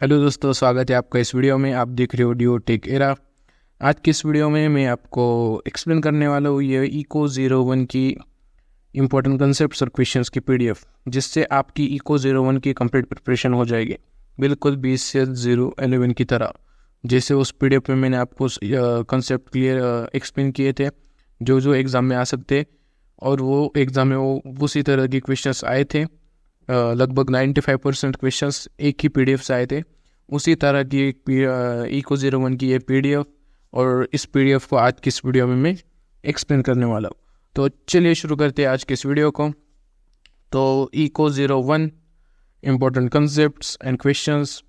Hello दोस्तों, स्वागत है आपका इस वीडियो में। आप देख रहे हो डियो टेक एरा। आज की इस वीडियो में मैं आपको एक्सप्लेन करने वाला हूँ ये इको 01 की इम्पोर्टेंट कंसेप्ट्स और क्वेश्चंस की पीडीएफ, जिससे आपकी इको 01 की कंप्लीट प्रिपरेशन हो जाएगी, बिल्कुल BCS 011 की तरह। जैसे उस पीडीएफ में मैंने आपको कंसेप्ट क्लियर एक्सप्लेन किए थे जो जो एग्ज़ाम में आ सकते, और वो एग्ज़ाम में वो उसी तरह के क्वेश्चंस आए थे। लगभग 95% क्वेश्चंस एक ही पीडीएफ से आए थे। उसी तरह की एक इको 01 की ये पीडीएफ, और इस पीडीएफ को आज की इस वीडियो में मैं एक्सप्लेन करने वाला हूँ। तो चलिए शुरू करते हैं आज के इस वीडियो को। तो eco 01 important concepts and questions.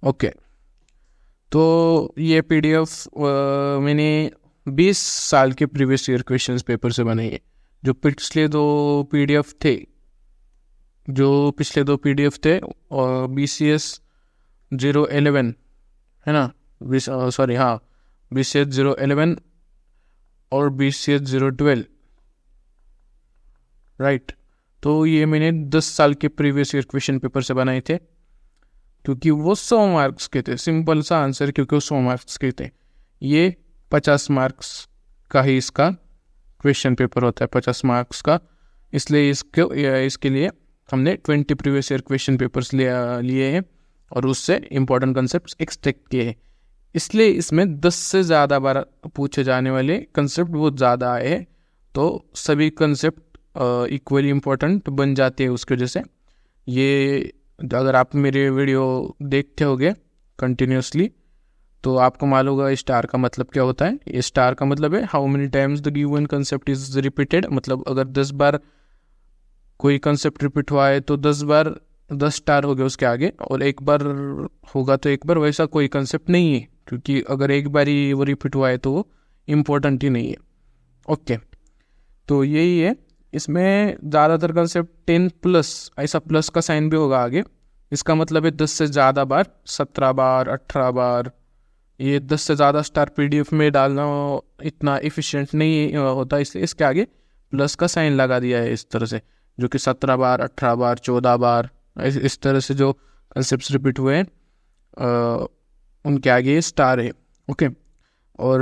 Okay, तो ये पीडीएफ मैंने 20 साल के प्रीवियस ईयर क्वेश्चंस पेपर से बनाई है। जो पिछले दो पीडीएफ थे और BCS 011 है ना, BCS 011 और BCS 012, राइट। तो ये मैंने 10 साल के प्रीवियस ईयर क्वेश्चन पेपर से बनाए थे, क्योंकि वो 100 मार्क्स के थे। सिंपल सा आंसर, क्योंकि वो 100 मार्क्स के थे। ये 50 मार्क्स का ही इसका क्वेश्चन पेपर होता है, 50 मार्क्स का। इसलिए इसके लिए हमने 20 प्रीवियस ईयर क्वेश्चन पेपर्स लिए हैं और उससे इम्पोर्टेंट कंसेप्ट एक्सट्रैक्ट किए हैं। इसलिए इसमें 10 से ज़्यादा बार पूछे जाने वाले कंसेप्ट बहुत ज़्यादा आए हैं, तो सभी कंसेप्ट इक्वली इम्पोर्टेंट बन जाते हैं उसकी वजह से। ये अगर आप मेरे वीडियो देखते होगे कंटिन्यूसली, तो आपको मालूम होगा स्टार का मतलब क्या होता है। ये स्टार का मतलब है how many times the given concept is repeated. मतलब अगर 10 बार कोई कंसेप्ट रिपीट हुआ है तो 10 बार 10 स्टार हो गए उसके आगे, और एक बार होगा तो एक बार। वैसा कोई कंसेप्ट नहीं है, क्योंकि अगर एक बार ही वो रिपीट हुआ है तो वो इम्पोर्टेंट ही नहीं है। ओके, तो यही है। इसमें ज़्यादातर कंसेप्ट 10+, ऐसा प्लस का साइन भी होगा आगे। इसका मतलब है 10 से ज़्यादा बार, 17 बार, 18 बार। ये 10 से ज़्यादा स्टार पीडीएफ में डालना इतना एफिशिएंट नहीं होता, इसलिए इसके आगे प्लस का साइन लगा दिया है इस तरह से, जो कि 17 बार, 18 बार, 14 बार, इस तरह से जो कंसेप्ट रिपीट हुए हैं उनके आगे स्टार है। ओके, और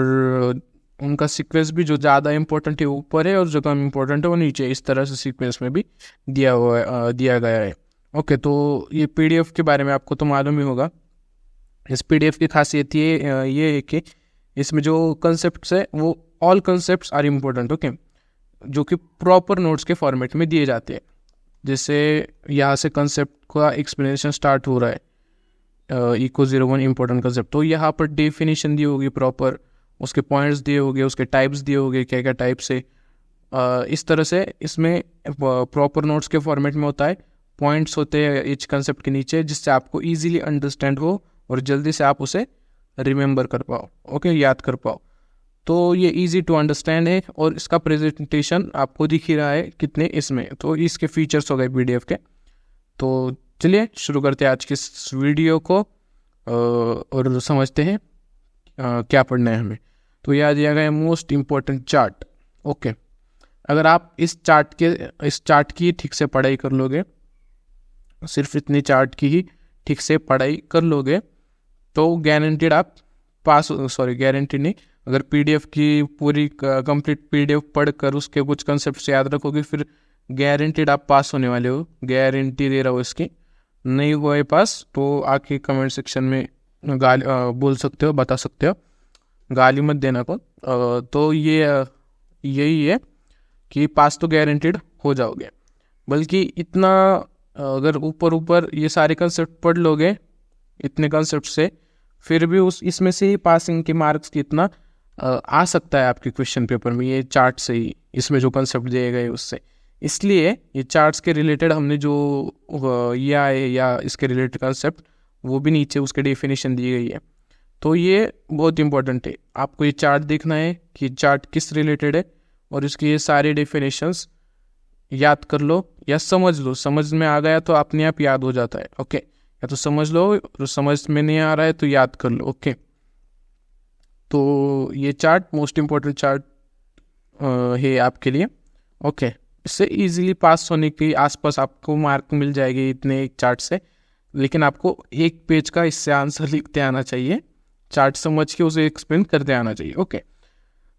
उनका सीक्वेंस भी जो ज़्यादा इम्पोर्टेंट है ऊपर है और जो कम इम्पोर्टेंट है वो नीचे, इस तरह से सीक्वेंस में भी दिया गया है। ओके, तो ये पीडीएफ के बारे में आपको तो मालूम ही होगा। इस पीडीएफ की खासियत ये है कि इसमें जो कंसेप्ट्स है वो all concepts are important. Okay, जो कि प्रॉपर नोट्स के फॉर्मेट में दिए जाते हैं। जैसे यहाँ से कंसेप्ट का एक्सप्लेनेशन स्टार्ट हो रहा है, इको 01 इम्पोर्टेंट कंसेप्ट, तो यहाँ पर डेफिनेशन दी होगी प्रॉपर, उसके पॉइंट्स दिए होंगे, उसके टाइप्स दिए होंगे, क्या क्या टाइप्स है। इस तरह से इसमें प्रॉपर नोट्स के फॉर्मेट में होता है। पॉइंट्स होते हैं इच कंसेप्ट के नीचे, जिससे आपको ईजिली अंडरस्टैंड हो और जल्दी से आप उसे रिमेंबर कर पाओ, ओके, याद कर पाओ। तो ये इजी टू अंडरस्टैंड है, और इसका प्रेजेंटेशन आपको दिख ही रहा है कितने इसमें। तो इसके फीचर्स हो गए पीडीएफ के। तो चलिए शुरू करते हैं आज की इस वीडियो को, और समझते हैं क्या पढ़ना है हमें। तो यह दिया गया है मोस्ट इम्पोर्टेंट चार्ट। ओके, अगर आप इस चार्ट की ठीक से पढ़ाई कर लोगे, सिर्फ इतनी चार्ट की ही ठीक से पढ़ाई कर लोगे, तो गारंटीड आप गारंटी नहीं, अगर पीडीएफ की पूरी कंप्लीट पीडीएफ पढ़कर उसके कुछ कंसेप्ट याद रखोगे, फिर गारंटीड आप पास होने वाले हो। गारंटी दे रहा हूँ इसकी। नहीं हुआ पास तो आके कमेंट सेक्शन में बोल सकते हो, बता सकते हो, गाली मत देना को। तो यही है कि पास तो गारंटीड हो जाओगे। बल्कि इतना अगर ऊपर ये सारे कंसेप्ट पढ़ लोगे इतने कंसेप्ट से, फिर भी इसमें से ही पासिंग के मार्क्स कितना आ सकता है आपके क्वेश्चन पेपर में, ये चार्ट से ही, इसमें जो कंसेप्ट दिए गए उससे। इसलिए ये चार्ट्स के रिलेटेड हमने जो ये आए या इसके रिलेटेड कंसेप्ट, वो भी नीचे उसके डेफिनेशन दी गई है। तो ये बहुत इंपॉर्टेंट है, आपको ये चार्ट देखना है कि चार्ट किस रिलेटेड है, और इसके ये सारे डेफिनेशंस याद कर लो या समझ लो। समझ में आ गया तो अपने आप याद हो जाता है। ओके, या तो समझ लो, तो समझ में नहीं आ रहा है तो याद कर लो। ओके, तो ये चार्ट मोस्ट इम्पोर्टेंट चार्ट है आपके लिए। ओके, इससे इजीली पास होने के आसपास आपको मार्क मिल जाएगी इतने एक चार्ट से। लेकिन आपको एक पेज का इससे आंसर लिखते आना चाहिए, चार्ट समझ के उसे एक्सप्लेन करते आना चाहिए। ओके,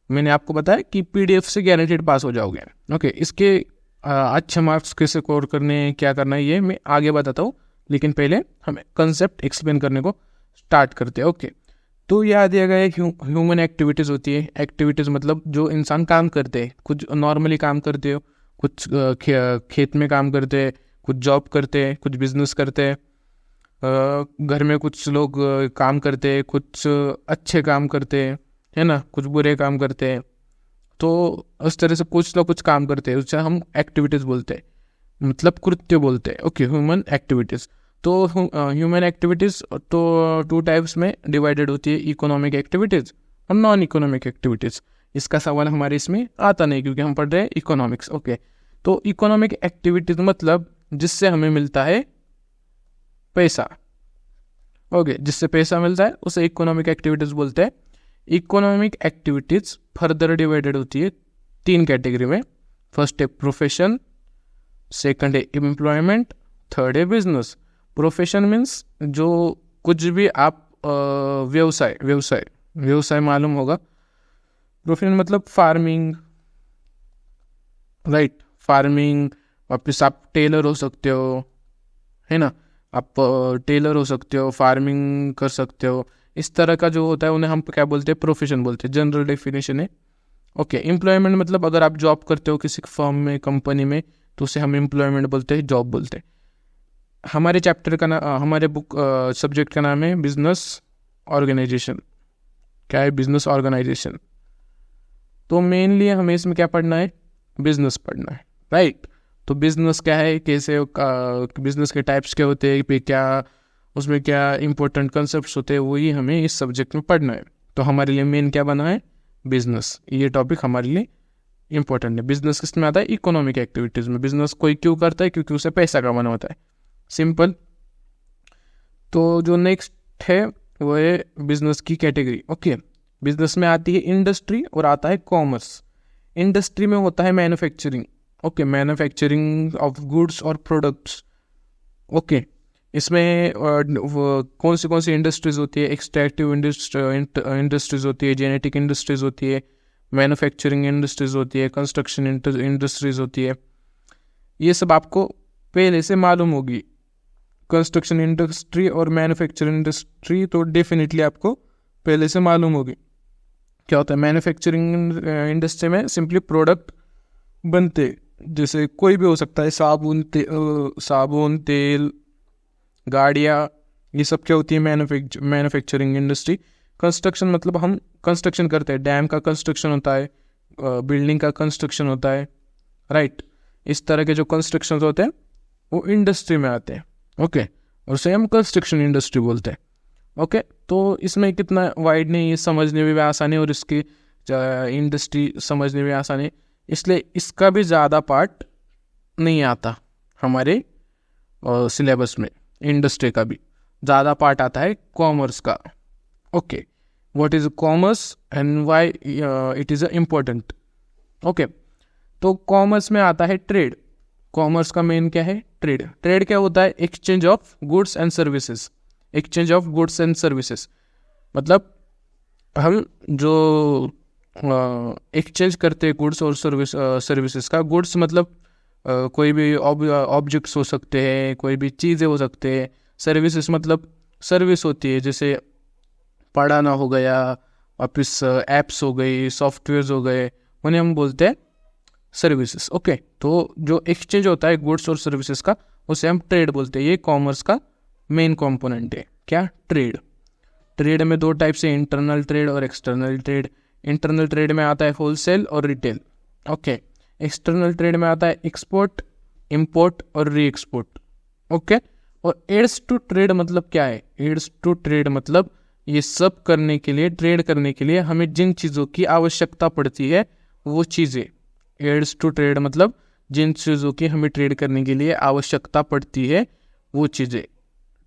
मैंने आपको बताया कि पीडीएफ से गारंटेड पास हो जाओगे। ओके, इसके अच्छे मार्क्स कैसे स्कोर करने हैं, क्या करना है, ये मैं आगे बताता हूँ, लेकिन पहले हमें कंसेप्ट एक्सप्लेन करने को स्टार्ट करते हैं। ओके, तो ये आ दिया गया ह्यूमन एक्टिविटीज़ होती है। एक्टिविटीज़ मतलब जो इंसान काम करते हैं, कुछ नॉर्मली काम करते हो, कुछ खेत में काम करते हैं, कुछ जॉब करते हैं, कुछ बिजनेस करते हैं, घर में कुछ लोग काम करते हैं, कुछ अच्छे काम करते हैं, है ना, कुछ बुरे काम करते हैं। तो उस तरह से कुछ लोग कुछ काम करते हैं, उससे हम एक्टिविटीज़ बोलते हैं, मतलब कृत्य बोलते हैं। Okay, human activities. तो ह्यूमन एक्टिविटीज़ तो 2 टाइप्स में डिवाइडेड होती है, इकोनॉमिक एक्टिविटीज़ और नॉन इकोनॉमिक एक्टिविटीज़। इसका सवाल हमारे इसमें आता नहीं क्योंकि हम पढ़ रहे हैं इकोनॉमिक्स। ओके, तो इकोनॉमिक एक्टिविटीज़ मतलब जिससे हमें मिलता है पैसा। ओके, जिससे पैसा मिलता है उसे इकोनॉमिक एक्टिविटीज़ बोलते हैं। इकोनॉमिक एक्टिविटीज़ फर्दर डिवाइडेड होती है 3 कैटेगरी में। फर्स्ट है प्रोफेशन, सेकंड है एम्प्लॉयमेंट, थर्ड है बिजनेस। प्रोफेशन मीन्स जो कुछ भी आप व्यवसाय व्यवसाय व्यवसाय मालूम होगा। प्रोफेशन मतलब फार्मिंग, राइट, फार्मिंग। वापस आप टेलर हो सकते हो, है ना, आप टेलर हो सकते हो, फार्मिंग कर सकते हो। इस तरह का जो होता है उन्हें हम क्या बोलते हैं, प्रोफेशन बोलते हैं, जनरल डेफिनेशन है। ओके, एम्प्लॉयमेंट मतलब अगर आप जॉब करते हो किसी फर्म में, कंपनी में, तो उसे हम एम्प्लॉयमेंट बोलते हैं, जॉब बोलते हैं। हमारे चैप्टर का नाम, हमारे बुक सब्जेक्ट का नाम है बिजनेस ऑर्गेनाइजेशन। क्या है? Business organisation. तो मेनली हमें इसमें क्या पढ़ना है? बिजनेस पढ़ना है, राइट। तो बिजनेस क्या है, कैसे बिजनेस के टाइप्स क्या होते हैं, क्या उसमें क्या इंपॉर्टेंट कंसेप्ट्स होते हैं, वही हमें इस सब्जेक्ट में पढ़ना है। तो हमारे लिए मेन क्या बना है? बिजनेस। ये टॉपिक हमारे लिए इंपॉर्टेंट है। बिजनेस किस में आता है? इकोनॉमिक एक्टिविटीज़ में। बिजनेस कोई क्यों करता है? क्योंकि उसे पैसा कमाना होता है, सिंपल। तो जो नेक्स्ट है वो है बिजनेस की कैटेगरी। ओके, बिजनेस में आती है इंडस्ट्री और आता है कॉमर्स। इंडस्ट्री में होता है manufacturing. Okay, manufacturing of goods और प्रोडक्ट्स। ओके, इसमें कौन सी इंडस्ट्रीज होती है? एक्सट्रैक्टिव इंडस्ट्रीज होती है, जेनेटिक इंडस्ट्रीज होती है, मैन्युफैक्चरिंग इंडस्ट्रीज होती है, कंस्ट्रक्शन इंडस्ट्रीज होती है। ये सब आपको पहले से मालूम होगी। कंस्ट्रक्शन इंडस्ट्री और मैन्युफैक्चरिंग इंडस्ट्री तो डेफिनेटली आपको पहले से मालूम होगी। क्या होता है मैन्युफैक्चरिंग इंडस्ट्री में? सिंपली प्रोडक्ट बनते, जैसे कोई भी हो सकता है, साबुन, तेल, गाड़ियाँ, ये सब क्या होती है? Manufacturing industry. कंस्ट्रक्शन मतलब हम कंस्ट्रक्शन करते हैं, डैम का कंस्ट्रक्शन होता है, बिल्डिंग का कंस्ट्रक्शन होता है, राइट। इस तरह के जो कंस्ट्रक्शन होते हैं वो इंडस्ट्री में आते हैं। ओके, और उसे हम कंस्ट्रक्शन इंडस्ट्री बोलते हैं। ओके, तो इसमें कितना वाइड नहीं, ये समझने में भी आसानी और इसकी इंडस्ट्री समझने में आसानी, इसलिए इसका भी ज़्यादा पार्ट नहीं आता हमारे सिलेबस में। इंडस्ट्री का भी ज़्यादा पार्ट आता है कॉमर्स का। Okay, what is commerce and why it is important. Okay, तो कॉमर्स में आता है ट्रेड। कॉमर्स का मेन क्या है? ट्रेड। ट्रेड क्या होता है? Exchange of goods and services. Exchange of goods and services मतलब हम जो एक्सचेंज करते हैं गुड्स और सर्विसेज का। गुड्स मतलब कोई भी ऑब्जेक्ट्स हो सकते हैं, कोई भी चीज़ें हो सकते हैं। सर्विसेज मतलब सर्विस होती है, जैसे पढ़ाना हो गया, वापस ऐप्स हो गई, सॉफ्टवेयर्स हो गए, उन्हें हम बोलते हैं सर्विसेज। ओके, तो जो एक्सचेंज होता है गुड्स और सर्विसेज का, उसे हम ट्रेड बोलते हैं। ये कॉमर्स का मेन कंपोनेंट है। क्या? ट्रेड। ट्रेड में 2 टाइप से, इंटरनल ट्रेड और एक्सटर्नल ट्रेड। इंटरनल ट्रेड में आता है होलसेल और रिटेल। ओके, एक्सटर्नल ट्रेड में आता है एक्सपोर्ट, इंपोर्ट और री एक्सपोर्ट। ओके, और एड्स टू ट्रेड मतलब क्या है? एड्स टू ट्रेड मतलब ये सब करने के लिए, ट्रेड करने के लिए हमें जिन चीज़ों की आवश्यकता पड़ती है वो चीज़ें। एड्स टू ट्रेड मतलब जिन चीज़ों की हमें ट्रेड करने के लिए आवश्यकता पड़ती है वो चीज़ें।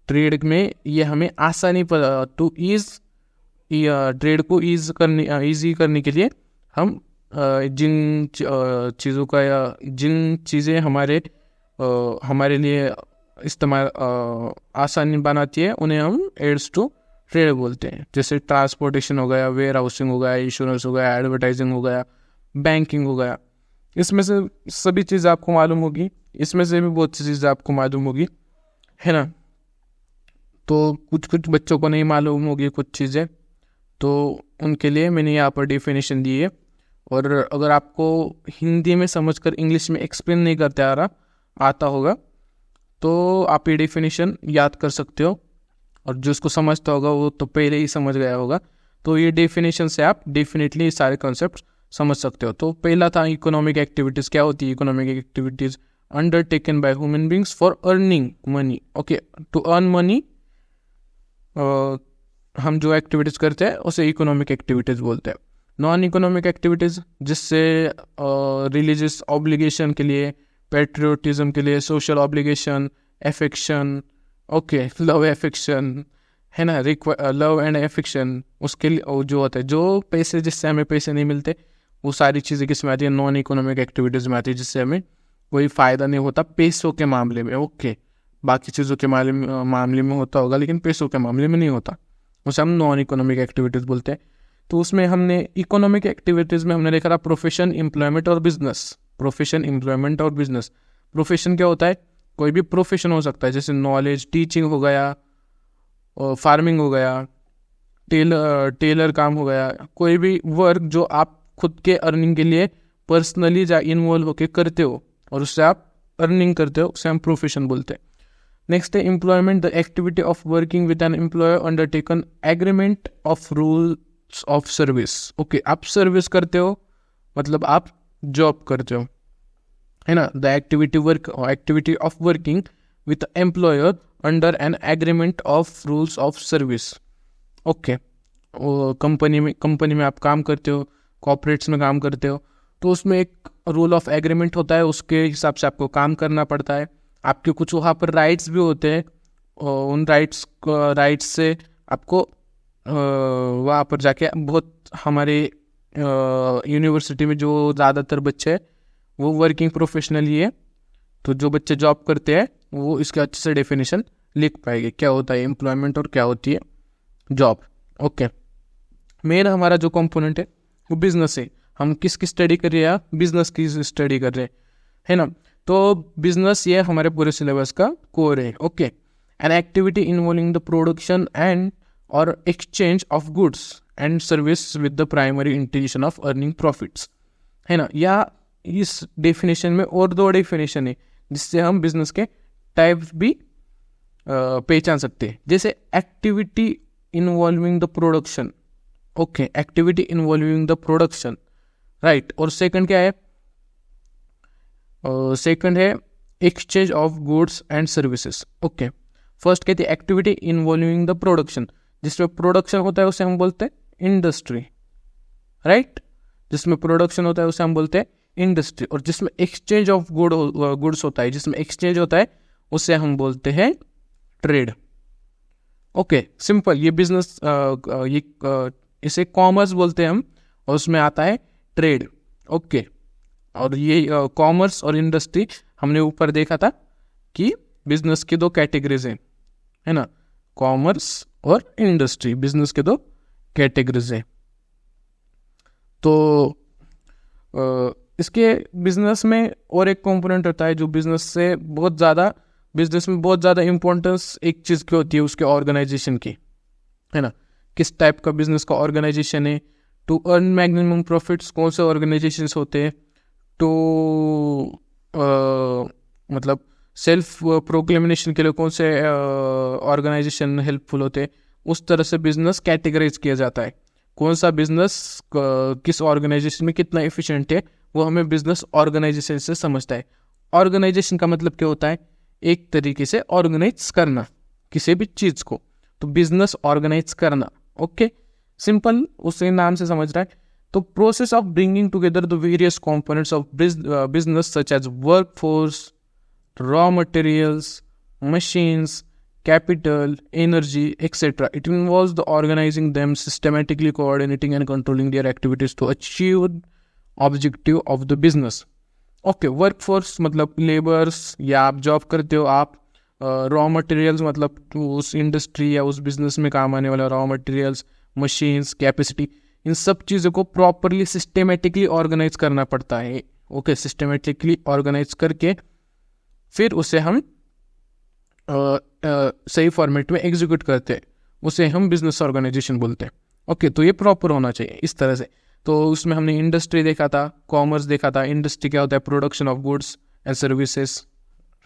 ट्रेड में ये हमें आसानी पर टू ईज ट्रेड को ईजी करने के लिए हम जिन चीज़ों का, या जिन चीज़ें हमारे लिए इस्तेमाल आसानी बनाती है, उन्हें हम एड्स टू ट्रेड बोलते हैं। जैसे ट्रांसपोर्टेशन हो गया, वेयर हाउसिंग हो गया, इंश्योरेंस हो गया, एडवर्टाइजिंग हो गया, बैंकिंग हो गया। इसमें से सभी चीज़ आपको मालूम होगी, इसमें से भी बहुत सी चीज़ें आपको मालूम होगी, है ना। तो कुछ कुछ बच्चों को नहीं मालूम होगी कुछ चीज़ें, तो उनके लिए मैंने यहाँ पर डेफिनेशन दी है। और अगर आपको हिंदी में समझकर इंग्लिश में एक्सप्लेन नहीं करते आता होगा, तो आप ये डेफिनेशन याद कर सकते हो, और जो उसको समझता होगा वो तो पहले ही समझ गया होगा। तो ये डेफिनेशन से आप डेफिनेटली सारे कॉन्सेप्ट समझ सकते हो। तो पहला था इकोनॉमिक एक्टिविटीज़। क्या होती है economic activities? Undertaken by human beings for earning money. Okay, to earn money हम जो एक्टिविटीज़ करते हैं उसे इकोनॉमिक एक्टिविटीज़ बोलते हैं। नॉन इकोनॉमिक एक्टिविटीज़, जिससे रिलीजियस ऑब्लिगेशन के लिए, पेट्रियोटिज्म के लिए, social obligation, affection, okay, love affection, है ना, लव एंड एफेक्शन, उसके लिए जो होता है, जो पैसे, जिससे हमें पैसे नहीं मिलते, वो सारी चीज़ें किस में आती है? नॉन इकोनॉमिक एक्टिविटीज़ में आती है, जिससे हमें कोई फ़ायदा नहीं होता पैसों के मामले में। ओके, बाकी चीज़ों के मामले में होता होगा, लेकिन पैसों के मामले में नहीं होता, उसे हम नॉन इकोनॉमिक एक्टिविटीज़ बोलते हैं। तो उसमें हमने इकोनॉमिक एक्टिविटीज़ में हमने देखा था प्रोफेशन, एम्प्लॉयमेंट और बिजनेस। प्रोफेशन, एम्प्लॉयमेंट और बिजनेस। प्रोफेशन क्या होता है? कोई भी प्रोफेशन हो सकता है, जैसे नॉलेज, टीचिंग हो गया, और फार्मिंग हो गया, टेलर काम हो गया, कोई भी वर्क जो आप खुद के अर्निंग के लिए पर्सनली इन्वॉल्व होकर करते हो और उससे आप अर्निंग करते हो, उसे हम प्रोफेशन बोलते हैं। नेक्स्ट है employment, the activity of working with an employer undertaken agreement of rules of service. Okay, आप सर्विस करते हो मतलब आप जॉब करते हो, है ना। The activity of working with employer under an agreement of rules of service. Okay, company में आप काम करते हो, कॉर्पोरेट्स में काम करते हो, तो उसमें एक रूल ऑफ एग्रीमेंट होता है, उसके हिसाब से आपको काम करना पड़ता है। आपके कुछ वहाँ पर राइट्स भी होते हैं, और उन राइट्स से आपको वहाँ पर जाके बहुत, हमारे यूनिवर्सिटी में जो ज़्यादातर बच्चे हैं वो वर्किंग प्रोफेशनल ही है, तो जो बच्चे जॉब करते हैं वो इसके अच्छे से डेफिनेशन लिख पाएंगे, क्या होता है एम्प्लॉयमेंट और क्या होती है जॉब। ओके, मेन हमारा जो कंपोनेंट है वो बिजनेस है। हम किसकी स्टडी कर रहे हैं? बिजनेस की स्टडी कर रहे हैं, है ना। तो बिजनेस ये हमारे पूरे सिलेबस का कोर है। Okay, an activity involving the production and और exchange of goods and service with the primary intention of earning profits, है ना। या इस डेफिनेशन में और दो डेफिनेशन है जिससे हम बिजनेस के टाइप्स भी पहचान सकते हैं। जैसे activity involving the production, okay, activity involving the production, right. और सेकंड क्या है? सेकंड है exchange of goods and services. Okay, first कहती है एक्टिविटी इन्वॉल्विंग द प्रोडक्शन, जिसमें प्रोडक्शन होता है उसे हम बोलते हैं इंडस्ट्री, राइट। जिसमें प्रोडक्शन होता है उसे हम बोलते हैं इंडस्ट्री। और जिसमें एक्सचेंज ऑफ गुड्स होता है, जिसमें एक्सचेंज होता है, उसे हम बोलते हैं ट्रेड। Okay, simple. ये बिजनेस, इसे कॉमर्स बोलते हैं हम, और उसमें आता है ट्रेड। ओके, और ये कॉमर्स और इंडस्ट्री हमने ऊपर देखा था कि बिजनेस की दो कैटेगरीज हैं, है ना। कॉमर्स और इंडस्ट्री बिजनेस के दो कैटेगरीज हैं। तो इसके बिजनेस में और एक कंपोनेंट होता है जो बिजनेस में बहुत ज़्यादा इम्पोर्टेंस एक चीज़ की होती है, उसके ऑर्गेनाइजेशन की, है ना। किस टाइप का बिजनेस का ऑर्गेनाइजेशन है? टू अर्न मैक्सिमम प्रॉफिट्स, कौन से ऑर्गेनाइजेशंस होते हैं? टू मतलब सेल्फ प्रोक्लेमिनेशन के लिए कौन से ऑर्गेनाइजेशन हेल्पफुल होते हैं? उस तरह से बिजनेस कैटेगराइज किया जाता है। कौन सा बिजनेस किस ऑर्गेनाइजेशन में कितना एफिशिएंट है, वो हमें बिजनेस ऑर्गेनाइजेशन से समझता है। ऑर्गेनाइजेशन का मतलब क्या होता है? एक तरीके से ऑर्गेनाइज करना किसी भी चीज़ को, तो बिजनेस ऑर्गेनाइज करना। ओके, सिंपल, उसी नाम से समझ रहा है। तो process of bringing together the various components of business such as workforce, raw materials, machines, capital, energy, etc. It involves the organizing them, systematically coordinating and controlling their activities to achieve objective of the business. Okay, workforce मतलब labours, या आप job करते हो, आप raw materials मतलब उस industry या उस बिजनेस में काम आने वाला रॉ मटेरियल्स, मशीन्स, कैपेसिटी, इन सब चीज़ों को प्रॉपरली सिस्टेमेटिकली ऑर्गेनाइज करना पड़ता है। ओके, सिस्टेमेटिकली ऑर्गेनाइज करके फिर उसे हम सही फॉर्मेट में एग्जीक्यूट करते हैं, उसे हम बिजनेस ऑर्गेनाइजेशन बोलते हैं। ओके, तो ये प्रॉपर होना चाहिए इस तरह से। तो उसमें हमने इंडस्ट्री देखा था, कॉमर्स देखा था। इंडस्ट्री क्या होता है? Production of goods and services,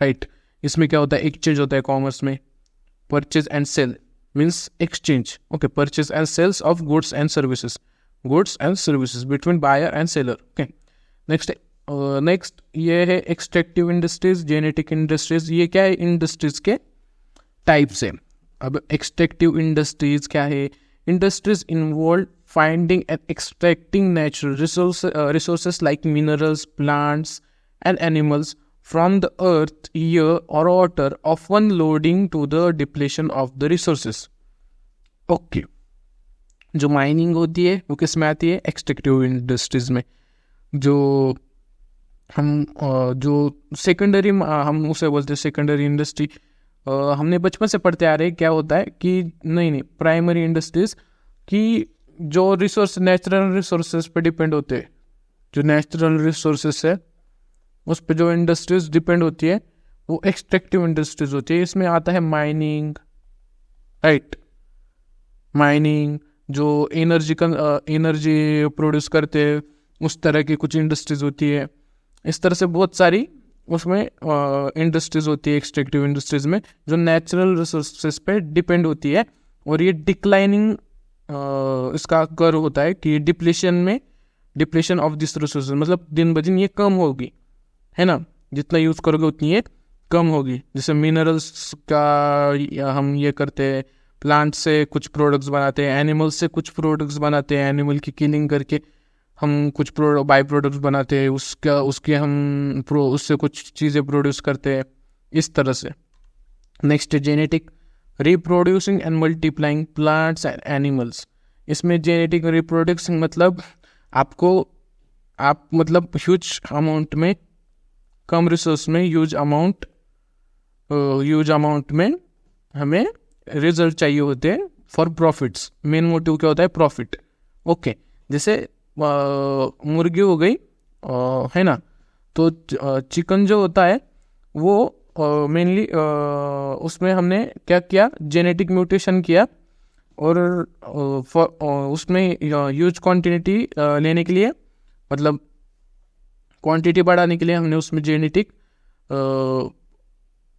right. इसमें क्या होता है? एक्सचेंज होता है कॉमर्स में। Purchase and sale means exchange, okay, purchase and sales of goods and services between buyer and seller. Okay, next ये है एक्सट्रैक्टिव इंडस्ट्रीज, जेनेटिक इंडस्ट्रीज। ये क्या है? इंडस्ट्रीज के टाइप्स है। अब एक्सट्रैक्टिव इंडस्ट्रीज क्या है? Industries involve finding and extracting natural resources like minerals, plants and animals from the earth, air or water, often leading to the depletion of the resources. Okay, जो mining होती है वो किस में आती है? एक्सट्रैक्टिव इंडस्ट्रीज में। जो जो सेकेंडरी हम उसे बोलते हैं सेकेंडरी इंडस्ट्री। हमने बचपन से पढ़ते आ रहे हैं क्या होता है कि नहीं, प्राइमरी इंडस्ट्रीज की जो रिसोर्स नेचुरल रिसोर्सेज पे डिपेंड होते हैं, जो नेचुरल रिसोर्सेज है उस पर जो इंडस्ट्रीज डिपेंड होती है वो एक्सट्रैक्टिव इंडस्ट्रीज होती है। इसमें आता है माइनिंग, राइट। माइनिंग जो एनर्जी प्रोड्यूस करते हैं उस तरह की कुछ इंडस्ट्रीज होती है। इस तरह से बहुत सारी उसमें इंडस्ट्रीज होती है एक्सट्रैक्टिव इंडस्ट्रीज में, जो नेचुरल रिसोर्सेज पे डिपेंड होती है। और ये डिक्लाइनिंग इसका कर्व होता है कि डिप्लेशन ऑफ दिस रिसोर्सेज, मतलब दिन ब दिन ये कम होगी, है ना। जितना यूज़ करोगे उतनी ये कम होगी। जैसे मिनरल्स का हम ये करते हैं, प्लांट से कुछ प्रोडक्ट्स बनाते हैं, एनिमल्स से कुछ प्रोडक्ट्स बनाते हैं, एनिमल की किलिंग करके हम कुछ बाई प्रोडक्ट्स बनाते हैं, उसके हम उससे कुछ चीज़ें प्रोड्यूस करते हैं, इस तरह से। नेक्स्ट है genetic, reproducing and multiplying plants and animals. इसमें जेनेटिक रिप्रोड्यूसिंग मतलब आप मतलब ह्यूज अमाउंट में, कम रिसोर्स में ह्यूज अमाउंट में हमें रिजल्ट चाहिए होते हैं फॉर प्रॉफिट्स। मेन मोटिव क्या होता है? प्रॉफिट। ओके, जैसे मुर्गी हो गई, है ना। तो चिकन जो होता है वो मेनली उसमें हमने क्या किया? जेनेटिक म्यूटेशन किया, और उसमें ह्यूज क्वांटिटी लेने के लिए, मतलब क्वांटिटी बढ़ाने के लिए हमने उसमें जेनेटिक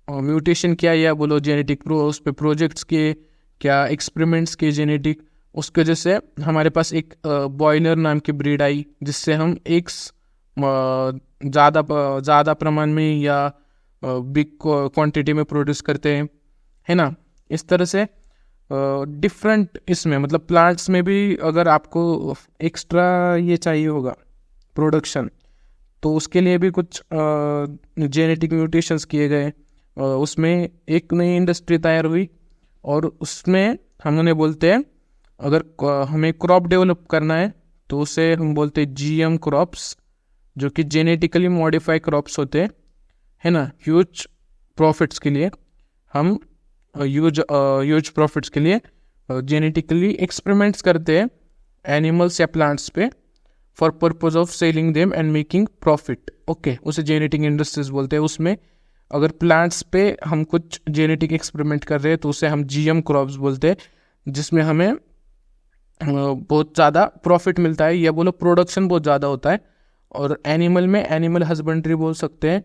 म्यूटेशन किया, या बोलो जेनेटिक उस पर प्रोजेक्ट्स किए, क्या एक्सपेरिमेंट्स किए जेनेटिक। उसके वजह से हमारे पास एक बॉयलर नाम की ब्रीड आई, जिससे हम एक ज़्यादा प्रमाण में या बिग क्वांटिटी में प्रोड्यूस करते हैं, है ना। इस तरह से डिफरेंट इसमें, मतलब प्लांट्स में भी अगर आपको एक्स्ट्रा ये चाहिए होगा प्रोडक्शन, तो उसके लिए भी कुछ जेनेटिक म्यूटेशंस किए गए। उसमें एक नई इंडस्ट्री तैयार हुई, और उसमें हमने बोलते हैं अगर हमें क्रॉप डेवलप करना है तो उसे हम बोलते हैं जीएम क्रॉप्स, जो कि जेनेटिकली मॉडिफाई क्रॉप्स होते हैं, है ना। ह्यूज प्रॉफिट्स के लिए हम ह्यूज प्रॉफिट्स के लिए जेनेटिकली एक्सपेरिमेंट्स करते हैं एनिमल्स या प्लांट्स पे, for purpose of selling them and making profit. Okay, उसे जेनेटिक इंडस्ट्रीज बोलते हैं। उसमें अगर प्लांट्स पे हम कुछ जेनेटिक एक्सपेरिमेंट कर रहे हैं तो उसे हम जीएम क्रॉप्स बोलते हैं, जिसमें हमें बहुत ज़्यादा प्रॉफिट मिलता है, या बोलो प्रोडक्शन बहुत ज़्यादा होता है। और एनिमल में एनिमल हस्बेंड्री बोल सकते हैं,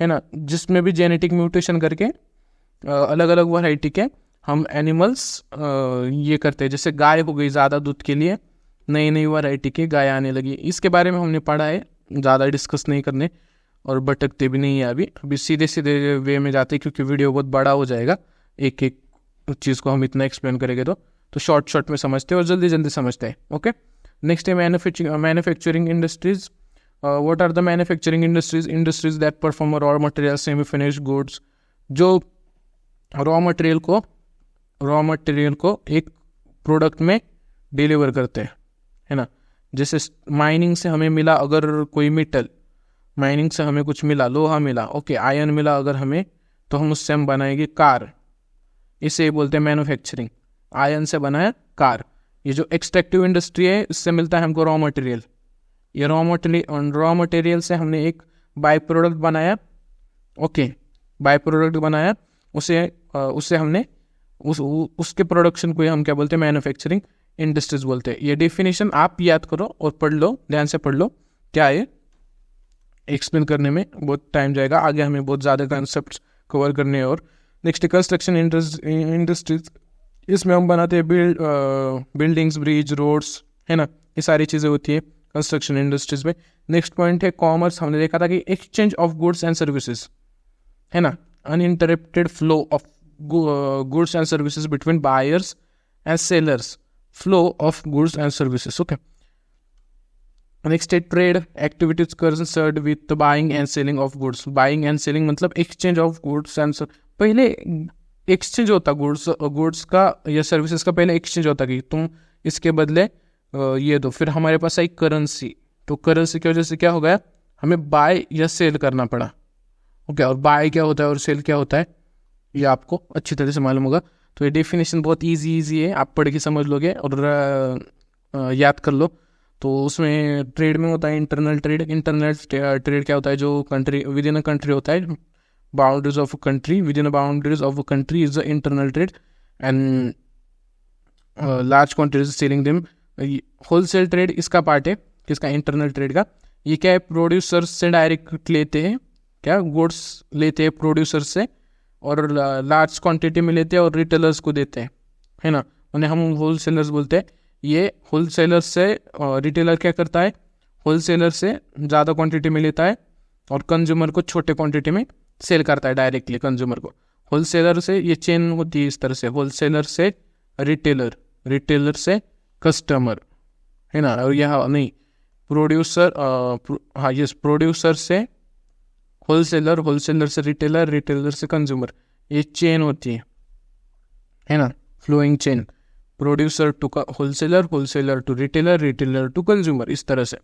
है ना, जिसमें भी जेनेटिक म्यूटेशन करके अलग अलग वैरायटी के हम एनिमल्स ये करते हैं। जैसे गाय हो गई, ज़्यादा दूध के लिए नई नई वैरायटी की गाय आने लगी, इसके बारे में हमने पढ़ा है, ज़्यादा डिस्कस नहीं करने और भटकते भी नहीं है। अभी सीधे वे में जाते हैं, क्योंकि वीडियो बहुत बड़ा हो जाएगा, एक एक चीज़ को हम इतना एक्सप्लेन करेंगे तो शॉर्ट में समझते हैं और जल्दी समझते हैं। ओके, नेक्स्ट है manufacturing industries. What are the manufacturing industries that perform raw material, semi finished goods. जो रॉ मटेरियल को एक प्रोडक्ट में डिलीवर करते हैं, है ना। जैसे माइनिंग से हमें मिला अगर कोई मेटल, माइनिंग से हमें कुछ मिला, लोहा मिला, ओके, आयरन मिला अगर हमें, तो हम उससे हम बनाएंगे कार, इसे बोलते हैं मैन्युफैक्चरिंग। आयरन से बनाया कार। ये जो एक्सट्रैक्टिव इंडस्ट्री है, इससे मिलता है हमको रॉ मटेरियल। ये रॉ मटेरियल से हमने एक बाय प्रोडक्ट बनाया, ओके, बाय प्रोडक्ट बनाया, उससे हमने उसके प्रोडक्शन को हम क्या बोलते हैं, मैन्युफैक्चरिंग इंडस्ट्रीज बोलते हैं। ये डेफिनेशन आप याद करो और पढ़ लो, ध्यान से पढ़ लो, क्या है, एक्सप्लेन करने में बहुत टाइम जाएगा, आगे हमें बहुत ज़्यादा कंसेप्ट कवर करने हैं। और नेक्स्ट कंस्ट्रक्शन इंडस्ट्रीज, इसमें हम बनाते हैं बिल्डिंग्स, ब्रिज, रोड्स, है ना, ये सारी चीज़ें होती है कंस्ट्रक्शन इंडस्ट्रीज में। नेक्स्ट पॉइंट है कॉमर्स। हमने देखा था कि exchange of goods and services, है ना, uninterrupted flow of goods and services between buyers and sellers, flow of goods and services, okay. Next है trade activities concerned with buying and selling of goods. Buying and selling मतलब exchange of goods and, पहले exchange होता goods का या services का, पहले exchange होता कि तुम इसके बदले ये दो, फिर हमारे पास आई करेंसी, तो करेंसी की वजह से क्या हो गया, हमें बाय या सेल करना पड़ा, ओके। और बाय क्या होता है और सेल क्या होता है, ये आपको अच्छी तरह से मालूम होगा। तो ये डेफिनेशन बहुत इजी है, आप पढ़ के समझ लोगे और याद कर लो। तो उसमें ट्रेड में होता है इंटरनल ट्रेड। इंटरनल ट्रेड क्या होता है, जो country with in a country होता है, boundaries of country, with in a boundaries of country is the internal trade and large quantities selling them. Wholesale trade इसका पार्ट है, किसका, इंटरनल ट्रेड का। ये क्या है, प्रोड्यूसर्स से डायरेक्ट लेते हैं, क्या गुड्स लेते हैं प्रोड्यूसर से, और लार्ज क्वांटिटी में लेते हैं और रिटेलर्स को देते हैं, है ना, उन्हें हम होलसेलर्स बोलते हैं। ये होलसेलर से रिटेलर क्या करता है, होलसेलर से ज़्यादा क्वांटिटी में लेता है और कंज्यूमर को छोटे क्वांटिटी में सेल करता है डायरेक्टली कंज्यूमर को। होलसेलर से ये चेन होती है इस तरह से, होलसेलर से रिटेलर, रिटेलर से कस्टमर, है ना, और यह नहीं, प्रोड्यूसर, हाँ यस, प्रोड्यूसर से होलसेलर, होलसेलर से रिटेलर, रिटेलर से कंज्यूमर, ये चेन होती है ना, flowing chain, producer to wholesaler, wholesaler to retailer, retailer to consumer, इस तरह से।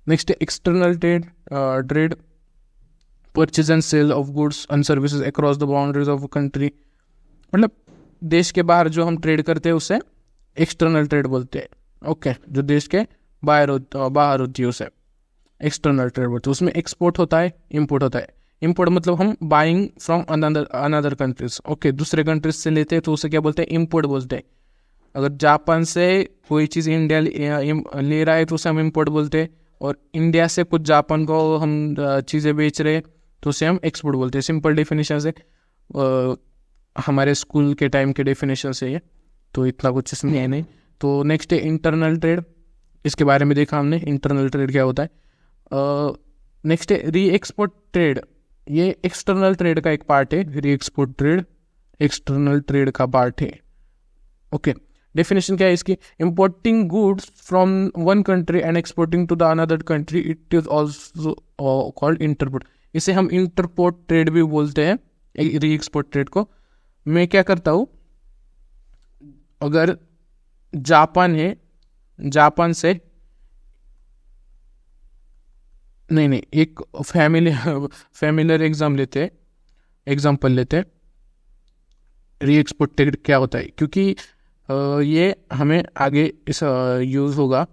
Next external trade, trade purchase and sale of goods and services across the boundaries of country, मतलब देश के बाहर जो हम ट्रेड करते हैं उसे एक्सटर्नल ट्रेड बोलते हैं, ओके। जो देश के बाहर होती है उसे एक्सटर्नल ट्रेड बोलते हैं। उसमें एक्सपोर्ट होता है, इंपोर्ट होता है। इंपोर्ट मतलब हम buying from another countries, okay, दूसरे कंट्रीज से लेते हैं तो उसे क्या बोलते हैं, इंपोर्ट बोलते हैं। अगर जापान से कोई चीज़ इंडिया ले रहा है तो उसे हम इंपोर्ट बोलते हैं, और इंडिया से कुछ जापान को हम चीज़ें बेच रहे हैं तो उसे हम एक्सपोर्ट बोलते हैं। सिंपल डेफिनेशन से, हमारे स्कूल के टाइम के डेफिनेशन से ये, तो इतना कुछ इसमें है नहीं। तो नेक्स्ट है इंटरनल ट्रेड, इसके बारे में देखा हमने, इंटरनल ट्रेड क्या होता है। नेक्स्ट है री एक्सपोर्ट ट्रेड, ये एक्सटर्नल ट्रेड का एक पार्ट है। Re export trade external trade का पार्ट है, ओके। डेफिनेशन क्या है इसकी, importing goods from one country and exporting to the another country, it is also called entrepot. इसे हम इंटरपोर्ट ट्रेड भी बोलते हैं, री एक्सपोर्ट ट्रेड को। मैं क्या करता हूँ, अगर जापान है, जापान से नहीं एक फैमिलियर एग्जाम्पल लेते हैं, री एक्सपोर्ट ट्रेड क्या होता है, क्योंकि ये हमें आगे इस यूज़ होगा,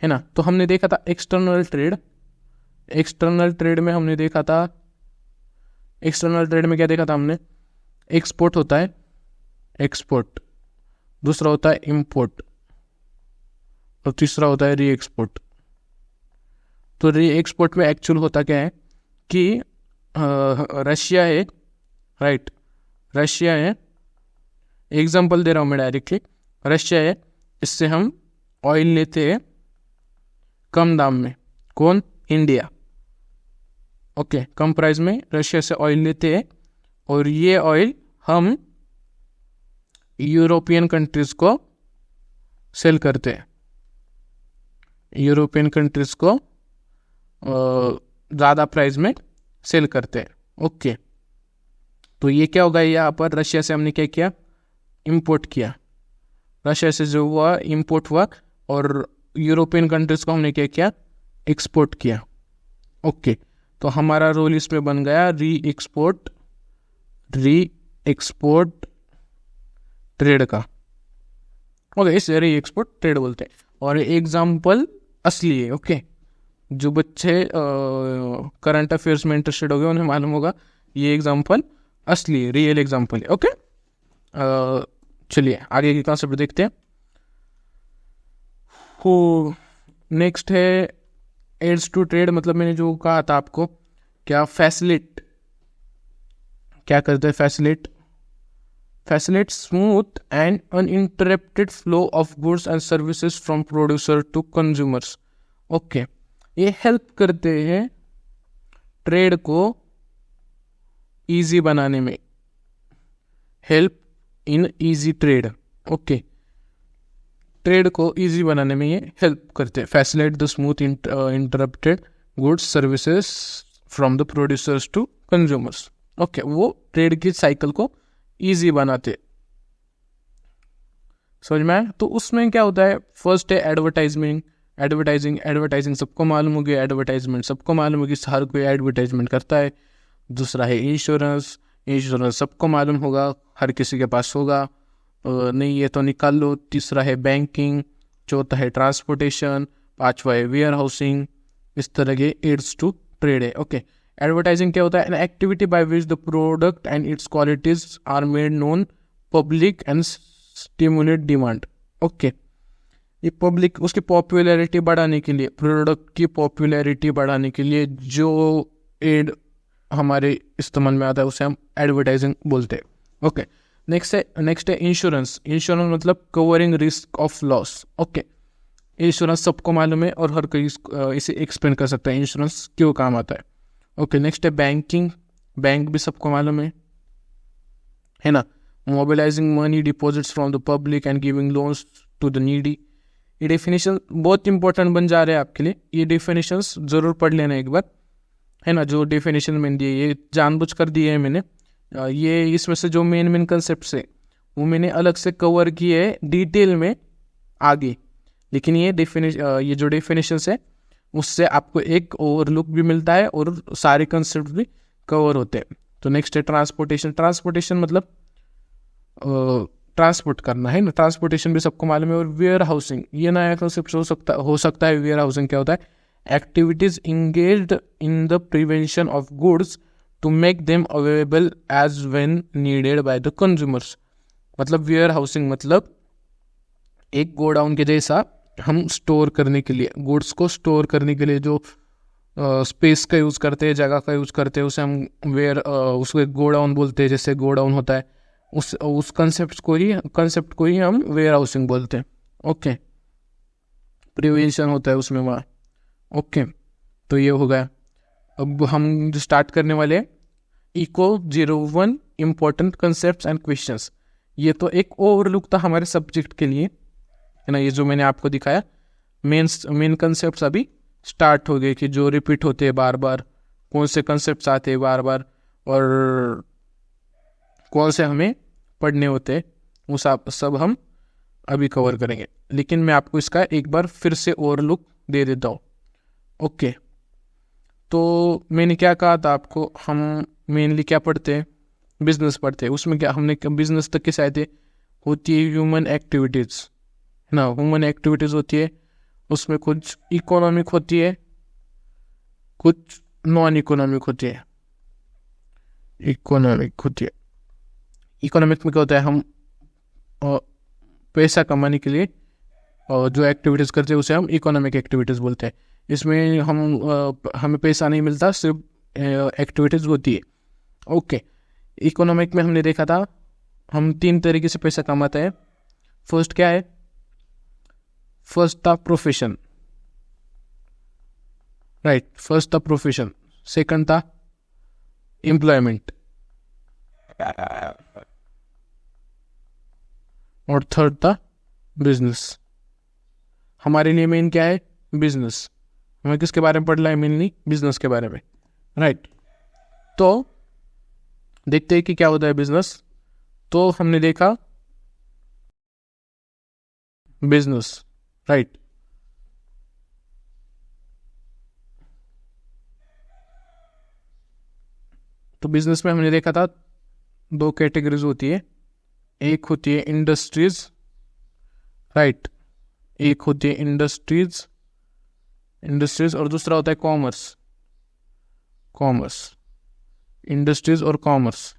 है ना। तो हमने देखा था एक्सटर्नल ट्रेड, एक्सटर्नल ट्रेड में हमने देखा था, एक्सटर्नल ट्रेड में क्या देखा था हमने, एक्सपोर्ट होता है, एक्सपोर्ट, दूसरा होता है इंपोर्ट, और तीसरा होता है री एक्सपोर्ट। तो री एक्सपोर्ट में एक्चुअल होता क्या है कि रशिया है, राइट, रशिया है, एग्जांपल दे रहा हूँ मैं डायरेक्टली, रशिया है, इससे हम ऑयल लेते हैं कम दाम में, कौन, इंडिया, ओके, कम प्राइस में रशिया से ऑयल लेते हैं, और ये ऑयल हम यूरोपियन कंट्रीज को सेल करते हैं, यूरोपियन कंट्रीज को ज़्यादा प्राइस में सेल करते हैं, ओके। तो ये क्या होगा, यहाँ पर रशिया से हमने क्या किया, इंपोर्ट किया, रशिया से जो हुआ इंपोर्ट हुआ, और यूरोपियन कंट्रीज को हमने क्या किया, एक्सपोर्ट किया, ओके, तो हमारा रोल इसमें बन गया री एक्सपोर्ट ट्रेड का। ओके, इसे री एक्सपोर्ट ट्रेड बोलते हैं। और एग्जाम्पल असली है। ओके, जो बच्चे करंट अफेयर्स में इंटरेस्टेड हो गए उन्हें मालूम होगा ये एग्जाम्पल असली है, रियल एग्जाम्पल है। ओके, चलिए आगे की कॉन्सेप्ट देखते हैं। तो नेक्स्ट है एड्स टू ट्रेड। मतलब मैंने जो कहा था आपको, क्या फैसिलिट, क्या करते हैं facilitate smooth and uninterrupted flow of goods and services from producer to consumers. Okay, ये हेल्प करते हैं ट्रेड को इजी बनाने में, help in easy trade. Okay, trade को इजी बनाने में ये हेल्प करते हैं। Facilitate the smooth interrupted goods services from the producers to consumers. Okay, वो ट्रेड की साइकिल को इजी बनाते। समझ में आया? तो उसमें क्या होता है, फर्स्ट है एडवर्टाइजिंग सबको मालूम होगी, एडवर्टाइजमेंट सबको मालूम होगी, हर कोई एडवर्टाइजमेंट करता है। दूसरा है इंश्योरेंस सबको मालूम होगा, हर किसी के पास होगा, नहीं ये तो निकाल लो। तीसरा है बैंकिंग, चौथा है ट्रांसपोर्टेशन, पांचवा है वेयर हाउसिंग। इस तरह के एड्स टू ट्रेड है। ओके, एडवर्टाइजिंग क्या होता है, an activity by which the product and its qualities are made known public and stimulate demand. Okay, ये पब्लिक उसकी पॉपुलैरिटी बढ़ाने के लिए, प्रोडक्ट की पॉपुलैरिटी बढ़ाने के लिए जो एड हमारे इस्तेमाल में आता है उसे हम एडवर्टाइजिंग बोलते हैं। ओके, नेक्स्ट है इंश्योरेंस मतलब covering risk of loss. Okay, insurance सबको मालूम है और हर कोई इसे एक्सप्लेन कर सकता है इंश्योरेंस क्यों काम आता है। ओके, नेक्स्ट है बैंकिंग, बैंक भी सबको मालूम है ना, mobilising money deposits from the public and giving loans to the needy. ये डेफिनेशन बहुत इंपॉर्टेंट बन जा रहे हैं आपके लिए, ये डेफिनेशंस जरूर पढ़ लेना एक बार, है ना। जो डेफिनेशन मैंने दिए ये जानबूझ कर दिए है मैंने, ये इसमें से जो मेन कंसेप्ट है वो मैंने अलग से कवर किए है डिटेल में आगे, लेकिन ये जो डेफिनेशंस है उससे आपको एक ओवरलुक भी मिलता है और सारे कंसेप्ट भी कवर होते हैं। तो नेक्स्ट है ट्रांसपोर्टेशन मतलब ट्रांसपोर्ट करना, है ना, ट्रांसपोर्टेशन भी सबको मालूम है। और वेयर हाउसिंग, ये नया कंसेप्ट हो सकता है। वेयर हाउसिंग क्या होता है, activities engaged in the prevention of goods to make them available as when needed by the consumers. मतलब वेयर हाउसिंग मतलब एक गोडाउन के जैसा, हम स्टोर करने के लिए, गुड्स को स्टोर करने के लिए जो स्पेस का यूज़ करते हैं, जगह का यूज़ करते हैं, उसे हम उसको एक गोडाउन बोलते हैं। जैसे गोडाउन होता है उस कंसेप्ट को ही हम वेयर हाउसिंग बोलते हैं। ओके, प्रिवेंशन होता है उसमें वहाँ। ओके, तो ये हो गया। अब हम जो स्टार्ट करने वाले हैं eco 01 important concepts and questions. ये तो एक ओवरलुक था हमारे सब्जेक्ट के लिए, है ना। ये जो मैंने आपको दिखाया मेन कंसेप्ट्स अभी स्टार्ट हो गए कि जो रिपीट होते हैं बार बार, कौन से कंसेप्ट्स आते हैं बार बार और कौन से हमें पढ़ने होते हैं, वो सब हम अभी कवर करेंगे। लेकिन मैं आपको इसका एक बार फिर से ओवरलुक दे देता हूँ। ओके, तो मैंने क्या कहा था आपको, हम मेनली क्या पढ़ते हैं, बिजनेस पढ़ते हैं। उसमें क्या हमने बिजनेस तक किस आए थे, होती है ह्यूमन एक्टिविटीज़, है ना। ह्यूमन एक्टिविटीज़ होती है, उसमें कुछ इकोनॉमिक होती है, कुछ नॉन इकोनॉमिक होती है। इकोनॉमिक में क्या होता है, हम पैसा कमाने के लिए जो एक्टिविटीज़ करते हैं उसे हम इकोनॉमिक एक्टिविटीज़ बोलते हैं। इसमें हमें पैसा नहीं मिलता, सिर्फ एक्टिविटीज़ होती है। ओके, इकोनॉमिक में हमने देखा था हम 3 तरीके से पैसा कमाते हैं। फर्स्ट क्या है, फर्स्ट था प्रोफेशन, राइट, फर्स्ट था प्रोफेशन। सेकंड था एम्प्लॉयमेंट और थर्ड था बिजनेस। हमारे लिए मेन क्या है, बिजनेस। हमें किसके बारे में पढ़ना है, मेनली बिजनेस के बारे में, राइट। तो देखते हैं कि क्या होता है बिजनेस। तो हमने देखा बिजनेस, राइट। तो बिजनेस में हमने देखा था दो कैटेगरीज होती है, एक होती है इंडस्ट्रीज, राइट, एक होती है इंडस्ट्रीज और दूसरा होता है कॉमर्स, इंडस्ट्रीज और कॉमर्स।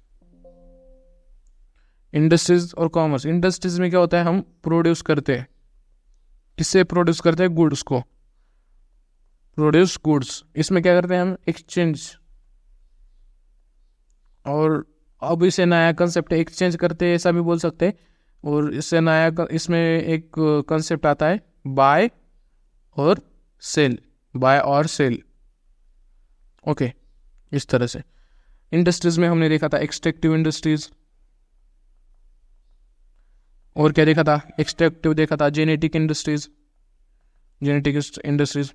इंडस्ट्रीज में क्या होता है, हम प्रोड्यूस करते हैं, किससे प्रोड्यूस करते हैं, गुड्स को, प्रोड्यूस गुड्स। इसमें क्या करते हैं हम, एक्सचेंज, और अब इसे नया कंसेप्ट है, एक्सचेंज करते हैं ऐसा भी बोल सकते हैं। और इससे इसमें एक कंसेप्ट आता है बाय और सेल, ओके। इस तरह से इंडस्ट्रीज में हमने देखा था एक्सट्रैक्टिव इंडस्ट्रीज, और क्या देखा था, एक्सट्रैक्टिव देखा था जेनेटिक इंडस्ट्रीज,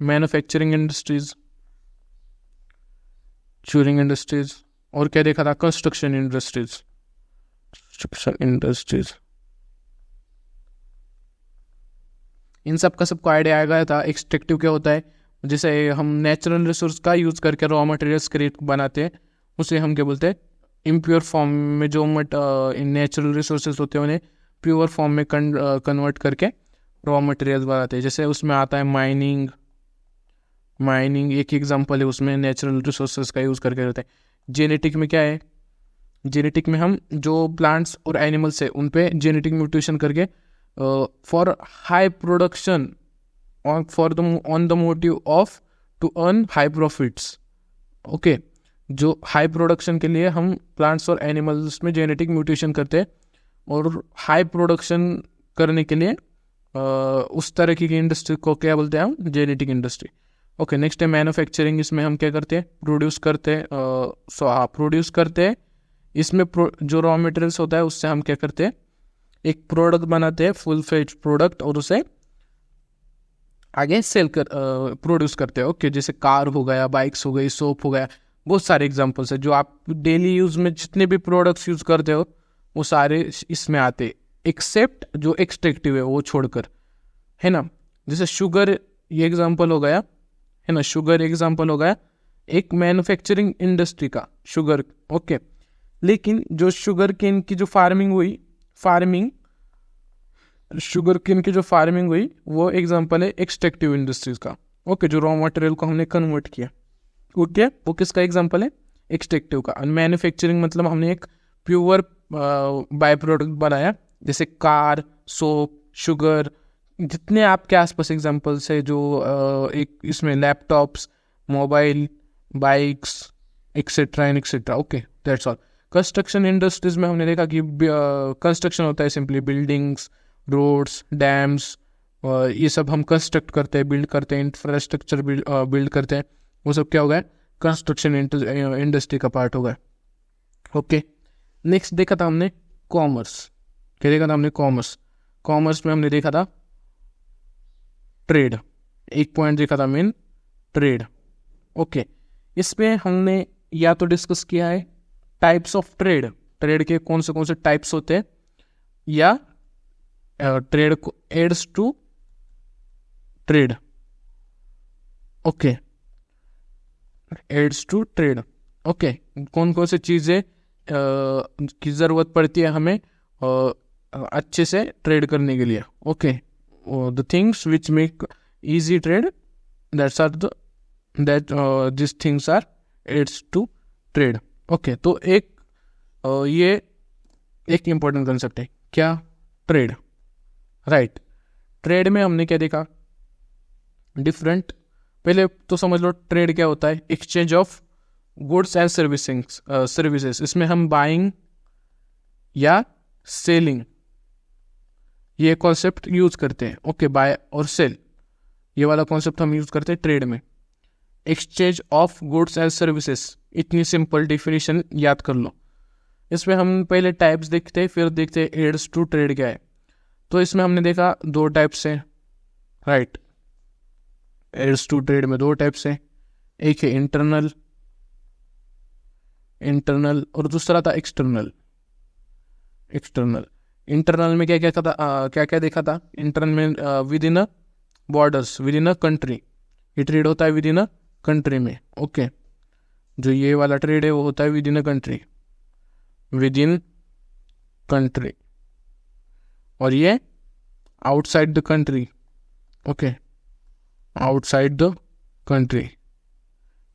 मैन्युफैक्चरिंग इंडस्ट्रीज, च्यूरिंग इंडस्ट्रीज, और क्या देखा था, कंस्ट्रक्शन इंडस्ट्रीज। इन सब का सबको आइडिया आ गया था। एक्सट्रैक्टिव क्या होता है, जैसे हम नेचुरल रिसोर्स का यूज करके रॉ मटेरियल्स क्रिएट बनाते हैं, उसे हम क्या बोलते हैं, इम्प्योर फॉर्म में जो नेचुरल रिसोर्सेज होते हैं उन्हें प्योर फॉर्म में कन्वर्ट करके रॉ मटेरियल्स बनाते हैं। जैसे उसमें आता है माइनिंग एक एग्जांपल है, उसमें नेचुरल रिसोर्सेज का यूज़ करके रहते हैं। जेनेटिक में क्या है, जेनेटिक में हम जो प्लांट्स और एनिमल्स है उन पे जेनेटिक म्यूटेशन करके for high production on the motive of to earn high profits, okay. जो हाई प्रोडक्शन के लिए हम प्लांट्स और एनिमल्स में जेनेटिक म्यूटेशन करते हैं, और हाई प्रोडक्शन करने के लिए उस तरह की इंडस्ट्री को क्या बोलते हैं हम, जेनेटिक इंडस्ट्री, ओके। नेक्स्ट है मैन्युफैक्चरिंग, इसमें हम क्या करते हैं, प्रोड्यूस करते हैं। इसमें जो रॉ मटेरियल्स होता है उससे हम क्या करते हैं, एक प्रोडक्ट बनाते हैं, फुल फ्लेज्ड प्रोडक्ट, और उसे आगे सेल कर प्रोड्यूस करते हैं, ओके। जैसे कार हो गया, बाइक्स हो गई, सोप हो गया, बहुत सारे एग्जांपल्स है। जो आप डेली यूज में जितने भी प्रोडक्ट्स यूज करते हो वो सारे इसमें आते, एक्सेप्ट जो एक्सट्रैक्टिव है वो छोड़कर, है ना। जैसे शुगर ये एग्जांपल हो गया, है ना, शुगर एग्जांपल हो गया एक मैन्युफैक्चरिंग इंडस्ट्री का, शुगर, ओके। लेकिन जो शुगर केन की जो शुगर केन की जो फार्मिंग हुई वो एग्जांपल है एक्सट्रैक्टिव इंडस्ट्रीज का, ओके। जो रॉ मटेरियल को हमने कन्वर्ट किया, ओके, वो किसका एग्जांपल है, एक्सट्रैक्टिव का। और मैन्युफैक्चरिंग मतलब हमने एक प्योर बाय प्रोडक्ट बनाया, जैसे कार, सोप, शुगर, जितने आपके आसपास एग्जांपल्स है, जो एक इसमें laptops, mobile, bikes, etcetera and etcetera, okay, that's all. Construction industries में हमने देखा कि कंस्ट्रक्शन होता है सिंपली बिल्डिंग्स, रोड्स, डैम्स, ये सब हम कंस्ट्रक्ट करते हैं, बिल्ड करते हैं, इंफ्रास्ट्रक्चर बिल्ड करते हैं, वो सब क्या होगा, कंस्ट्रक्शन इंडस्ट्री का पार्ट होगा, ओके। नेक्स्ट देखा था हमने कॉमर्स, क्या देखा था हमने, कॉमर्स में हमने देखा था ट्रेड, एक पॉइंट देखा था मेन, ट्रेड, ओके। इसमें हमने या तो डिस्कस किया है टाइप्स ऑफ ट्रेड के कौन से टाइप्स होते हैं, या ट्रेड को aids to trade, okay, aids to trade, okay. कौन से चीज़ें की ज़रूरत पड़ती है हमें अच्छे से ट्रेड करने के लिए, okay. The things which make easy trade, this things are aids to trade, okay. तो ये एक इम्पोर्टेंट कंसेप्ट है, क्या, ट्रेड, राइट। ट्रेड में हमने क्या देखा, डिफरेंट, पहले तो समझ लो ट्रेड क्या होता है, exchange of goods and services. इसमें हम बाइंग या सेलिंग ये कॉन्सेप्ट यूज करते हैं, ओके, बाय और सेल, ये वाला कॉन्सेप्ट हम यूज करते हैं ट्रेड में। Exchange of goods and services, इतनी सिंपल डेफिनेशन याद कर लो। इसमें हम पहले टाइप्स देखते हैं, फिर देखते हैं एड्स टू ट्रेड क्या है। तो इसमें हमने देखा दो टाइप्स हैं, राइट। एड्स टू ट्रेड में दो टाइप्स हैं, एक है इंटरनल और दूसरा था एक्सटर्नल। इंटरनल में क्या क्या देखा था, इंटरनल में with in a borders, with in a country, ये ट्रेड होता है विद इन अ कंट्री में, ओके। जो ये वाला ट्रेड है वो होता है with in a country, with in country, और ये outside the country. Okay, outside the country,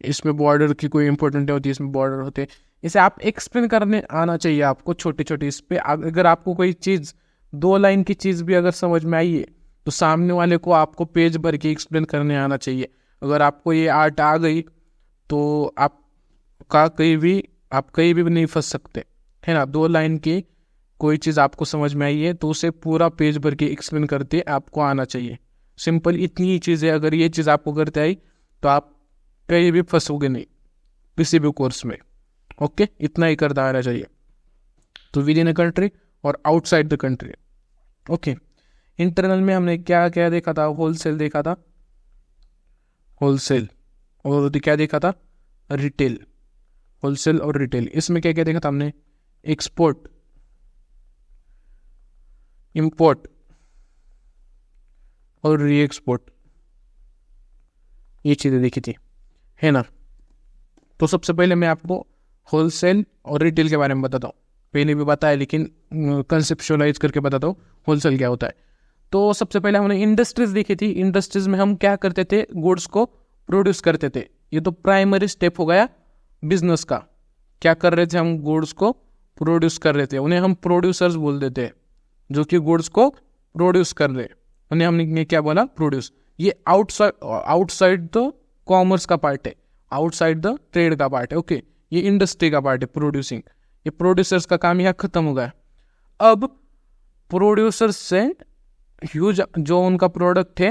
इसमें बॉर्डर की कोई इंपॉर्टेंट नहीं होती, इसमें बॉर्डर होते हैं। इसे आप एक्सप्लेन करने आना चाहिए आपको छोटे छोटे। इस पे अगर आपको कोई चीज़ 2 लाइन की चीज़ भी अगर समझ में आई है तो सामने वाले को आपको पेज भर के एक्सप्लेन करने आना चाहिए। अगर आपको ये आर्ट आ गई तो आप कहीं भी नहीं फंस सकते, है ना। 2 लाइन की कोई चीज़ आपको समझ में आई है तो उसे पूरा पेज भर के एक्सप्लेन करते आपको आना चाहिए। सिंपल इतनी ही चीज़ है, अगर ये चीज़ आपको करते आई तो आप कहीं भी फंसोगे नहीं किसी भी कोर्स में। ओके, इतना ही करता आना चाहिए। तो विद इन अ कंट्री और outside the country. Okay, internal में हमने क्या क्या देखा था? होलसेल देखा था, होलसेल, और क्या देखा था? रिटेल। होलसेल और रिटेल, इसमें क्या क्या देखा था हमने? एक्सपोर्ट, इंपोर्ट और री एक्सपोर्ट, ये चीज़ें देखी थी, है ना। तो सबसे पहले मैं आपको होलसेल और रिटेल के बारे में बताता हूँ। पहले भी बताया लेकिन कंसेप्चुअलाइज करके बताता हूँ होलसेल क्या होता है। तो सबसे पहले हमने इंडस्ट्रीज देखी थी। इंडस्ट्रीज में हम क्या करते थे? गुड्स को प्रोड्यूस करते थे। ये तो प्राइमरी स्टेप हो गया बिजनेस का। क्या कर रहे थे हम? गुड्स को प्रोड्यूस कर रहे थे, उन्हें हम प्रोड्यूसर्स बोल देते हैं, जो कि गुड्स को प्रोड्यूस कर रहे, उन्हें हमने क्या बोला? प्रोड्यूस। ये आउटसाइड द कॉमर्स का पार्ट है, आउटसाइड द ट्रेड का पार्ट है। ओके, ये इंडस्ट्री का पार्ट है, प्रोड्यूसिंग। ये प्रोड्यूसर्स का काम यहाँ खत्म हो गया। अब प्रोड्यूसर्स से ह्यूज जो उनका प्रोडक्ट है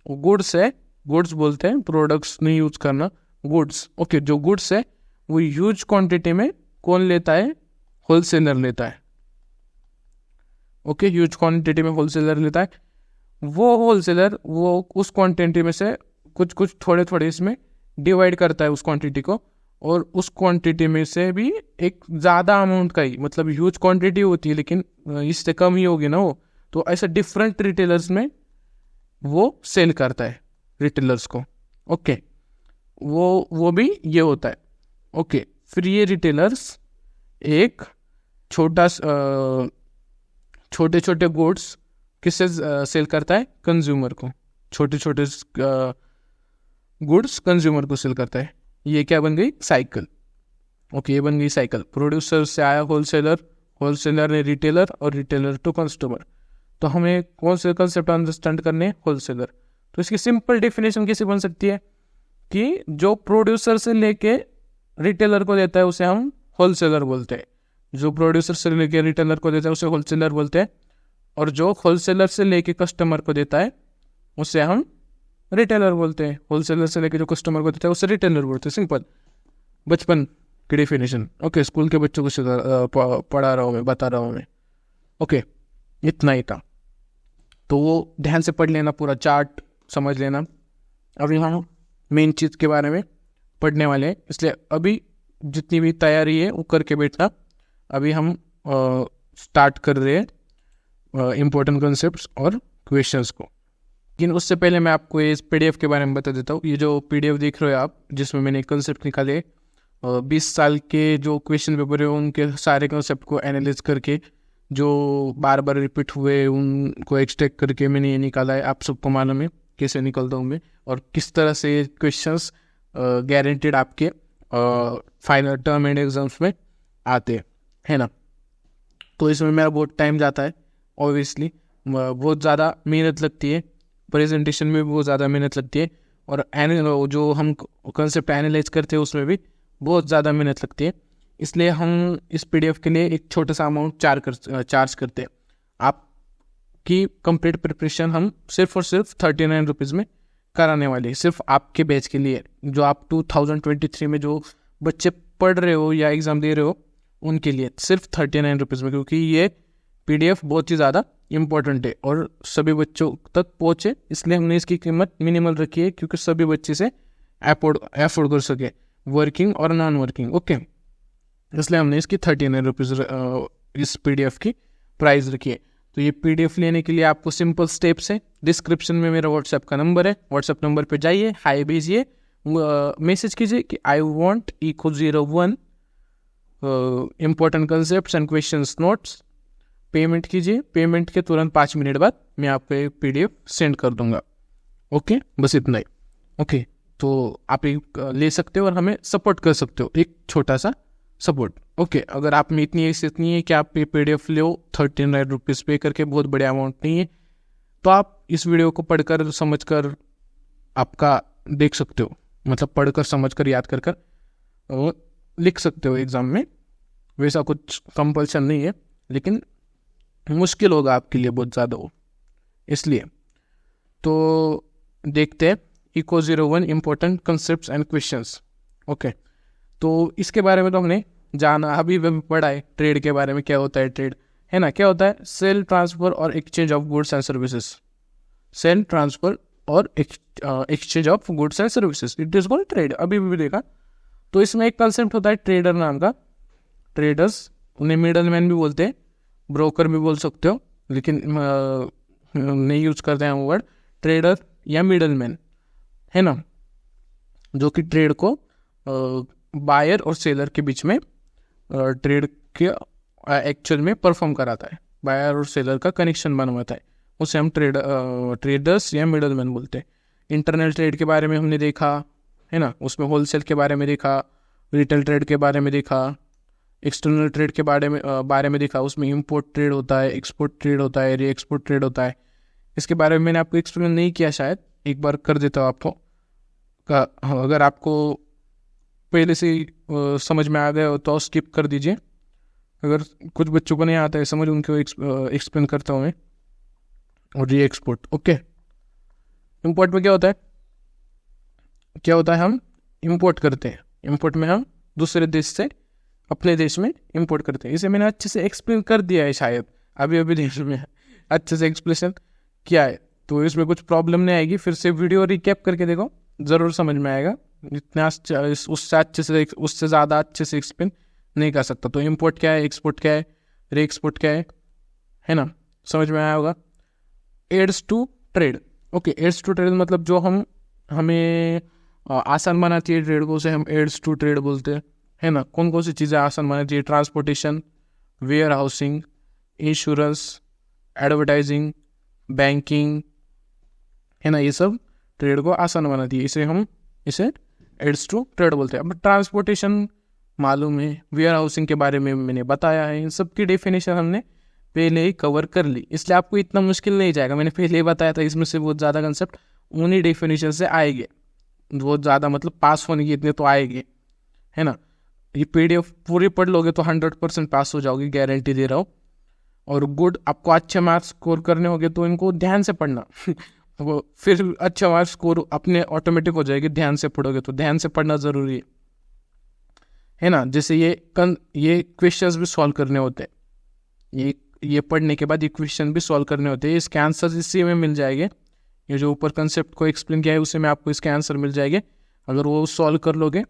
वो गुड्स है, गुड्स बोलते हैं, प्रोडक्ट्स नहीं यूज करना, गुड्स। ओके, जो गुड्स है वो ह्यूज क्वांटिटी में कौन लेता है? होलसेलर लेता है। ओके, ह्यूज क्वांटिटी में होलसेलर लेता है। वो होलसेलर वो उस क्वांटिटी में से कुछ कुछ थोड़े थोड़े इसमें डिवाइड करता है उस क्वांटिटी को, और उस क्वांटिटी में से भी एक ज़्यादा अमाउंट का ही, मतलब ह्यूज क्वांटिटी होती है लेकिन इससे कम ही होगी ना वो, तो ऐसे डिफरेंट रिटेलर्स में वो सेल करता है रिटेलर्स को। ओके, वो भी ये होता है। ओके, फिर ये रिटेलर्स एक छोटे छोटे गुड्स किससे सेल करता है? कंज्यूमर को। छोटे छोटे गुड्स कंज्यूमर को सेल करता है। ये क्या बन गई? साइकिल। ओके, ये बन गई साइकिल। प्रोड्यूसर से आया होलसेलर, होलसेलर ने रिटेलर, और रिटेलर टू कस्टमर। तो हमें कौन से कंसेप्ट अंडरस्टैंड करने? होलसेलर। तो इसकी सिंपल डेफिनेशन कैसे बन सकती है कि जो प्रोड्यूसर से लेके रिटेलर को देता है उसे हम होलसेलर बोलते हैं, जो प्रोड्यूसर से लेके रिटेलर को देता है उसे होलसेलर बोलते हैं, और जो होलसेलर से लेके कस्टमर को देता है उसे हम रिटेलर बोलते हैं। होलसेलर से लेके जो कस्टमर को देता है उसे रिटेलर बोलते हैं। सिंपल बचपन की डेफिनेशन। ओके, स्कूल के बच्चों को पढ़ा रहा हूँ मैं, बता रहा हूँ मैं। ओके, इतना ही था। तो वो ध्यान से पढ़ लेना, पूरा चार्ट समझ लेना। अभी हम मेन चीज़ के बारे में पढ़ने वाले हैं, इसलिए अभी जितनी भी तैयारी है वो करके बैठना। अभी हम स्टार्ट कर रहे हैं इम्पोर्टेंट कॉन्सेप्ट्स और क्वेश्चंस को। लेकिन उससे पहले मैं आपको इस पीडीएफ के बारे में बता देता हूँ। ये जो पीडीएफ देख रहे हो आप, जिसमें मैंने कंसेप्ट निकाले 20 साल के जो क्वेश्चन पेपर है उनके सारे कंसेप्ट को एनालाइज करके, जो बार बार रिपीट हुए उनको एक्सट्रैक्ट करके मैंने ये निकाला है। आप सबको मालूम है कैसे निकलता हूँ मैं, और किस तरह से क्वेश्चंस गारंटेड आपके फाइनल टर्म एंड एग्जाम्स में आते हैं, है ना। तो इसमें मेरा बहुत टाइम जाता है, ऑब्वियसली बहुत ज़्यादा मेहनत लगती है, प्रेजेंटेशन में भी बहुत ज़्यादा मेहनत लगती है, और जो हम कंसेप्ट एनालाइज करते हैं उसमें भी बहुत ज़्यादा मेहनत लगती है। इसलिए हम इस पीडीएफ के लिए एक छोटा सा अमाउंट चार्ज करते हैं। आपकी कंप्लीट प्रिपरेशन हम सिर्फ और सिर्फ 39 रुपीज़ में कराने वाले हैं, सिर्फ आपके बैच के लिए, जो आप 2023 में जो बच्चे पढ़ रहे हो या एग्ज़ाम दे रहे हो उनके लिए सिर्फ 39 रुपीज़ में, क्योंकि ये पीडीएफ बहुत ही ज़्यादा इम्पोर्टेंट है और सभी बच्चों तक पहुँचे, इसलिए हमने इसकी कीमत मिनिमल रखी है, क्योंकि सभी बच्चे से एफोर्ड कर सके, वर्किंग और नॉन वर्किंग। ओके, इसलिए हमने इसकी 39 रुपीज़ इस पीडीएफ की प्राइस रखी है। तो ये पीडीएफ लेने के लिए आपको सिंपल स्टेप्स है। डिस्क्रिप्शन में मेरा व्हाट्सएप का नंबर है, व्हाट्सएप नंबर पे जाइए, हाई भेजिए, मैसेज कीजिए कि I want eco 01 important concept and question notes. Payment कीजिए, पेमेंट के तुरंत 5 मिनट बाद मैं आपको एक PDF सेंड कर दूंगा। ओके, बस इतना ही। ओके, तो आप एक ले सकते हो और हमें सपोर्ट कर सकते हो, एक छोटा सा सपोर्ट। ओके, अगर आप में इतनी हैसियत नहीं है कि आप PDF लो 39 रुपीज़ पे करके, बहुत बड़े अमाउंट नहीं है, तो आप इस वीडियो को पढ़कर समझकर आपका देख सकते हो, मतलब पढ़कर समझकर याद कर कर लिख सकते हो एग्ज़ाम में। वैसा कुछ कंपल्सन नहीं है, लेकिन मुश्किल होगा आपके लिए बहुत ज़्यादा हो, इसलिए। तो देखते हैं eco 01 important concepts and questions. Okay, तो इसके बारे में तो हमने जाना, अभी पढ़ा है ट्रेड के बारे में, क्या होता है ट्रेड, है ना। क्या होता है? सेल, ट्रांसफर और exchange of goods and services. Sale, transfer और exchange of goods and services, it is called trade. अभी भी देखा। तो इसमें एक कंसेप्ट होता है ट्रेडर नाम का। ट्रेडर्स, उन्हें मिडल मैन भी बोलते हैं, ब्रोकर भी बोल सकते हो, लेकिन नहीं यूज करते हैं वो वर्ड, ट्रेडर या मिडल मैन, है ना, जो कि ट्रेड को बायर और सेलर के बीच में ट्रेड के एक्चुअल में परफॉर्म कराता है, बायर और सेलर का कनेक्शन बनवाता है, उसे हम ट्रेडर्स या मिडल मैन बोलते हैं। इंटरनल ट्रेड के बारे में हमने देखा, है ना, उसमें होलसेल के बारे में देखा, रिटेल ट्रेड के बारे में देखा, एक्सटर्नल ट्रेड के बारे में देखा, उसमें इंपोर्ट ट्रेड होता है, एक्सपोर्ट ट्रेड होता है, री एक्सपोर्ट ट्रेड होता है। इसके बारे में मैंने आपको एक्सप्लेन नहीं किया, शायद एक बार कर देता हूँ आपको अगर आपको पहले से समझ में आ गया हो तो स्किप कर दीजिए। अगर कुछ बच्चों को नहीं आता है समझ, उनको एक्सप्लेन करता हूँ मैं। और री एक्सपोर्ट, ओके। इंपोर्ट में क्या होता है, हम इंपोर्ट करते हैं, इंपोर्ट में हम दूसरे देश से अपने देश में इंपोर्ट करते हैं। इसे मैंने अच्छे से एक्सप्लेन कर दिया है, शायद अभी देश में अच्छे से एक्सप्लेनेशन किया है, तो इसमें कुछ प्रॉब्लम नहीं आएगी। फिर से वीडियो रिकैप करके देखो, ज़रूर समझ में आएगा। इतना उससे ज़्यादा अच्छे से एक्सप्लेन नहीं कर सकता। तो इंपोर्ट क्या है, एक्सपोर्ट क्या है, री एक्सपोर्ट क्या है ना, समझ में आया होगा। Aids to trade, okay. Aids to trade मतलब जो हमें आसान बनाती है ट्रेड को, उसे हम एड्स टू ट्रेड बोलते हैं, है ना। कौन कौन सी चीज़ें आसान बनाती है? Transportation, warehousing, insurance, advertising, banking, है ना, ये सब ट्रेड को आसान बनाती है, इसे एड्स टू ट्रेड बोलते हैं। अब ट्रांसपोर्टेशन मालूम है, वेयर हाउसिंग के बारे में मैंने बताया है, इन सब की डेफिनेशन हमने पहले ही कवर कर ली, इसलिए आपको इतना मुश्किल नहीं जाएगा। मैंने पहले ही बताया था, इसमें से बहुत ज़्यादा कंसेप्ट उन्हीं डेफिनेशन से आएंगे, बहुत ज़्यादा मतलब पास होने की इतने तो आएंगे, है ना। ये PDF पूरी पढ़ लोगे तो 100% पास हो जाओगे, गारंटी दे रहा हूँ। और गुड, आपको अच्छे मार्क्स स्कोर करने होंगे तो इनको ध्यान से पढ़ना वो फिर अच्छा मार्क्स स्कोर अपने ऑटोमेटिक हो जाएगी, ध्यान से पढ़ोगे तो। ध्यान से पढ़ना ज़रूरी है ना। जैसे ये क्वेश्चंस भी सॉल्व करने होते हैं, ये पढ़ने के बाद ये क्वेश्चन भी सॉल्व करने होते हैं, इसके आंसर इसी में मिल जाएंगे। ये जो ऊपर कंसेप्ट को एक्सप्लेन किया है उसी में आपको इसके आंसर मिल जाएंगे। अगर वो सॉल्व कर लोगे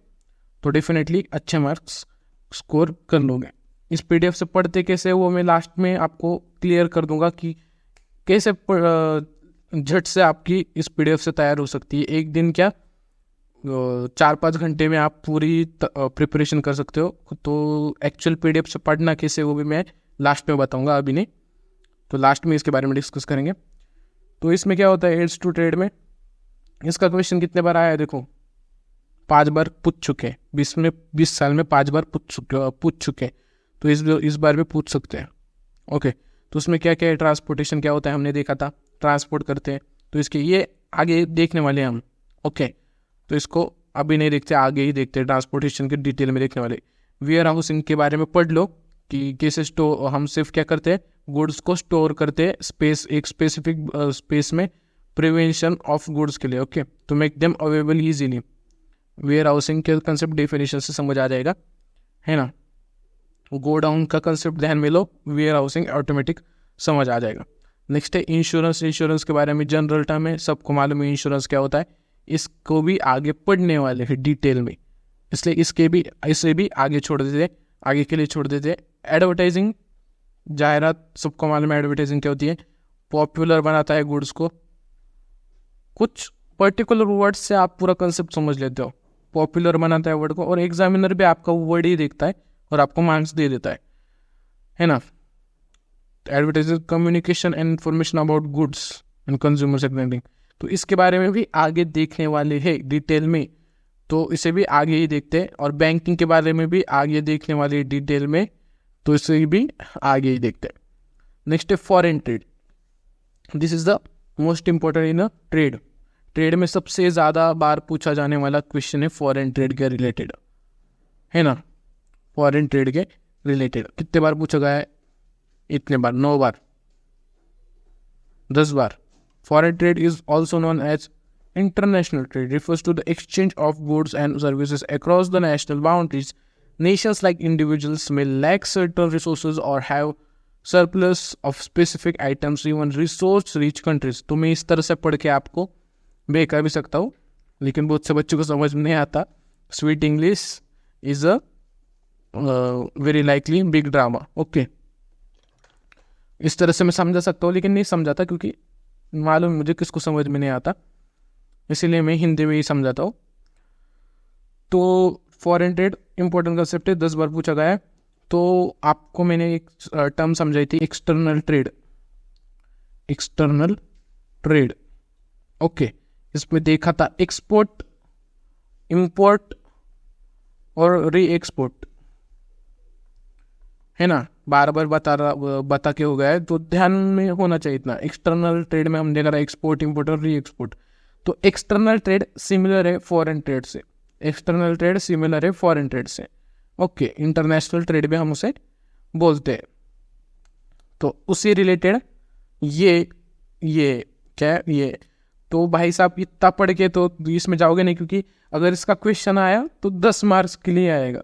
तो डेफिनेटली अच्छे मार्क्स स्कोर कर लोगे। इस PDF से पढ़ते कैसे, वो मैं लास्ट में आपको क्लियर कर दूंगा कि कैसे झट से आपकी इस PDF से तैयार हो सकती है। एक दिन क्या 4-5 घंटे में आप पूरी प्रिपरेशन कर सकते हो। तो एक्चुअल PDF से पढ़ना कैसे, वो भी मैं लास्ट में बताऊंगा, अभी नहीं, तो लास्ट में इसके बारे में डिस्कस करेंगे। तो इसमें क्या होता है एड्स टू ट्रेड में, इसका क्वेश्चन कितने बार आया है देखो, 5 बार पूछ चुके हैं। 20 साल में 5 बार पूछ चुके, तो इस बार भी पूछ सकते हैं, ओके। तो उसमें क्या क्या है, ट्रांसपोर्टेशन क्या होता है हमने देखा था, ट्रांसपोर्ट करते हैं, तो इसके ये आगे देखने वाले हम, ओके। तो इसको अभी नहीं देखते, आगे ही देखते हैं, ट्रांसपोर्टेशन के डिटेल में देखने वाले। वेयर हाउसिंग के बारे में पढ़ लो कि कैसे हम सिर्फ क्या करते हैं, गुड्स को स्टोर करते हैं एक स्पेसिफिक स्पेस में, प्रिवेंशन ऑफ गुड्स के लिए, okay, to make them available easily. Warehousing के कंसेप्ट डेफिनेशन से समझ आ जाएगा, है ना। गोडाउन का कंसेप्ट ध्यान में लो, वेयर हाउसिंग ऑटोमेटिक समझ आ जाएगा। नेक्स्ट है इंश्योरेंस। इंश्योरेंस के बारे में जनरल टर्म है, सबको मालूम है इंश्योरेंस क्या होता है, इसको भी आगे पढ़ने वाले हैं डिटेल में, इसलिए इसे भी आगे छोड़ देते, आगे के लिए छोड़ देते। एडवर्टाइजिंग, जाहिरात, सबको मालूम है एडवर्टाइजिंग क्या होती है, पॉपुलर बनाता है गुड्स को, कुछ पर्टिकुलर वर्ड से आप पूरा कंसेप्ट समझ लेते हो, पॉपुलर बनाता है वर्ड को, और एग्जामिनर भी आपका वर्ड ही देखता है और आपको मार्क्स दे देता है ना। Advertisement, communication and information about goods and consumer segmenting, तो इसके बारे में भी आगे देखने वाले हैं डिटेल में, तो इसे भी आगे ही देखते हैं। और बैंकिंग के बारे में भी आगे देखने वाले डिटेल में, तो इसे भी आगे ही देखते हैं। नेक्स्ट है foreign trade. This is the most important in a trade. Trade में सबसे ज़्यादा बार पूछा जाने वाला क्वेश्चन है फॉरेन ट्रेड के रिलेटेड, है ना। फॉरेन ट्रेड के रिलेटेड कितने बार पूछा गया है? इतने बार, 9 बार, 10 बार। Foreign trade is also known as international trade, refers to the exchange of goods and services across the national boundaries. Nations like individuals may lack certain resources or have surplus of specific items, even resource rich countries. तो मैं इस तरह से पढ़ के आपको बेकार भी सकता हूँ, लेकिन बहुत से बच्चों को समझ में नहीं आता। Sweet English is a very likely big drama. Okay, इस तरह से मैं समझा सकता हूँ, लेकिन नहीं समझाता क्योंकि मालूम मुझे किसको समझ में नहीं आता, इसीलिए मैं हिंदी में ही समझाता हूँ। तो फॉरेन ट्रेड इंपॉर्टेंट कंसेप्ट है, 10 बार पूछा गया है। तो आपको मैंने एक टर्म समझाई थी, external trade. External trade, okay, इसमें देखा था एक्सपोर्ट, इंपोर्ट और री एक्सपोर्ट, है ना। बार बार बता के हो गया है, तो ध्यान में होना चाहिए इतना। एक्सटर्नल ट्रेड में हम देख रहा है एक्सपोर्ट, इंपोर्ट और री एक्सपोर्ट। तो एक्सटर्नल ट्रेड सिमिलर है फॉरेन ट्रेड से, एक्सटर्नल ट्रेड सिमिलर है फॉरेन ट्रेड से। ओके, इंटरनेशनल ट्रेड भी हम उसे बोलते हैं। तो उसी रिलेटेड ये क्या ये, तो भाई साहब इतना पढ़ के तो इसमें जाओगे नहीं, क्योंकि अगर इसका क्वेश्चन आया तो 10 मार्क्स के लिए आएगा।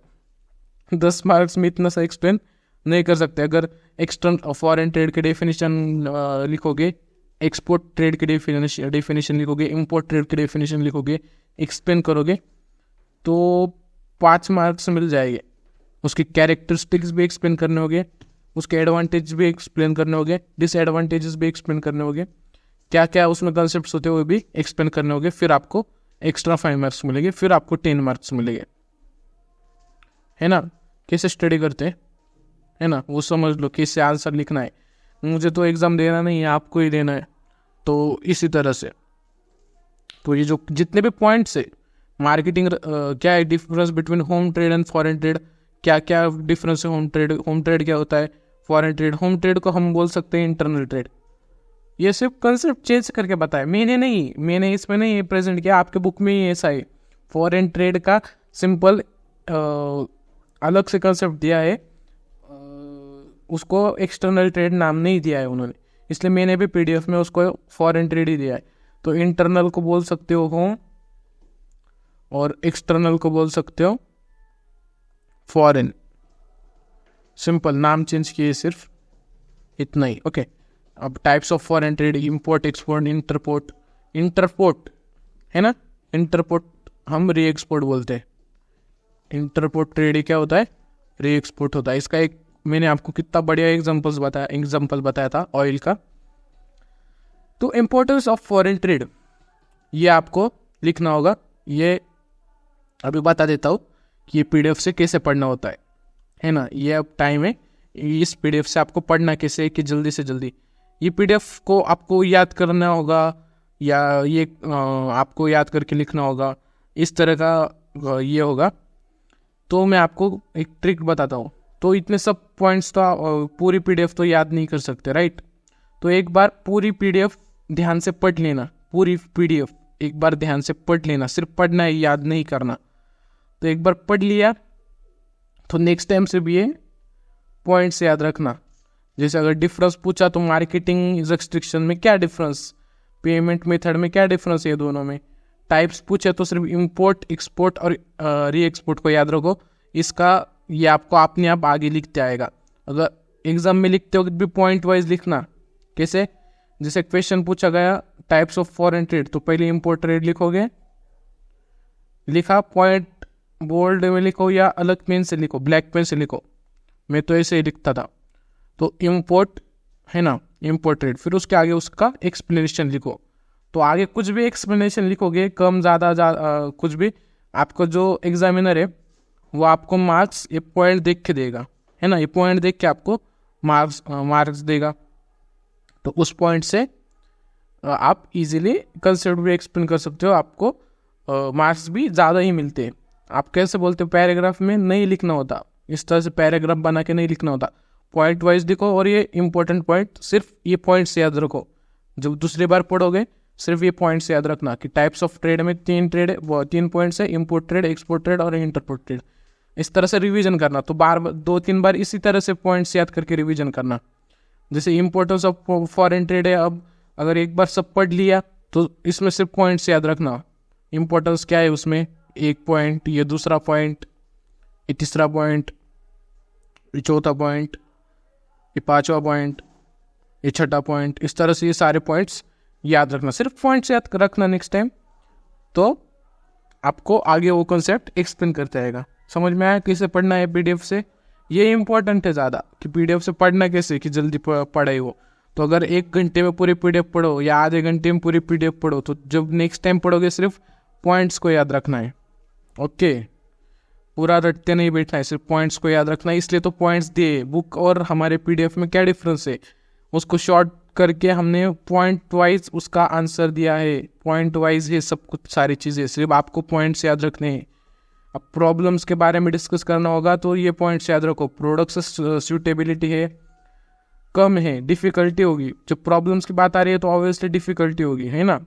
10 मार्क्स में इतना सा एक्सप्लेन नहीं कर सकते। अगर एक्सटर्नल फॉरेन ट्रेड के डेफिनेशन लिखोगे, एक्सपोर्ट ट्रेड के डेफिनेशन लिखोगे, इंपोर्ट ट्रेड के डेफिनेशन लिखोगे, एक्सप्लेन करोगे, तो 5 मार्क्स मिल जाएंगे। उसकी कैरेक्टरिस्टिक्स भी एक्सप्लेन करने होंगे, उसके एडवांटेज भी एक्सप्लेन करने होंगे, डिसएडवांटेजेस भी एक्सप्लेन करने होंगे, क्या क्या उसमें कॉन्सेप्ट्स होते हैं वो भी एक्सप्लेन करने होंगे। फिर आपको एक्स्ट्रा 5 मार्क्स मिलेंगे, फिर आपको 10 मार्क्स मिलेंगे, है ना। कैसे स्टडी करते हैं, है ना, वो समझ लो, कैसे आंसर लिखना है। मुझे तो एग्ज़ाम देना नहीं है, आपको ही देना है। तो इसी तरह से, तो ये जो जितने भी पॉइंट्स है, मार्केटिंग, क्या है difference between home trade and foreign trade, क्या क्या डिफरेंस है होम ट्रेड क्या होता है, फॉरेन ट्रेड, होम ट्रेड को हम बोल सकते हैं इंटरनल ट्रेड। ये सिर्फ कंसेप्ट चेंज करके बताया, मैंने इसमें नहीं प्रेजेंट किया, आपके बुक में ही ऐसा है। फॉरेन ट्रेड का सिंपल अलग से कंसेप्ट दिया है, उसको एक्सटर्नल ट्रेड नाम नहीं दिया है उन्होंने, इसलिए मैंने भी पीडीएफ में उसको फॉरेन ट्रेड ही दिया है। तो इंटरनल को बोल सकते हो होम, और एक्सटर्नल को बोल सकते हो फॉरेन। सिंपल नाम चेंज किए, सिर्फ इतना ही। ओके, अब types of foreign trade, import, export, entrepot है ना, इंटरपोर्ट हम री एक्सपोर्ट बोलते हैं। इंटरपोर्ट ट्रेड क्या होता है, री एक्सपोर्ट होता है। इसका एक मैंने आपको कितना बढ़िया एग्जाम्पल बताया था ऑयल का। तो इम्पोर्टेंस ऑफ फॉरेन ट्रेड, ये आपको लिखना होगा। ये अभी बता देता हूँ कि ये पीडीएफ से कैसे पढ़ना होता है ना। ये अब टाइम है, इस पीडीएफ से आपको पढ़ना कैसे है कि जल्दी से जल्दी ये पीडीएफ को आपको याद करना होगा, या ये आपको याद करके लिखना होगा, इस तरह का ये होगा। तो मैं आपको एक ट्रिक बताता हूँ। तो इतने सब पॉइंट्स तो पूरी पीडीएफ तो याद नहीं कर सकते, राइट। तो एक बार पूरी पीडीएफ ध्यान से पढ़ लेना, पूरी पीडीएफ एक बार ध्यान से पढ़ लेना, सिर्फ पढ़ना है, याद नहीं करना। तो एक बार पढ़ लिया तो नेक्स्ट टाइम से भी ये पॉइंट्स याद रखना। जैसे अगर डिफरेंस पूछा तो मार्केटिंग रिस्ट्रिक्शन में क्या डिफरेंस, पेमेंट मेथड में क्या डिफरेंस है दोनों में। टाइप्स पूछे तो सिर्फ इंपोर्ट, एक्सपोर्ट और री एक्सपोर्ट को याद रखो। इसका ये आपको अपने आप आगे लिखते आएगा। अगर एग्जाम में लिखते हो भी पॉइंट वाइज लिखना। कैसे, जैसे क्वेश्चन पूछा गया टाइप्स ऑफ फॉरेन ट्रेड, तो पहले इंपोर्ट ट्रेड लिखोगे, लिखा, पॉइंट बोल्ड में लिखो या अलग पेन से लिखो, ब्लैक पेन से लिखो, मैं तो ऐसे ही लिखता था। तो इंपोर्ट है ना, इंपोर्ट ट्रेड, फिर उसके आगे उसका एक्सप्लेनेशन लिखो। तो आगे कुछ भी एक्सप्लेनेशन लिखोगे, कम ज़्यादा कुछ भी, आपको जो एग्जामिनर है वो आपको मार्क्स ये पॉइंट देख के देगा, है ना, ये पॉइंट देख के आपको मार्क्स देगा। तो उस पॉइंट से आप इजीली कंसेप्ट भी एक्सप्लेन कर सकते हो, आपको मार्क्स भी ज़्यादा ही मिलते हैं। आप कैसे बोलते हो, पैराग्राफ में नहीं लिखना होता, इस तरह से पैराग्राफ बना के नहीं लिखना होता, पॉइंट वाइज लिखो। और ये इंपॉर्टेंट पॉइंट, सिर्फ ये पॉइंट्स याद रखो, जब दूसरी बार पढ़ोगे सिर्फ ये पॉइंट्स याद रखना कि टाइप्स ऑफ ट्रेड में 3 पॉइंट्स है, इंपोर्ट ट्रेड, एक्सपोर्ट ट्रेड और इंटरपोर्ट ट्रेड। इस तरह से रिवीजन करना, तो 2-3 बार इसी तरह से पॉइंट्स याद करके रिवीजन करना। जैसे इंपोर्टेंस ऑफ फॉरेन ट्रेड है, अब अगर एक बार सब पढ़ लिया तो इसमें सिर्फ पॉइंट्स याद रखना, इंपॉर्टेंस क्या है उसमें, 1 पॉइंट, ये दूसरा पॉइंट, ये तीसरा पॉइंट, ये चौथा पॉइंट, ये 5वां पॉइंट, ये 6ठा पॉइंट। इस तरह से ये सारे पॉइंट्स याद रखना, सिर्फ पॉइंट्स याद रखना नेक्स्ट टाइम, तो आपको आगे वो कॉन्सेप्ट एक्सप्लेन करते आएगा। समझ में आया कैसे पढ़ना है पीडीएफ से? ये इंपॉर्टेंट है ज़्यादा कि पीडीएफ से पढ़ना कैसे कि जल्दी पढ़ाई हो। तो अगर 1 घंटे में पूरी पीडीएफ पढ़ो या आधे घंटे में पूरी पीडीएफ पढ़ो, तो जब नेक्स्ट टाइम पढ़ोगे सिर्फ पॉइंट्स को याद रखना है। ओके, पूरा रटते नहीं बैठना है, सिर्फ पॉइंट्स को याद रखना है। इसलिए तो पॉइंट्स दिए। बुक और हमारे पीडीएफ में क्या डिफरेंस है, उसको शॉर्ट करके हमने पॉइंट वाइज उसका आंसर दिया है, पॉइंट वाइज है सब कुछ, सारी चीज़ें, सिर्फ आपको पॉइंट्स याद रखने हैं। अब प्रॉब्लम्स के बारे में डिस्कस करना होगा तो ये पॉइंट्स याद रखो, प्रोडक्ट सूटेबिलिटी है, कम है, डिफ़िकल्टी होगी। जब प्रॉब्लम्स की बात आ रही है तो ऑब्वियसली डिफ़िकल्टी होगी, है ना।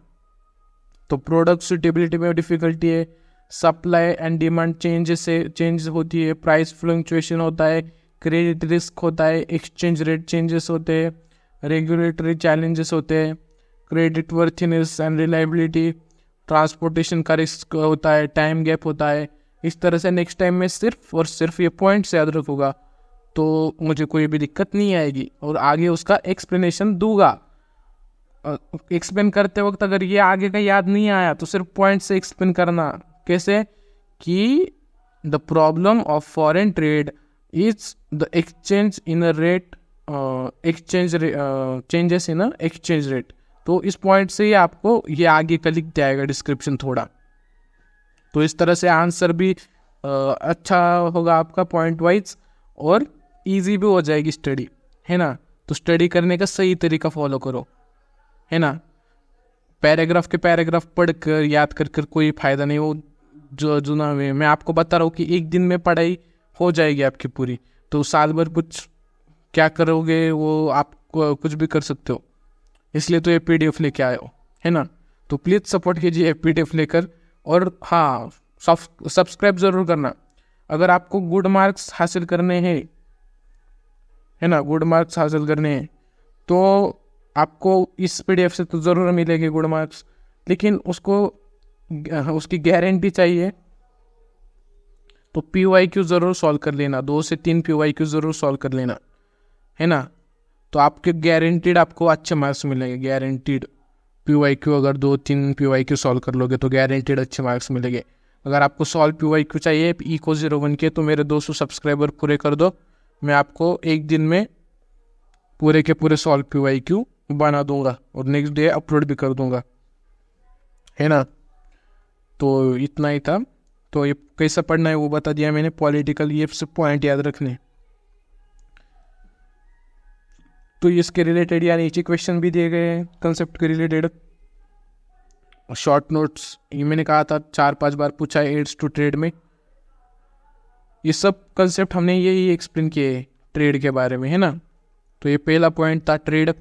तो प्रोडक्ट सूटेबिलिटी में डिफ़िकल्टी है, सप्लाई एंड डिमांड चेंज होती है, प्राइस फ्लक्चुएशन होता है, क्रेडिट रिस्क होता है, एक्सचेंज रेट चेंजेस होते हैं, रेगुलेटरी चैलेंजेस होते हैं, credit worthiness and reliability, transportation का रिस्क होता है, टाइम गैप होता है। इस तरह से नेक्स्ट टाइम में सिर्फ और सिर्फ ये पॉइंट्स याद रखूँगा तो मुझे कोई भी दिक्कत नहीं आएगी और आगे उसका एक्सप्लेनेशन दूंगा। एक्सप्लेन करते वक्त अगर ये आगे का याद नहीं आया तो सिर्फ पॉइंट से एक्सप्लेन करना। कैसे कि the problem of foreign trade is the exchange in rate, changes in exchange rate. तो इस पॉइंट से ही आपको ये आगे का लिख जाएगा डिस्क्रिप्शन थोड़ा। तो इस तरह से आंसर भी अच्छा होगा आपका पॉइंट वाइज और इजी भी हो जाएगी स्टडी, है ना। तो स्टडी करने का सही तरीका फॉलो करो, है ना। पैराग्राफ के पैराग्राफ पढ़ कर याद कर कर कोई फ़ायदा नहीं। वो जो ना मैं आपको बता रहा हूँ कि एक दिन में पढ़ाई हो जाएगी आपकी पूरी, तो साल भर कुछ क्या करोगे वो आप कुछ भी कर सकते हो। इसलिए तो ये पीडीएफ लेके आए हो, है ना। तो प्लीज़ सपोर्ट कीजिए पीडीएफ लेकर। और हाँ, सब्सक्राइब ज़रूर करना। अगर आपको गुड मार्क्स हासिल करने हैं, है ना, गुड मार्क्स हासिल करने हैं तो आपको इस पीडीएफ से तो ज़रूर मिलेंगे गुड मार्क्स, लेकिन उसकी गारंटी चाहिए। तो PYQ ज़रूर सॉल्व कर लेना, 2 से 3 PYQ ज़रूर सॉल्व कर लेना, है ना। तो आपके गारंटीड आपको अच्छे मार्क्स मिलेंगे, गारंटीड। PYQ अगर 2-3 PYQ सॉल्व कर लोगे तो गारंटीड अच्छे मार्क्स मिलेंगे। अगर आपको सॉल्व PYQ चाहिए ECO01 के तो मेरे 200 सब्सक्राइबर पूरे कर दो, मैं आपको एक दिन में पूरे के पूरे सॉल्व PYQ बना दूंगा और नेक्स्ट डे अपलोड भी कर दूंगा, है ना। तो इतना ही था। तो ये कैसा पढ़ना है वो बता दिया मैंने। पॉलिटिकल ये सब पॉइंट याद रखने। तो इसके रिलेटेड या नीचे क्वेश्चन भी दिए गए हैं कंसेप्ट के रिलेटेड। शॉर्ट नोट्स ये मैंने कहा था 4-5 बार पूछा है एड्स टू ट्रेड में। ये सब कंसेप्ट हमने यही एक्सप्लेन किए ट्रेड के बारे में, है ना। तो ये पहला पॉइंट था ट्रेड,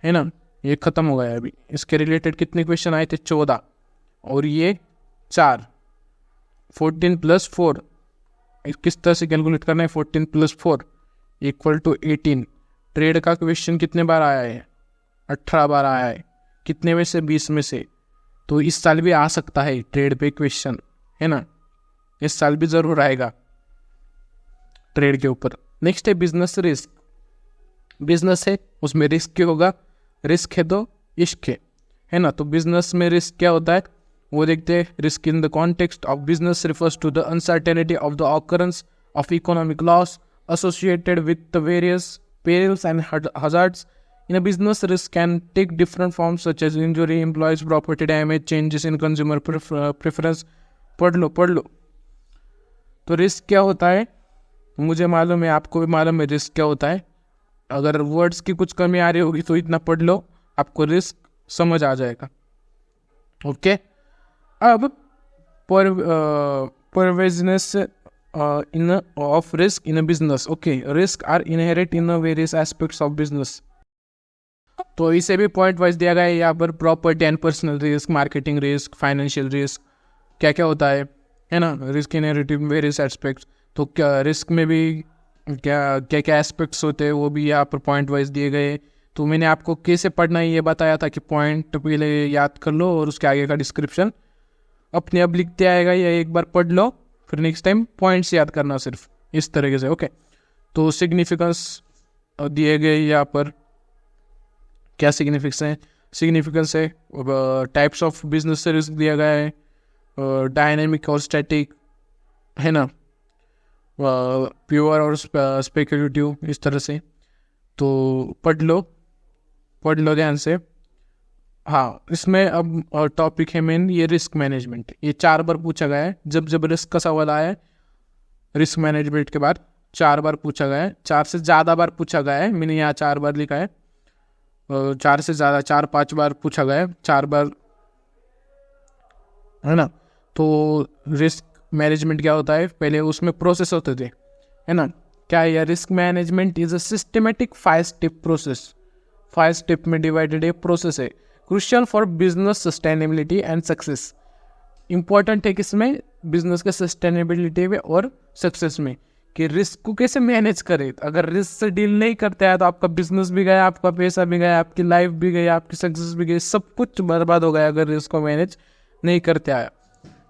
है ना, ये ख़त्म हो गया अभी। इसके रिलेटेड कितने क्वेश्चन आए थे? 14 और ये 4। 14 + 4 किस तरह से कैलकुलेट करना है? 14 + 4 = 18। ट्रेड का क्वेश्चन कितने बार आया है? 18 बार आया है। कितने में से? 20 में से। तो इस साल भी आ सकता है ट्रेड पे क्वेश्चन, है ना, इस साल भी ज़रूर आएगा ट्रेड के ऊपर। नेक्स्ट है बिजनेस रिस्क। बिजनेस है उसमें रिस्क क्या होगा? रिस्क है तो इश्क है ना। तो बिजनेस में रिस्क क्या होता है वो देखते हैं। Risk in the context of business refers to the uncertainty of the occurrence of economic loss associated with the various perils and hazards in a business risk can take different forms such as injury, employees property damage, changes in consumer preference. पढ़ लो। तो risk क्या होता है मुझे मालूम है, आपको भी मालूम है रिस्क क्या होता है। अगर वर्ड्स की कुछ कमी आ रही होगी तो इतना पढ़ लो, आपको रिस्क समझ आ जाएगा। ओके, अब pervasiveness in of risk in a business. Okay, risk are inherit in various aspects of business. तो इसे भी पॉइंट वाइज दिया गया है यहाँ पर, property and personal risk, marketing risk, financial risk, क्या क्या होता है ना, risk inherit in various aspects. तो क्या रिस्क में भी क्या क्या क्या एस्पेक्ट्स होते हैं वो भी यहाँ पर पॉइंट वाइज दिए गए। तो मैंने आपको कैसे पढ़ना है ये बताया था कि पॉइंट पहले याद कर लो और उसके आगे का डिस्क्रिप्शन अपने अब लिखते आएगा, या एक बार पढ़ लो फिर नेक्स्ट टाइम पॉइंट्स याद करना सिर्फ इस तरीके से। ओके, तो सिग्निफिकेंस दिए गए यहाँ पर, क्या सिग्निफिकेंस है, टाइप्स ऑफ बिजनेस से रिस्क दिया गया है, डायनेमिक और स्टैटिक, है ना, प्योर और स्पेकुलेटिव, इस तरह से। तो पढ़ लो ध्यान से। हाँ, इसमें अब टॉपिक है मेन ये रिस्क मैनेजमेंट। ये 4 बार पूछा गया है, जब रिस्क का सवाल आया है रिस्क मैनेजमेंट के बाद 4 बार पूछा गया है, 4 से ज़्यादा बार पूछा गया है, मैंने यहाँ 4 बार लिखा है, 4 से ज़्यादा 4-5 बार पूछा गया है, 4 बार, है ना। तो रिस्क मैनेजमेंट क्या होता है, पहले उसमें प्रोसेस होते थे, है ना। क्या है, risk management is a systematic 5 step process, 5 step में डिवाइडेड एक प्रोसेस है, crucial for business sustainability and success. Important है किसमें, बिजनेस के सस्टेनेबिलिटी में और सक्सेस में, कि रिस्क को कैसे मैनेज करें। अगर रिस्क से डील नहीं करते हैं तो आपका बिजनेस भी गया, आपका पैसा भी गया, आपकी लाइफ भी गई, आपकी सक्सेस भी गई, सब कुछ बर्बाद हो गया अगर रिस्क को मैनेज नहीं करते आया।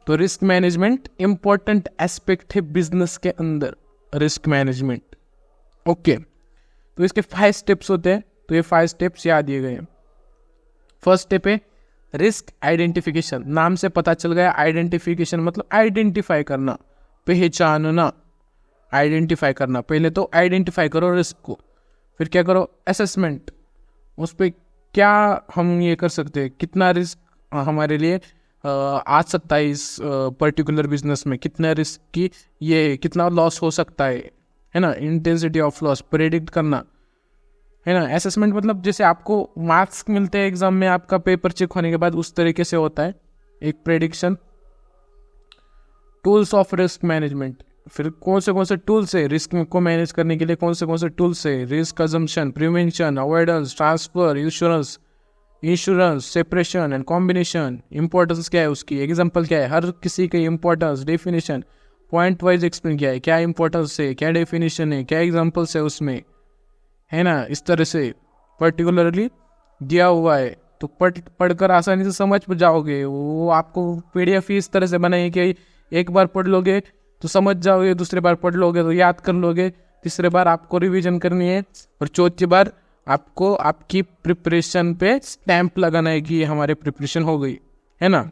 तो रिस्क मैनेजमेंट इंपॉर्टेंट एस्पेक्ट है बिजनेस के अंदर, रिस्क मैनेजमेंट। ओके, तो इसके 5 स्टेप्स होते हैं, तो ये 5 स्टेप्स याद दिए गए हैं। फर्स्ट स्टेप है रिस्क आइडेंटिफिकेशन। नाम से पता चल गया, आइडेंटिफिकेशन मतलब आइडेंटिफाई करना, पहचानना, आइडेंटिफाई करना। पहले तो आइडेंटिफाई करो रिस्क को, फिर क्या करो, असेसमेंट, उस पर क्या हम ये कर सकते हैं, कितना रिस्क हमारे लिए आ सकता है इस पर्टिकुलर बिजनेस में, कितना रिस्क की ये कितना लॉस हो सकता है ना, इंटेंसिटी ऑफ लॉस प्रेडिक्ट करना, है ना। असेसमेंट मतलब जैसे आपको मार्क्स मिलते हैं एग्जाम में, आपका पेपर चेक होने के बाद उस तरीके से होता है एक prediction. Tools of risk management, फिर कौन से टूल्स है रिस्क को मैनेज करने के लिए, कौन से टूल्स है, risk assumption, prevention, avoidance, transfer, insurance, separation and combination. Importance क्या है उसकी, एग्जाम्पल क्या है, हर किसी के importance, definition point wise explain किया है, क्या इंपॉर्टेंस है, क्या डेफिनेशन है, क्या एग्जाम्पल्स है उसमें, है ना। इस तरह से पर्टिकुलरली दिया हुआ है, तो पढ़कर आसानी से समझ जाओगे। वो आपको PDF ही इस तरह से बनाई कि एक बार पढ़ लोगे तो समझ जाओगे, दूसरी बार पढ़ लोगे तो याद कर लोगे, तीसरी बार आपको रिवीजन करनी है, और चौथी बार आपको आपकी प्रिपरेशन पे स्टैंप लगाना है कि हमारे प्रिपरेशन हो गई, है ना।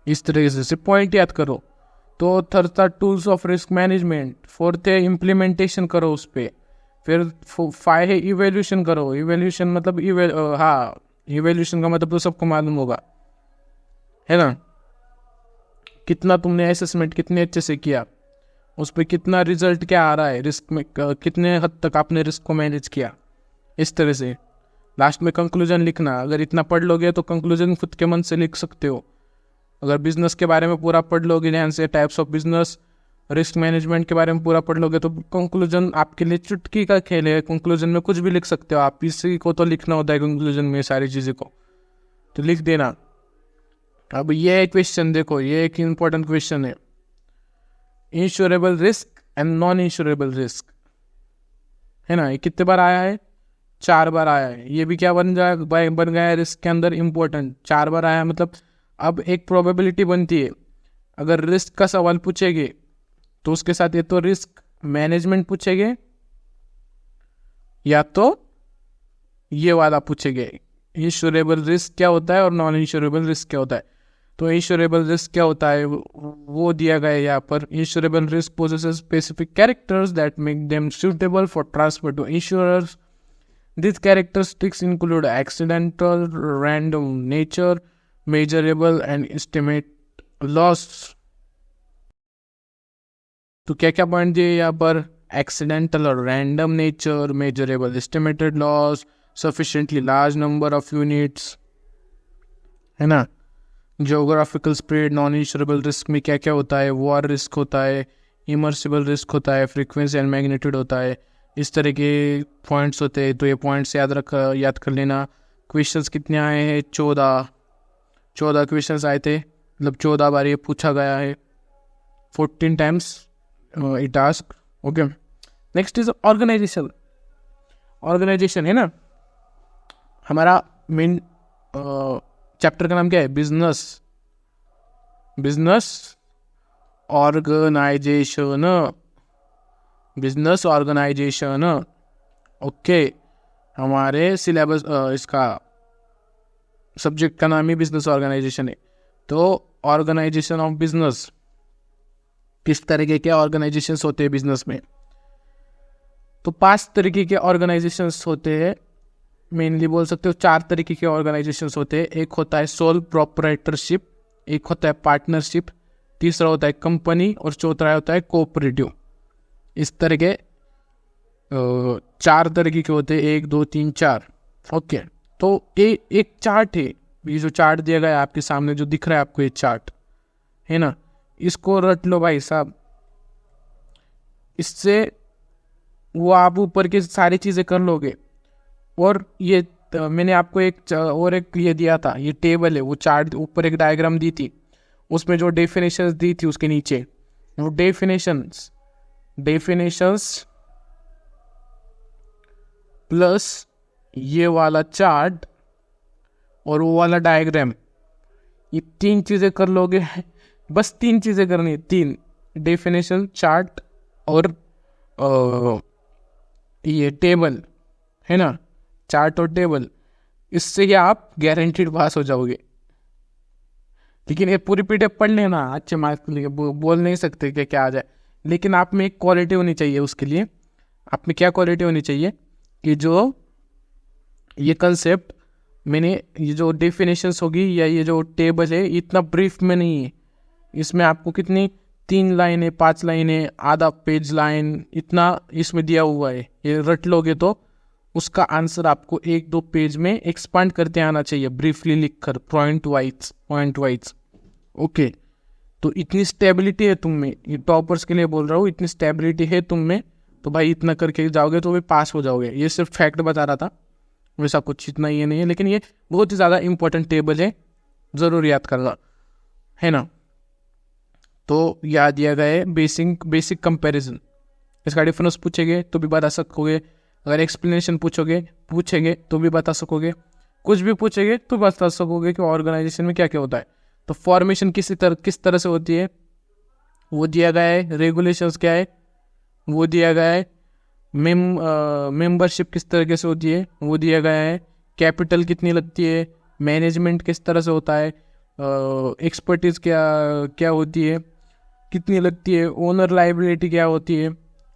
इस तरीके से पॉइंट याद करो। तो थर्ड था tools of risk management, fourth है इम्प्लीमेंटेशन करो उस पर, फिर 5 है इवेल्यूशन करो। इवेल्यूशन मतलब इवेल्यूशन का मतलब तो सबको मालूम होगा, है ना, कितना तुमने असेसमेंट कितने अच्छे से किया, उस पर कितना रिजल्ट क्या आ रहा है, रिस्क में कितने हद तक आपने रिस्क को मैनेज किया। इस तरह से लास्ट में कंक्लूजन लिखना। अगर इतना पढ़ लोगे तो कंक्लूजन खुद के मन से लिख सकते हो। अगर बिजनेस के बारे में पूरा पढ़ लोगे ध्यान से, types of business, risk management के बारे में पूरा पढ़ लोगे, तो कंक्लूजन आपके लिए चुटकी का खेल है। कंक्लूजन में कुछ भी लिख सकते हो आप, इसी को तो लिखना होता है कंक्लूजन में, सारी चीज़ें को तो लिख देना। अब ये क्वेश्चन देखो, ये एक इम्पोर्टेंट क्वेश्चन है, insurable risk and non insurable risk, है ना। ये कितने बार आया है, 4 बार आया है। ये भी क्या बन गया है रिस्क के अंदर इम्पोर्टेंट, 4 बार आया है। मतलब अब एक प्रोबेबिलिटी बनती है, अगर रिस्क का सवाल पूछेंगे तो उसके साथ ये तो रिस्क मैनेजमेंट पूछेंगे या तो ये वाला पूछेंगे, इंश्योरेबल रिस्क क्या होता है और नॉन इंश्योरेबल रिस्क क्या होता है। तो इंश्योरेबल रिस्क क्या होता है वो दिया गया है यहाँ पर। Insurable risk possesses specific characters that make them suitable for transfer to insurers. These characteristics include accidental, random nature, measurable and estimate loss. तो क्या क्या पॉइंट दिए यहाँ पर? एक्सीडेंटल और random nature, measurable estimated loss, sufficiently large number of units, है ना। Geographical spread, non insurable risk में क्या क्या होता है? वॉर रिस्क होता है, इमर्सिबल रिस्क होता है, फ्रीक्वेंसी एंड मैग्नीट्यूड होता है। इस तरह के पॉइंट्स होते हैं, तो ये पॉइंट्स याद कर लेना। क्वेश्चंस कितने आए हैं? 14 क्वेश्चंस आए थे, मतलब 14 बार ये पूछा गया है, 14 times it ask. Okay, next is organisation है ना। हमारा मेन चैप्टर का नाम क्या है? Business organisation. ओके, हमारे सिलेबस इसका सब्जेक्ट का नाम ही बिजनेस ऑर्गेनाइजेशन है। तो ऑर्गेनाइजेशन ऑफ बिजनेस, किस तरीके के ऑर्गेनाइजेशंस होते हैं बिजनेस में? तो 5 तरीके के ऑर्गेनाइजेशंस होते हैं, मेनली बोल सकते हो 4 तरीके के ऑर्गेनाइजेशंस होते हैं। एक होता है सोल प्रोप्राइटरशिप, एक होता है पार्टनरशिप, तीसरा होता है कंपनी और चौथा होता है कोऑपरेटिव। इस तरह के 4 तरीके के होते हैं, 1 2 3 4। ओके, तो एक चार्ट है, ये जो चार्ट दिया गया है आपके सामने, जो दिख रहा है आपको, ये चार्ट है ना, इसको रट लो भाई साहब। इससे वो आप ऊपर की सारी चीज़ें कर लोगे। और ये मैंने आपको एक ये दिया था, ये टेबल है, वो चार्ट ऊपर एक डायग्राम दी थी, उसमें जो डेफिनेशंस दी थी उसके नीचे, वो डेफिनेशंस प्लस ये वाला चार्ट और वो वाला डायग्राम, ये 3 चीज़ें कर लोगे। बस 3 चीज़ें करनी है, 3, डेफिनेशन, चार्ट और ये टेबल, है ना, चार्ट और टेबल। इससे क्या आप गारंटीड पास हो जाओगे। लेकिन ये पूरी पीडीएफ पढ़ लेना अच्छे मार्क्स के लिए, बोल नहीं सकते कि क्या आ जाए, लेकिन आप में एक क्वालिटी होनी चाहिए। उसके लिए आप में क्या क्वालिटी होनी चाहिए कि जो ये कंसेप्ट मैंने, ये जो डेफिनेशंस होगी या ये जो टेबल है, इतना ब्रीफ में नहीं है। इसमें आपको कितनी 3 लाइनें, 5 लाइनें, आधा पेज लाइन, इतना इसमें दिया हुआ है। ये रट लोगे तो उसका आंसर आपको 1-2 पेज में एक्सपांड करते आना चाहिए, ब्रीफली लिखकर, पॉइंट वाइज। ओके, तो इतनी स्टेबिलिटी है तुम में, ये टॉपर्स के लिए बोल रहा हूँ, इतनी स्टेबिलिटी है तुम में, तो भाई इतना करके जाओगे तो भी पास हो जाओगे। ये सिर्फ फैक्ट बता रहा था, वैसा कुछ इतना ये नहीं है, लेकिन ये बहुत ही ज़्यादा इंपॉर्टेंट टेबल है, ज़रूर याद करना, है ना। तो याद दिया गया है बेसिक कंपैरिजन, इसका डिफरेंस पूछेंगे तो भी बता सकोगे, अगर एक्सप्लेनेशन पूछेंगे तो भी बता सकोगे, कुछ भी पूछेंगे तो बता सकोगे कि ऑर्गेनाइजेशन में क्या क्या होता है। तो फॉर्मेशन किस तरह से होती है वो दिया गया है, रेगुलेशंस क्या है वो दिया गया है, मेंबरशिप किस तरीके से होती है वो दिया गया है, कैपिटल कितनी लगती है, मैनेजमेंट किस तरह से होता है, एक्सपर्टीज क्या होती है, कितनी लगती है, ओनर लायबिलिटी क्या होती है,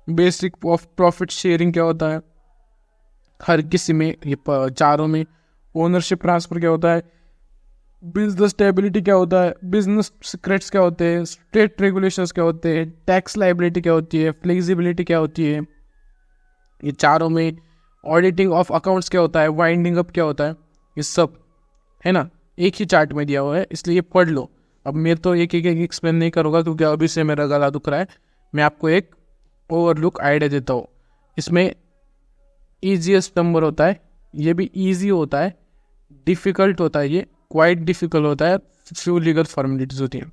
बेसिक ऑफ प्रॉफिट शेयरिंग क्या होता है, हर किसी में ये 4 में, ओनरशिप ट्रांसफर क्या होता है, बिजनेस स्टेबिलिटी क्या होता है, बिजनेस सीक्रेट्स क्या होते हैं, स्टेट रेगुलेशंस क्या होते हैं, टैक्स लायबिलिटी क्या होती है, फ्लेक्सिबिलिटी क्या होती है, ये 4 में, ऑडिटिंग ऑफ अकाउंट्स क्या होता है, वाइंडिंग अप क्या होता है, ये सब है ना, एक ही चार्ट में दिया हुआ है, इसलिए पढ़ लो। अब मैं तो एक एक्सप्लेन नहीं करूँगा क्योंकि अभी से मेरा गला दुख रहा है, मैं आपको एक ओवरलुक आइडिया देता हूँ। इसमें ईजीएस्ट नंबर होता है, ये भी ईजी होता है, डिफ़िकल्ट होता है, ये क्वाइट डिफ़िकल्ट होता है, फ्यू लीगल फॉर्मेलिटीज होती हैं।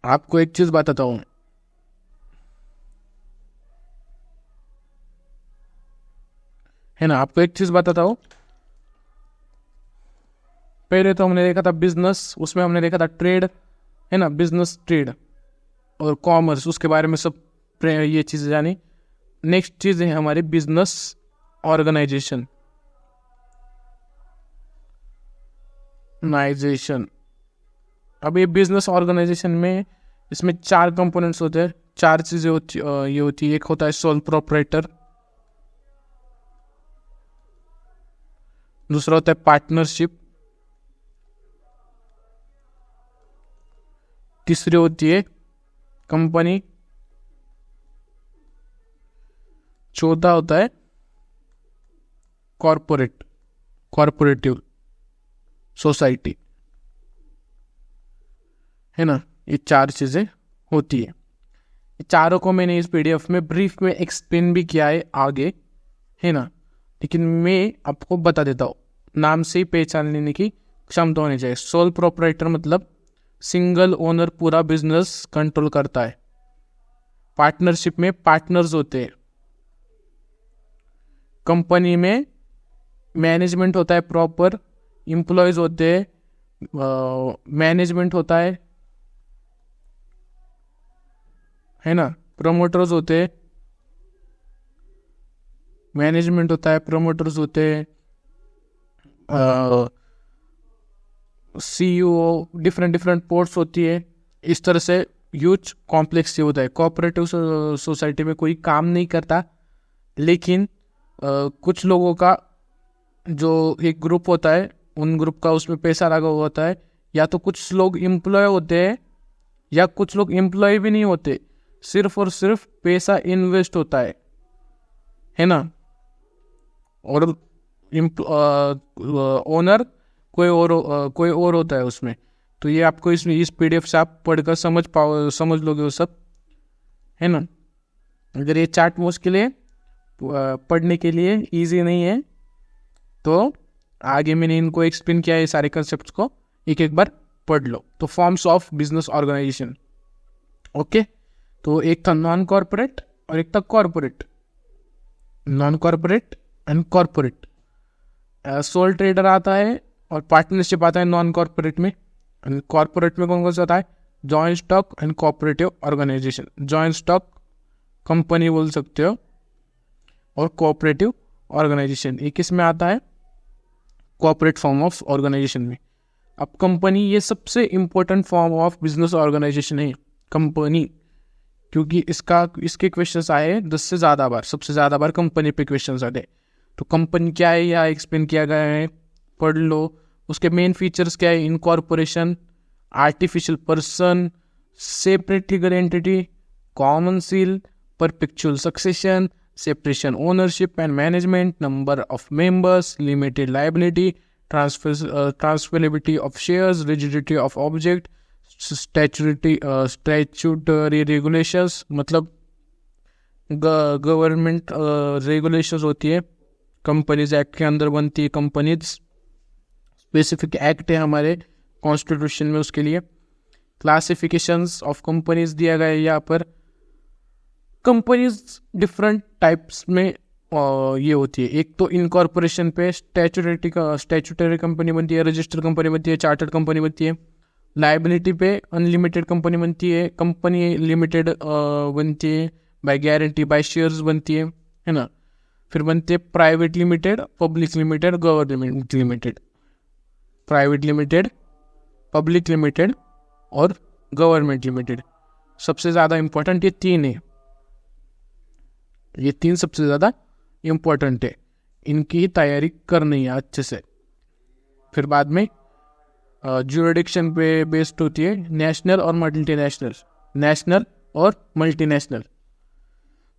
आपको एक चीज़ बताता हूँ, है ना, आपको एक चीज़ बताता हूँ। पहले तो हमने देखा था बिजनेस, उसमें हमने देखा था ट्रेड, है ना, बिजनेस, ट्रेड और कॉमर्स, उसके बारे में सब ये चीज़ें जानी। नेक्स्ट चीज़ है हमारी बिजनेस ऑर्गेनाइजेशन। अब ये बिजनेस ऑर्गेनाइजेशन में इसमें 4 कंपोनेंट्स होते हैं, 4 चीज़ें होती है। एक होता है सोल प्रोप्राइटर, दूसरा होता है पार्टनरशिप, तीसरी होती है कंपनी, चौथा होता है कॉर्पोरेटिव सोसाइटी, है ना। ये 4 चीजें होती है। ये चारों को मैंने इस पीडीएफ में ब्रीफ में एक्सप्लेन भी किया है आगे, है ना, लेकिन मैं आपको बता देता हूँ। नाम से ही पहचान लेने की क्षमता होनी चाहिए। सोल प्रोपराइटर मतलब सिंगल ओनर पूरा बिजनेस कंट्रोल करता है। पार्टनरशिप में पार्टनर्स होते हैं। कंपनी में मैनेजमेंट होता है प्रॉपर, एम्प्लॉयज होते हैं, मैनेजमेंट होता है ना, प्रमोटर्स होते हैं, मैनेजमेंट होता है, प्रमोटर्स होते हैं, सीईओ, डिफरेंट पोस्ट्स होती है। इस तरह से ह्यूज कॉम्प्लेक्स होता है। कोऑपरेटिव सोसाइटी में कोई काम नहीं करता, लेकिन कुछ लोगों का जो एक ग्रुप होता है, उन ग्रुप का उसमें पैसा लगा हुआ होता है। या तो कुछ लोग एम्प्लॉय होते हैं या कुछ लोग एम्प्लॉय भी नहीं होते, सिर्फ और सिर्फ पैसा इन्वेस्ट होता है ना। और ओनर कोई और होता है उसमें। तो ये आपको इस पीडीएफ से आप पढ़कर समझ लोगे वो सब, है ना। अगर ये चार्ट मुश्किल है पढ़ने के लिए, इजी नहीं है, तो आगे मैंने इनको एक्सप्लेन किया है, सारे कंसेप्ट्स को एक बार पढ़ लो। तो forms of business organisation, okay. तो एक था नॉन कॉर्पोरेट और एक था corporate. Non corporate and corporate. Sole trader आता है और पार्टनरशिप आता है नॉन कॉर्पोरेट में। कॉर्पोरेट में कौन कौन सा आता है? Joint stock and cooperative organisation. Joint stock company बोल सकते हो, और कोऑपरेटिव ऑर्गेनाइजेशन ये किस में आता है? कोऑपरेट फॉर्म ऑफ ऑर्गेनाइजेशन में। अब कंपनी ये सबसे important form of business organisation है कंपनी, क्योंकि इसके क्वेश्चंस आए 10 से ज़्यादा बार, सबसे ज़्यादा बार कंपनी पे क्वेश्चंस आते। तो कंपनी क्या है यहाँ एक्सप्लेन किया गया है, पढ़ लो। उसके मेन फीचर्स क्या है? Incorporation, artificial person, separate legal entity, common seal, perpetual succession, separation ownership and management, number of members, limited liability, transferability of shares, rigidity of object, statutory regulations, मतलब गवर्नमेंट रेगुलेशंस होती है, companies act के अंदर बनती है। Companies specific act है हमारे constitution में उसके लिए। क्लासिफिकेशंस ऑफ कंपनीज दिया गया है यहाँ पर। कंपनीज डिफरेंट टाइप्स में ये होती है। एक तो इनकॉर्पोरेशन पे स्टैट्यूटरी कंपनी बनती है, रजिस्टर्ड कंपनी बनती है, चार्टर्ड कंपनी बनती है। लाइबिलिटी पे अनलिमिटेड कंपनी बनती है, कंपनी लिमिटेड बनती है, बाय गारंटी, बाय शेयर्स बनती है ना। फिर बनते हैं private limited, public limited, government limited. Private limited, public limited और गवर्नमेंट लिमिटेड। सबसे ज़्यादा इंपॉर्टेंट ये 3 है, ये 3 सबसे ज़्यादा इम्पोर्टेंट है, इनकी तैयारी करनी है अच्छे से। फिर बाद में ज्यूरिडिक्शन पे बेस्ड होती है, नेशनल और मल्टीनेशनल, नेशनल और मल्टीनेशनल।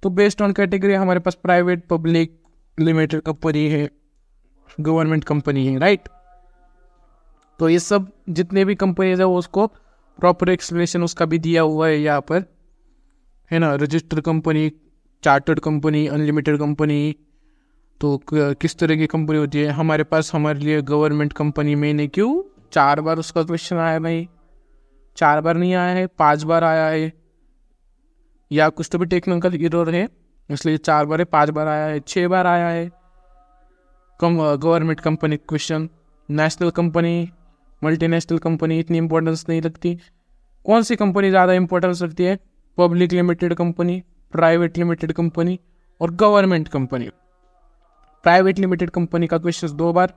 तो बेस्ड ऑन कैटेगरी हमारे पास प्राइवेट, पब्लिक, लिमिटेड कंपनी है, गवर्नमेंट कंपनी है, राइट। तो ये सब जितने भी कंपनीज है उसको प्रॉपर एक्सप्लेनेशन उसका भी दिया हुआ है यहाँ पर, है ना। Registered company, chartered company, unlimited company, तो किस तरह की कंपनी होती है हमारे पास। हमारे लिए गवर्नमेंट कंपनी में ने क्यों 4 बार उसका क्वेश्चन आया भाई? 4 बार नहीं आया है, 5 बार आया है, या कुछ तो भी टेक्निकल एरर है इसलिए 4 बार है, 5 बार आया है, 6 बार आया है government company question. National company, multinational company इतनी इंपॉर्टेंस नहीं लगती। कौन सी कंपनी ज़्यादा इंपॉर्टेंस रखती है? Public limited company, private limited company और government company. Private limited company का क्वेश्चन 2 बार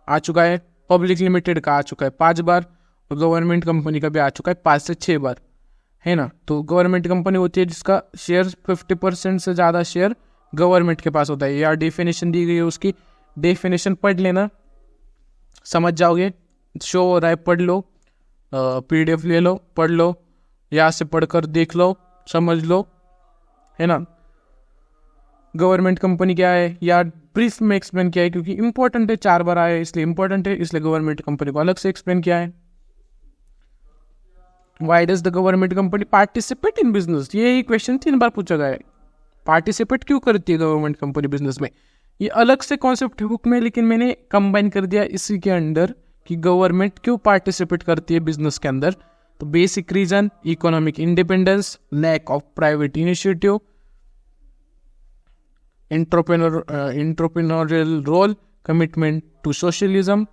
आ चुका है, पब्लिक लिमिटेड का आ चुका है 5 बार, और गवर्नमेंट कंपनी का भी आ चुका है 5 से 6 बार, है ना। तो गवर्नमेंट कंपनी होती है जिसका शेयर 50% से ज़्यादा शेयर गवर्नमेंट के पास होता है। या डेफिनेशन दी गई है उसकी, डेफिनेशन पढ़ लेना, समझ जाओगे, शो हो रहा है, पढ़ लो, PDF ले लो, पढ़ लो, यहाँ से पढ़कर देख लो, समझ लो, है ना। गवर्नमेंट कंपनी क्या है या ब्रीफ में एक्सप्लेन किया है, क्योंकि इंपॉर्टेंट है, 4 बार आया है इसलिए इंपॉर्टेंट है, इसलिए गवर्नमेंट कंपनी को अलग से एक्सप्लेन किया है। Why does the government company participate in business, ये क्वेश्चन 3 बार पूछा गया है। पार्टिसिपेट क्यों करती है गवर्नमेंट कंपनी बिजनेस में, ये अलग से कॉन्सेप्ट है बुक में, लेकिन मैंने कंबाइन कर दिया इसी के अंडर कि गवर्नमेंट क्यों पार्टिसिपेट करती है बिजनेस के अंदर। तो basic reason, economic independence, lack of private initiative, entrepreneurial role, commitment to socialism,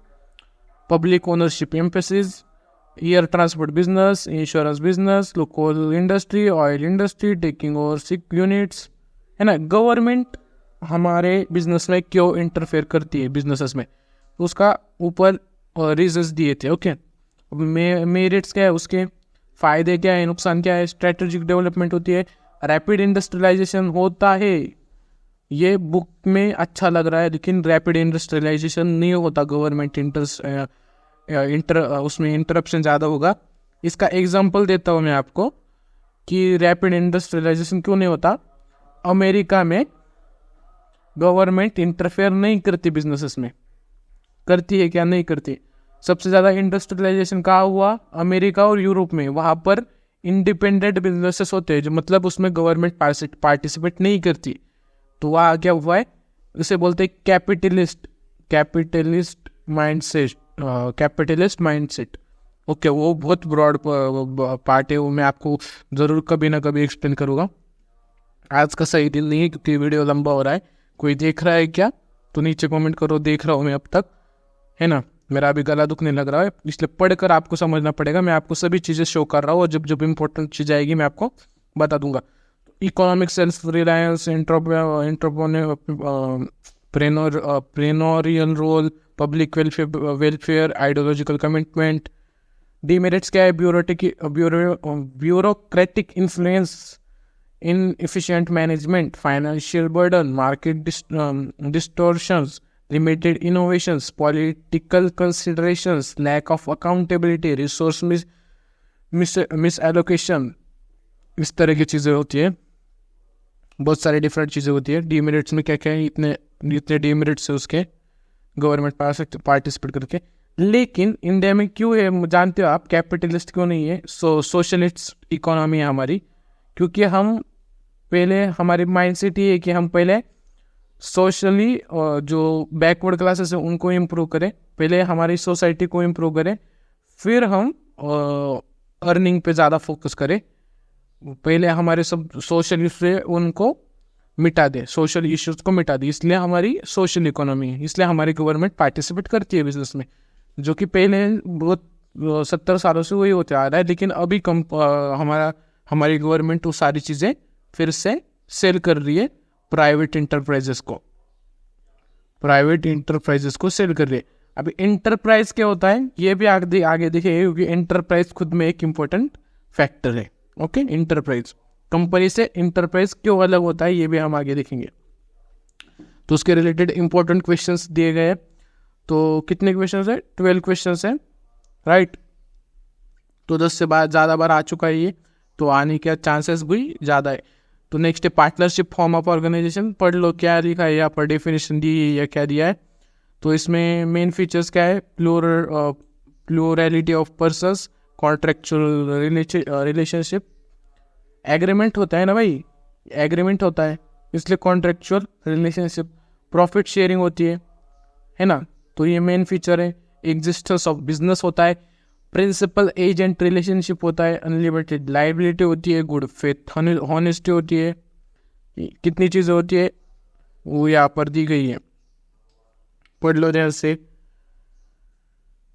public ownership emphasis, air transport business, insurance business, local industry, oil industry, taking over sick units, है ना। Government हमारे business में क्यों interfere करती है businesses में, तो उसका ऊपर रीजंस दिए थे। ओके, अब मेरिट्स क्या है, उसके फायदे क्या है, नुकसान क्या है, स्ट्रेटेजिक डेवलपमेंट होती है, रैपिड इंडस्ट्रियलाइजेशन होता है, ये बुक में अच्छा लग रहा है, लेकिन रैपिड इंडस्ट्रियलाइजेशन नहीं होता, गवर्नमेंट उसमें इंटरप्शन ज़्यादा होगा। इसका एग्जांपल देता हूँ मैं आपको कि रैपिड इंडस्ट्रियलाइजेशन क्यों नहीं होता। अमेरिका में गवर्नमेंट इंटरफेयर नहीं करती बिजनेसेस में, करती है क्या, नहीं करती। सबसे ज़्यादा इंडस्ट्रियलाइजेशन कहाँ हुआ, अमेरिका और यूरोप में, वहाँ पर इंडिपेंडेंट बिजनेसेस होते हैं, जो मतलब उसमें गवर्नमेंट पार्टिसिपेट नहीं करती। तो वहाँ क्या हुआ है, उसे बोलते हैं कैपिटलिस्ट माइंडसेट। ओके, वो बहुत ब्रॉड पार्ट है, वो मैं आपको ज़रूर कभी ना कभी एक्सप्लेन करूँगा। आज का सही दिन नहीं है क्योंकि वीडियो लंबा हो रहा है। कोई देख रहा है क्या, तो नीचे कमेंट करो, देख रहा हूँ मैं अब तक, है ना। मेरा अभी गला दुखने लग रहा है, इसलिए पढ़कर आपको समझना पड़ेगा। मैं आपको सभी चीज़ें शो कर रहा हूँ, और जब जब इम्पोर्टेंट चीज़ आएगी मैं आपको बता दूंगा। Economic self reliance, entrepreneurial role, public welfare, ideological commitment. Demerits क्या है, bureaucratic influence, inefficient management, financial burden, market distortions, limited innovations, political considerations, lack of accountability, resource misallocation, इस तरह की चीज़ें होती है। बहुत सारी डिफरेंट चीज़ें होती है। डीमेरिट्स में क्या क्या है, इतने डीमेरिट्स है उसके, गवर्नमेंट पार्टिसिपेट करके। लेकिन इंडिया में क्यों है जानते हो आप, कैपिटलिस्ट क्यों नहीं है, सोशलिस्ट इकोनॉमी है हमारी, क्योंकि हम पहले, हमारी माइंडसेट ये है कि हम पहले सोशली जो बैकवर्ड क्लासेस हैं उनको इम्प्रूव करें, पहले हमारी सोसाइटी को इम्प्रूव करें, फिर हम अर्निंग पे ज़्यादा फोकस करें। पहले हमारे सब सोशल इश्यूज उनको मिटा दे, सोशल इश्यूज को मिटा दे, इसलिए हमारी सोशल इकोनॉमी है, इसलिए हमारी गवर्नमेंट पार्टिसिपेट करती है बिजनेस में, जो कि पहले बहुत 70 सालों से वही होते आ रहा है। लेकिन अभी हमारी गवर्नमेंट वो सारी चीज़ें फिर से सेल कर रही है प्राइवेट इंटरप्राइजेस को सेल कर रही है। अभी इंटरप्राइज क्या होता है ये भी आगे देखेंगे, क्योंकि इंटरप्राइज खुद में एक इम्पोर्टेंट फैक्टर है। ओके, इंटरप्राइज कंपनी से इंटरप्राइज क्यों अलग होता है ये भी हम आगे देखेंगे। तो उसके रिलेटेड इंपॉर्टेंट क्वेश्चंस दिए गए हैं। तो कितने क्वेश्चंस है, 12 क्वेश्चंस हैं, राइट। तो 10 से ज़्यादा बार आ चुका है ये, तो आने के चांसेस भी ज़्यादा है। तो नेक्स्ट है पार्टनरशिप फॉर्म ऑफ ऑर्गेनाइजेशन, पढ़ लो क्या लिखा है यहाँ पर, डेफिनेशन दी है या क्या दिया है। तो इसमें मेन फीचर्स क्या है, plurality of persons, contractual relationship, agreement होता है ना भाई, एग्रीमेंट होता है इसलिए कॉन्ट्रेक्चुअल रिलेशनशिप, प्रॉफिट शेयरिंग होती है ना। तो ये मेन फीचर है। एग्जिस्टेंस ऑफ बिजनेस होता है, प्रिंसिपल एजेंट रिलेशनशिप होता है, अनलिमिटेड लाइबिलिटी होती है, गुड फेथ हॉनेस्टी होती है, कितनी चीज़ें होती है वो यहाँ पर दी गई है, पढ़ लो ध्यान से।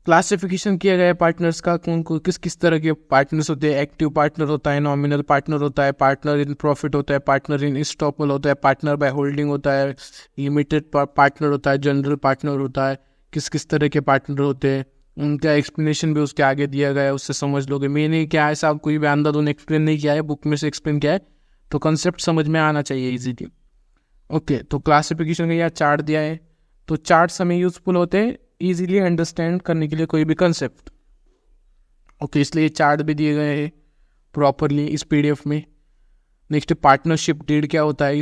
क्लासिफिकेशन किया गया है पार्टनर्स का, कौन को किस तरह के पार्टनर्स होते हैं। एक्टिव पार्टनर होता है, नॉमिनल पार्टनर होता है, पार्टनर इन प्रॉफिट होता है, पार्टनर इन स्टॉपल होता है, पार्टनर बाय होल्डिंग होता है, लिमिटेड पार्टनर होता है, जनरल पार्टनर होता है। किस तरह के पार्टनर होते हैं उनका एक्सप्लेनेशन भी उसके आगे दिया गया है, उससे समझ लोगे। मैंने क्या है साहब कोई भी अंधाधुन एक्सप्लेन नहीं किया है, बुक में से एक्सप्लेन किया है, तो कंसेप्ट समझ में आना चाहिए इजीली। ओके, तो क्लासिफिकेशन का यहाँ चार्ट दिया है, तो चार्ट्स हमें यूजफुल होते हैं इजीली अंडरस्टैंड करने के लिए कोई भी कंसेप्ट। ओके, इसलिए चार्ट भी दिए गए हैं प्रॉपरली इस पीडीएफ में। नेक्स्ट पार्टनरशिप डीड क्या होता है,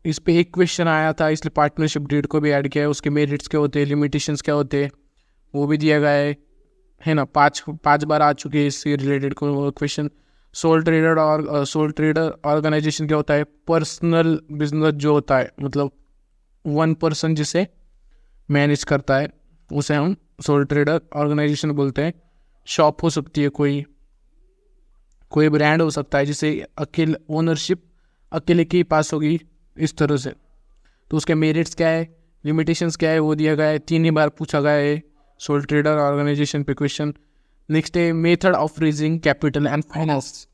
इस पे एक क्वेश्चन आया था, इसलिए पार्टनरशिप डीड को भी ऐड किया है। उसके मेरिट्स क्या होते हैं, लिमिटेशंस क्या होते हैं, वो भी दिया गया है ना। पाँच बार आ चुके हैं इससे related question. Sole trader organisation क्या होता है, पर्सनल बिजनेस जो होता है, मतलब वन पर्सन जिसे मैनेज करता है उसे हम सोल ट्रेडर ऑर्गेनाइजेशन बोलते हैं। शॉप हो सकती है, कोई ब्रांड हो सकता है जिसे अकेले ओनरशिप अकेले के ही पास होगी, इस तरह से। तो उसके मेरिट्स क्या है, लिमिटेशंस क्या है, वो दिया गया है। 3 ही बार पूछा गया है सोल ट्रेडर ऑर्गेनाइजेशन पे क्वेश्चन। नेक्स्ट है method of raising capital and finance.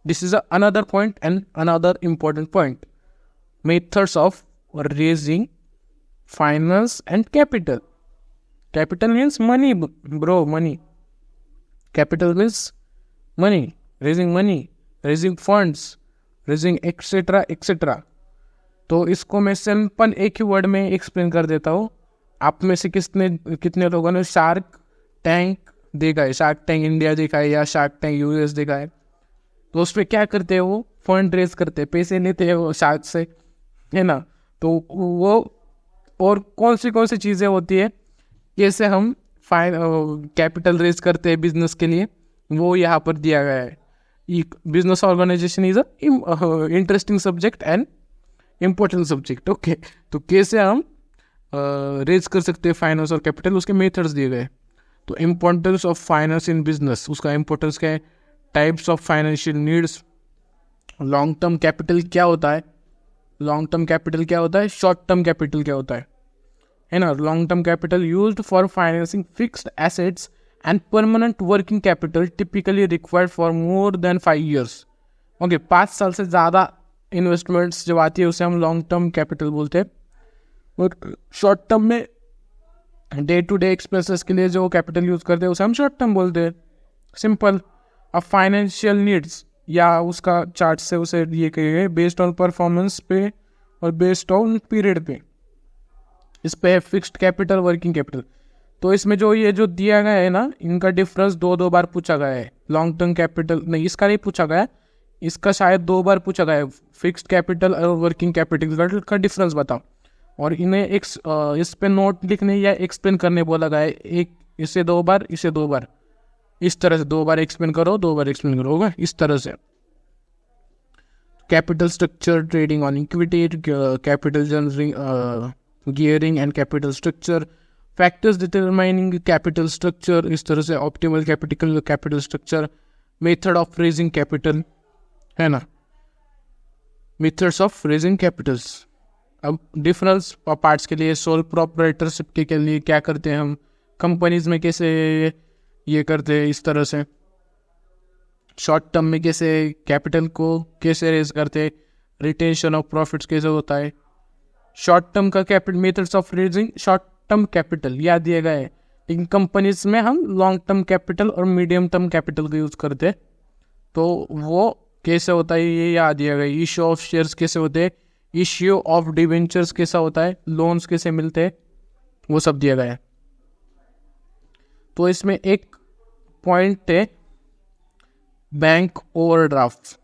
This is another point and another important point. Methods of raising finance and capital. Capital means money bro, money. Capital means money, raising money, raising funds, raising etcetera etcetera. तो इसको मैं simple एक ही word में explain कर देता हूँ। आप में से कितने लोगों ने शार्क टैंक देखा है, शार्क टैंक इंडिया देखा है या शार्क टैंक यूएस देखा है। तो उसमें क्या करते हैं, वो फंड रेज करते हैं, पैसे लेते हैं वो शार्क से, है ना। तो वो और कौन सी चीज़ें होती है, कैसे हम कैपिटल रेज करते हैं बिजनेस के लिए, वो यहाँ पर दिया गया है। Business organisation is a interesting subject and important subject. Okay, तो कैसे हम रेज कर सकते हैं फाइनेंस और कैपिटल, उसके मेथड्स दिए गए। तो importance of finance in business, उसका इम्पोर्टेंस क्या है, types of financial needs, long term capital क्या होता है, लॉन्ग टर्म कैपिटल क्या होता है, शॉर्ट टर्म कैपिटल क्या होता है ना। Long term capital used for financing fixed assets and permanent working capital typically required for more than 5 years। Okay, 5 साल से ज़्यादा इन्वेस्टमेंट्स जब आती है उसे हम लॉन्ग टर्म कैपिटल बोलते हैं। और शॉर्ट टर्म में डे टू डे एक्सपेंसेस के लिए जो कैपिटल यूज़ करते हैं उसे हम शॉर्ट टर्म बोलते हैं, सिंपल। अब फाइनेंशियल नीड्स या उसका चार्ट से उसे ये कहिए बेस्ड ऑन परफॉर्मेंस पे और बेस्ड ऑन पीरियड पे। इस पे है फिक्स्ड कैपिटल, वर्किंग कैपिटल। तो इसमें ये जो दिया गया है ना, इनका डिफरेंस दो बार पूछा गया है। लॉन्ग टर्म कैपिटल नहीं, इसका नहीं पूछा गया, इसका शायद 2 बार पूछा गया है। फिक्स्ड कैपिटल और वर्किंग कैपिटल का डिफरेंस बताओ। और इन्हें इस पे नोट लिखने या एक्सप्लेन करने बोला गया है, एक इसे 2 बार, इसे 2 बार, इस तरह से 2 बार एक्सप्लेन करो, 2 बार एक्सप्लेन करो, होगा इस तरह से। Capital structure, trading on equity, capital generating, gearing and capital structure, factors determining capital structure, इस तरह से optimal capital structure, method of raising capital, है ना, मेथड्स ऑफ रेजिंग कैपिटल्स। अब डिफरेंस पार्ट्स के लिए सोल प्रोप्राइटरशिप के लिए क्या करते हैं हम, कंपनीज में कैसे ये करते हैं, इस तरह से। शॉर्ट टर्म में कैसे कैपिटल को कैसे रेज करते हैं, रिटेंशन ऑफ प्रॉफिट्स कैसे होता है। शॉर्ट टर्म का capital, methods of raising short term capital याद दिया गया है, लेकिन कंपनीज में हम लॉन्ग टर्म कैपिटल और मीडियम टर्म कैपिटल का यूज़ करते हैं। तो वो कैसे होता है ये याद दिया गया। इश्यू ऑफ शेयर्स कैसे होते हैं, इश्यू ऑफ डिवेंचर्स कैसा होता है, लोन्स कैसे मिलते हैं, वो सब दिया गया है। तो इसमें एक पॉइंट है बैंक ओवरड्राफ्ट,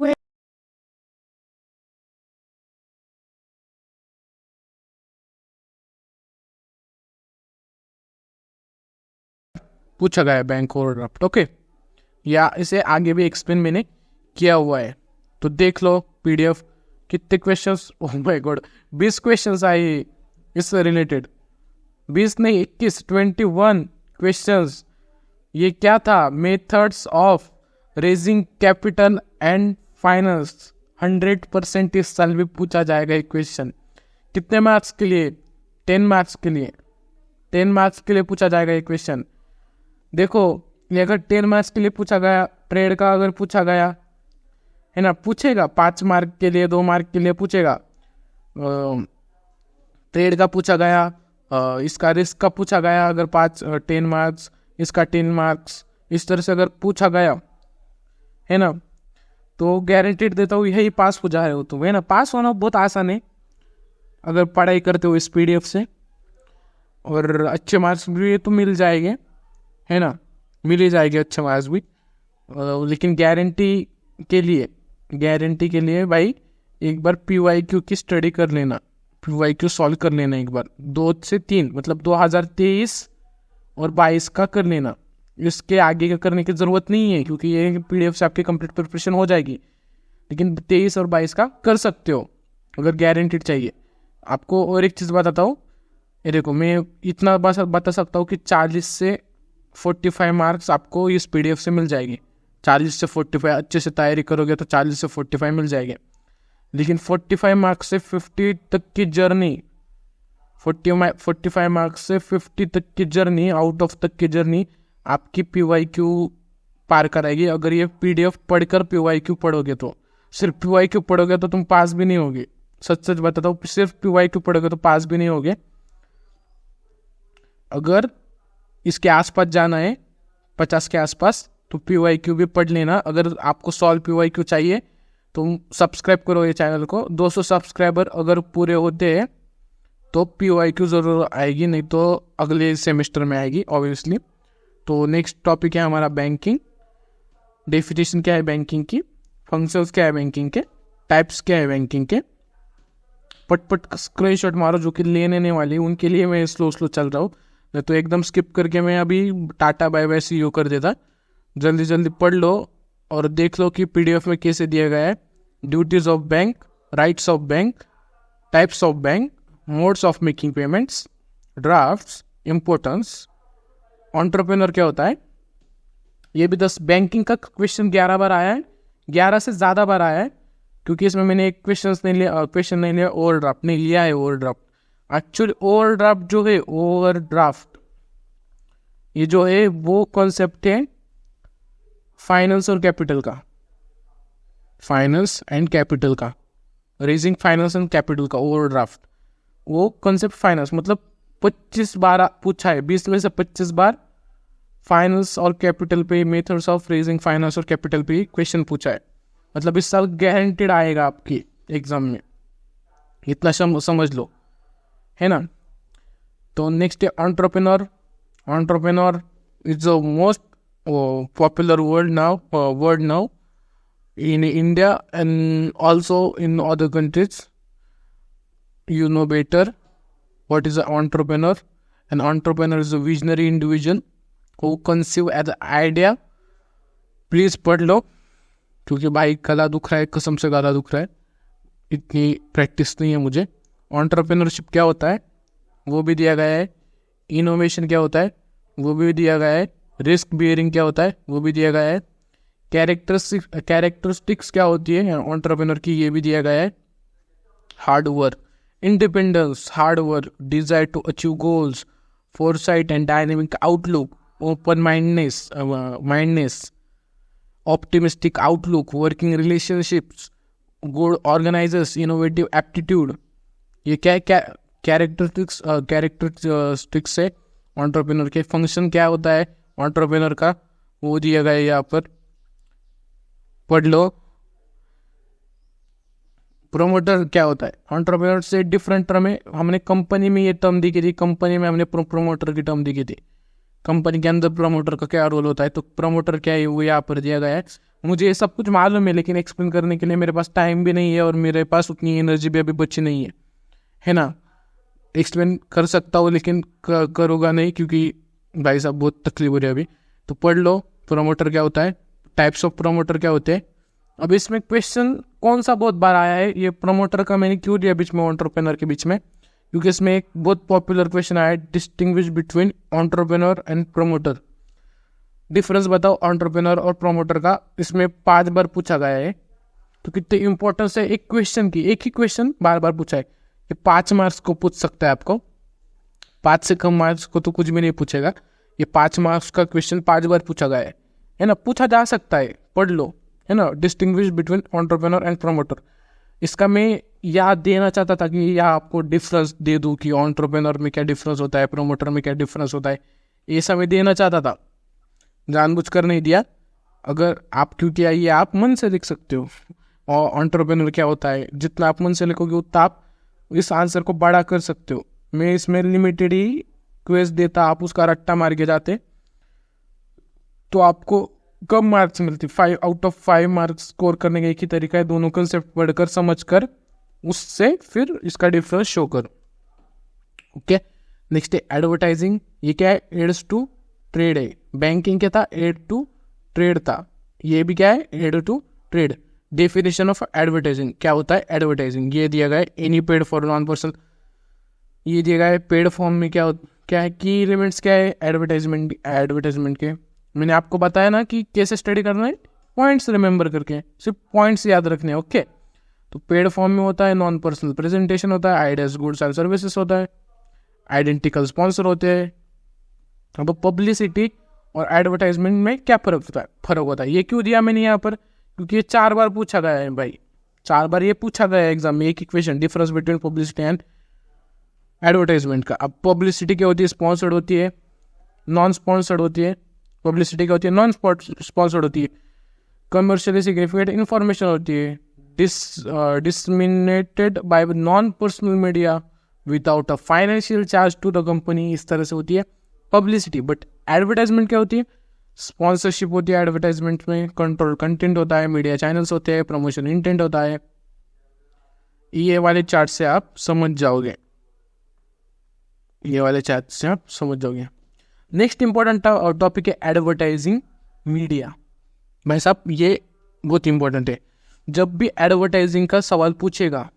पूछा गया है बैंक ओवरड्राफ्ट। ओके, या इसे आगे भी एक्सप्लेन मैंने किया हुआ है, तो देख लो पीडीएफ। कितने questions, oh my God, 20 questions आए इससे रिलेटेड, 20 नहीं 21, 21 क्वेश्चंस। ये क्या था, methods of raising capital and finance. 100% इस साल भी पूछा जाएगा एक क्वेश्चन। कितने मार्क्स के लिए, 10 मार्क्स के लिए, 10 मार्क्स के लिए पूछा जाएगा एक क्वेश्चन। देखो, ये अगर 10 मार्क्स के लिए पूछा गया, ट्रेड का अगर पूछा गया है ना, पूछेगा 5 मार्क के लिए, 2 मार्क के लिए पूछेगा। ट्रेड का पूछा गया, इसका रिस्क का पूछा गया, अगर 10 मार्क्स, इसका 10 मार्क्स, इस तरह से अगर पूछा गया है ना, तो गारंटीड देता हूँ यही पास हो जा रहे हो तुम, है ना। पास होना बहुत आसान है अगर पढ़ाई करते हो इस पीडीएफ से। और अच्छे मार्क्स भी तो मिल जाएंगे, है ना, मिल ही जाएंगे अच्छे मार्क्स भी। लेकिन गारंटी के लिए भाई एक बार PYQ की स्टडी कर लेना, PYQ सॉल्व कर लेना एक बार, 2 से 3 मतलब 2023 और 22 का कर लेना। इसके आगे का करने की ज़रूरत नहीं है क्योंकि ये PDF से आपकी कंप्लीट प्रिपरेशन हो जाएगी। लेकिन 23 और 22 का कर सकते हो अगर गारंटीड चाहिए आपको। और एक चीज़ बताता हूँ, ये देखो मैं इतना बता सकता हूँ कि 40 से 45 मार्क्स आपको इस PDF से मिल जाएगी। 40 से 45 अच्छे से तैयारी करोगे तो 40 से 45 मिल जाएंगे। लेकिन 45 मार्क्स से 50 तक की जर्नी, 45 मार्क्स से 50 तक की जर्नी, आउट ऑफ तक की जर्नी आपकी PYQ पार कराएगी। अगर ये PDF पढ़कर PYQ पढ़ोगे तो, सिर्फ PYQ पढ़ोगे तो तुम पास भी नहीं होगे। सच बताता हूँ, सिर्फ PYQ पढ़ोगे तो पास भी नहीं होगे। अगर इसके आसपास जाना है 50 के आसपास तो PYQ भी पढ़ लेना। अगर आपको सॉल्व PYQ चाहिए तो सब्सक्राइब करो ये चैनल को। 200 सब्सक्राइबर अगर पूरे होते हैं तो PYQ ज़रूर आएगी, नहीं तो अगले सेमेस्टर में आएगी ऑब्वियसली। तो नेक्स्ट टॉपिक है हमारा बैंकिंग। डेफिनेशन क्या है बैंकिंग की, फंक्शंस क्या है बैंकिंग के, टाइप्स क्या है बैंकिंग के। पट स्क्रीनशॉट मारो जो कि लेने वाले उनके लिए मैं स्लो चल रहा हूँ, नहीं तो एकदम स्किप करके मैं अभी टाटा बाय बाय CEO कर देता। जल्दी पढ़ लो और देख लो कि PDF में कैसे दिया गया है। Duties of bank, rights of bank, types of bank, modes of making payments, drafts, importance, entrepreneur क्या होता है। ये भी 10 बैंकिंग का क्वेश्चन 11 बार आया है, 11 से ज़्यादा बार आया है क्योंकि इसमें मैंने एक क्वेश्चन नहीं लिया ओवरड्राफ्ट नहीं लिया है। ओवरड्राफ्ट एक्चुअली ओवरड्राफ्ट जो है, ओवरड्राफ्ट ये जो है वो कॉन्सेप्ट है फाइनेंस और कैपिटल का, फाइनेंस एंड कैपिटल का, रेजिंग फाइनेंस एंड कैपिटल का ओवरड्राफ्ट। वो कॉन्सेप्ट फाइनेंस मतलब 25 बार पूछा है, 20 में से 25 बार फाइनेंस और कैपिटल पे, मेथड्स ऑफ रेजिंग फाइनेंस और कैपिटल पे क्वेश्चन पूछा है। मतलब इस साल गारंटेड आएगा आपकी एग्जाम में, इतना समझ लो, है ना। तो नेक्स्ट है entrepreneur. Entrepreneur is the most popular word now in India and also in other countries. You know better what is an entrepreneur. An entrepreneur is a visionary individual who conceive an idea. Please पढ़ लो क्योंकि भाई गला दुख रहा है, कसम से गला दुख रहा है, इतनी प्रैक्टिस नहीं है मुझे। एंटरप्रेन्योरशिप क्या होता है वो भी दिया गया है, इनोवेशन क्या होता है वो भी दिया गया है, रिस्क बियरिंग क्या होता है वो भी दिया गया है, कैरेक्टरिस्टिक्स क्या होती है एंटरप्रेन्योर की ये भी दिया गया है। Hard work, independence, hard work, desire to achieve goals, foresight and dynamic outlook, open mindness, optimistic outlook, working relationships, good organisers, innovative aptitude. ये क्या कैरेक्टरिस्टिक्स है एंटरप्रेन्योर के। फंक्शन क्या होता है एंटरप्रेन्योर का वो दिया गया है यहाँ पर, पढ़ लो। प्रोमोटर क्या होता है एंटरप्रेन्योर से डिफरेंट टर्म है। हमने कंपनी में ये टर्म दिखी थी, कंपनी में हमने प्रोमोटर की टर्म दिखी थी। कंपनी के अंदर प्रमोटर का क्या रोल होता है, तो प्रमोटर क्या है वो यहाँ पर दिया गया है। मुझे ये सब कुछ मालूम है लेकिन एक्सप्लेन करने के लिए मेरे पास टाइम भी नहीं है और मेरे पास उतनी एनर्जी भी अभी बची नहीं है ना। एक्सप्लेन कर सकता हूँ लेकिन करूँगा नहीं क्योंकि भाई साहब बहुत तकलीफ हो रही है अभी। तो पढ़ लो प्रमोटर क्या होता है, टाइप्स ऑफ प्रमोटर क्या होते हैं। अब इसमें क्वेश्चन कौन सा बहुत बार आया है, ये प्रमोटर का मैंने क्यों दिया बीच में एंटरप्रेन्योर के बीच में, क्योंकि इसमें एक बहुत पॉपुलर क्वेश्चन आया है, distinguish between entrepreneur and promoter. Difference बताओ एंटरप्रेन्योर और प्रमोटर का। इसमें 5 बार पूछा गया है, तो कितनी इंपॉर्टेंस है एक क्वेश्चन की। एक ही क्वेश्चन बार बार पूछा है, ये 5 मार्क्स को पूछ सकता है आपको, 5 से कम मार्क्स को तो कुछ भी नहीं पूछेगा। ये 5 मार्क्स का क्वेश्चन 5 बार पूछा गया है ना, पूछा जा सकता है, पढ़ लो, है ना। Distinguish between entrepreneur and promoter, इसका मैं याद देना चाहता था कि यह आपको डिफरेंस दे दूं कि एंटरप्रेन्योर में क्या डिफरेंस होता है, प्रमोटर में क्या डिफरेंस होता है, ये सब मैं देना चाहता था, जानबूझकर नहीं दिया। अगर आप क्योंकि ये आप मन से लिख सकते हो और एंटरप्रेन्योर क्या होता है, जितना आप मन से लिखोगे उतना आप इस आंसर को बड़ा कर सकते हो। मैं इसमें लिमिटेड ही क्विज देता, आप उसका रट्टा मार के जाते तो आपको कम मार्क्स मिलती। 5 मार्क्स स्कोर करने का एक ही तरीका है, दोनों कंसेप्ट पढ़कर समझकर उससे फिर इसका डिफरेंस शो करो। ओके, नेक्स्ट है एडवर्टाइजिंग। ये क्या है? एड्स टू ट्रेड है। बैंकिंग क्या था? एड टू ट्रेड था। ये भी क्या है? Aid to trade. Definition of advertising क्या होता है? एडवर्टाइजिंग ये दिया गया है any paid for non personal. ये दिया गया है पेड फॉर्म में क्या है की एलिमेंट्स क्या है एडवर्टाइजमेंट के। मैंने आपको बताया ना कि कैसे स्टडी करना है, पॉइंट्स रिमेंबर करके, सिर्फ पॉइंट्स याद रखने हैं। ओके, तो पेड फॉर्म में होता है नॉन पर्सनल प्रेजेंटेशन होता है, आइडियाज गुड्स एंड सर्विसेज होता है, आइडेंटिकल स्पॉन्सर होते हैं। अब पब्लिसिटी और एडवर्टाइजमेंट में क्या फर्क होता है ये क्यों दिया मैंने यहाँ पर? क्योंकि ये 4 बार पूछा गया है भाई, 4 बार ये पूछा गया है एग्जाम में, एक ही question, difference between publicity and advertisement का। अब पब्लिसिटी क्या होती है? स्पॉन्सर्ड होती है, नॉन स्पॉन्सर्ड होती है। पब्लिसिटी क्या होती है? नॉन स्पॉन्सर्ड होती है। कमर्शियली सिग्निफिकेंट इंफॉर्मेशन होती है, disseminated by non personal media without a financial charge to the company, इस तरह से होती है पब्लिसिटी। बट एडवर्टाइजमेंट क्या होती है? स्पॉन्सरशिप होती है एडवर्टाइजमेंट में, कंट्रोल कंटेंट होता है, मीडिया चैनल्स होते हैं, प्रमोशन इंटेंट होता है। ये वाले चार्ट से आप समझ जाओगे, ये वाले चार्ट से आप समझ जाओगे। नेक्स्ट इंपॉर्टेंट टॉपिक है एडवर्टाइजिंग मीडिया। भाई साहब ये बहुत इंपॉर्टेंट है। जब भी एडवर्टाइजिंग का सवाल पूछेगा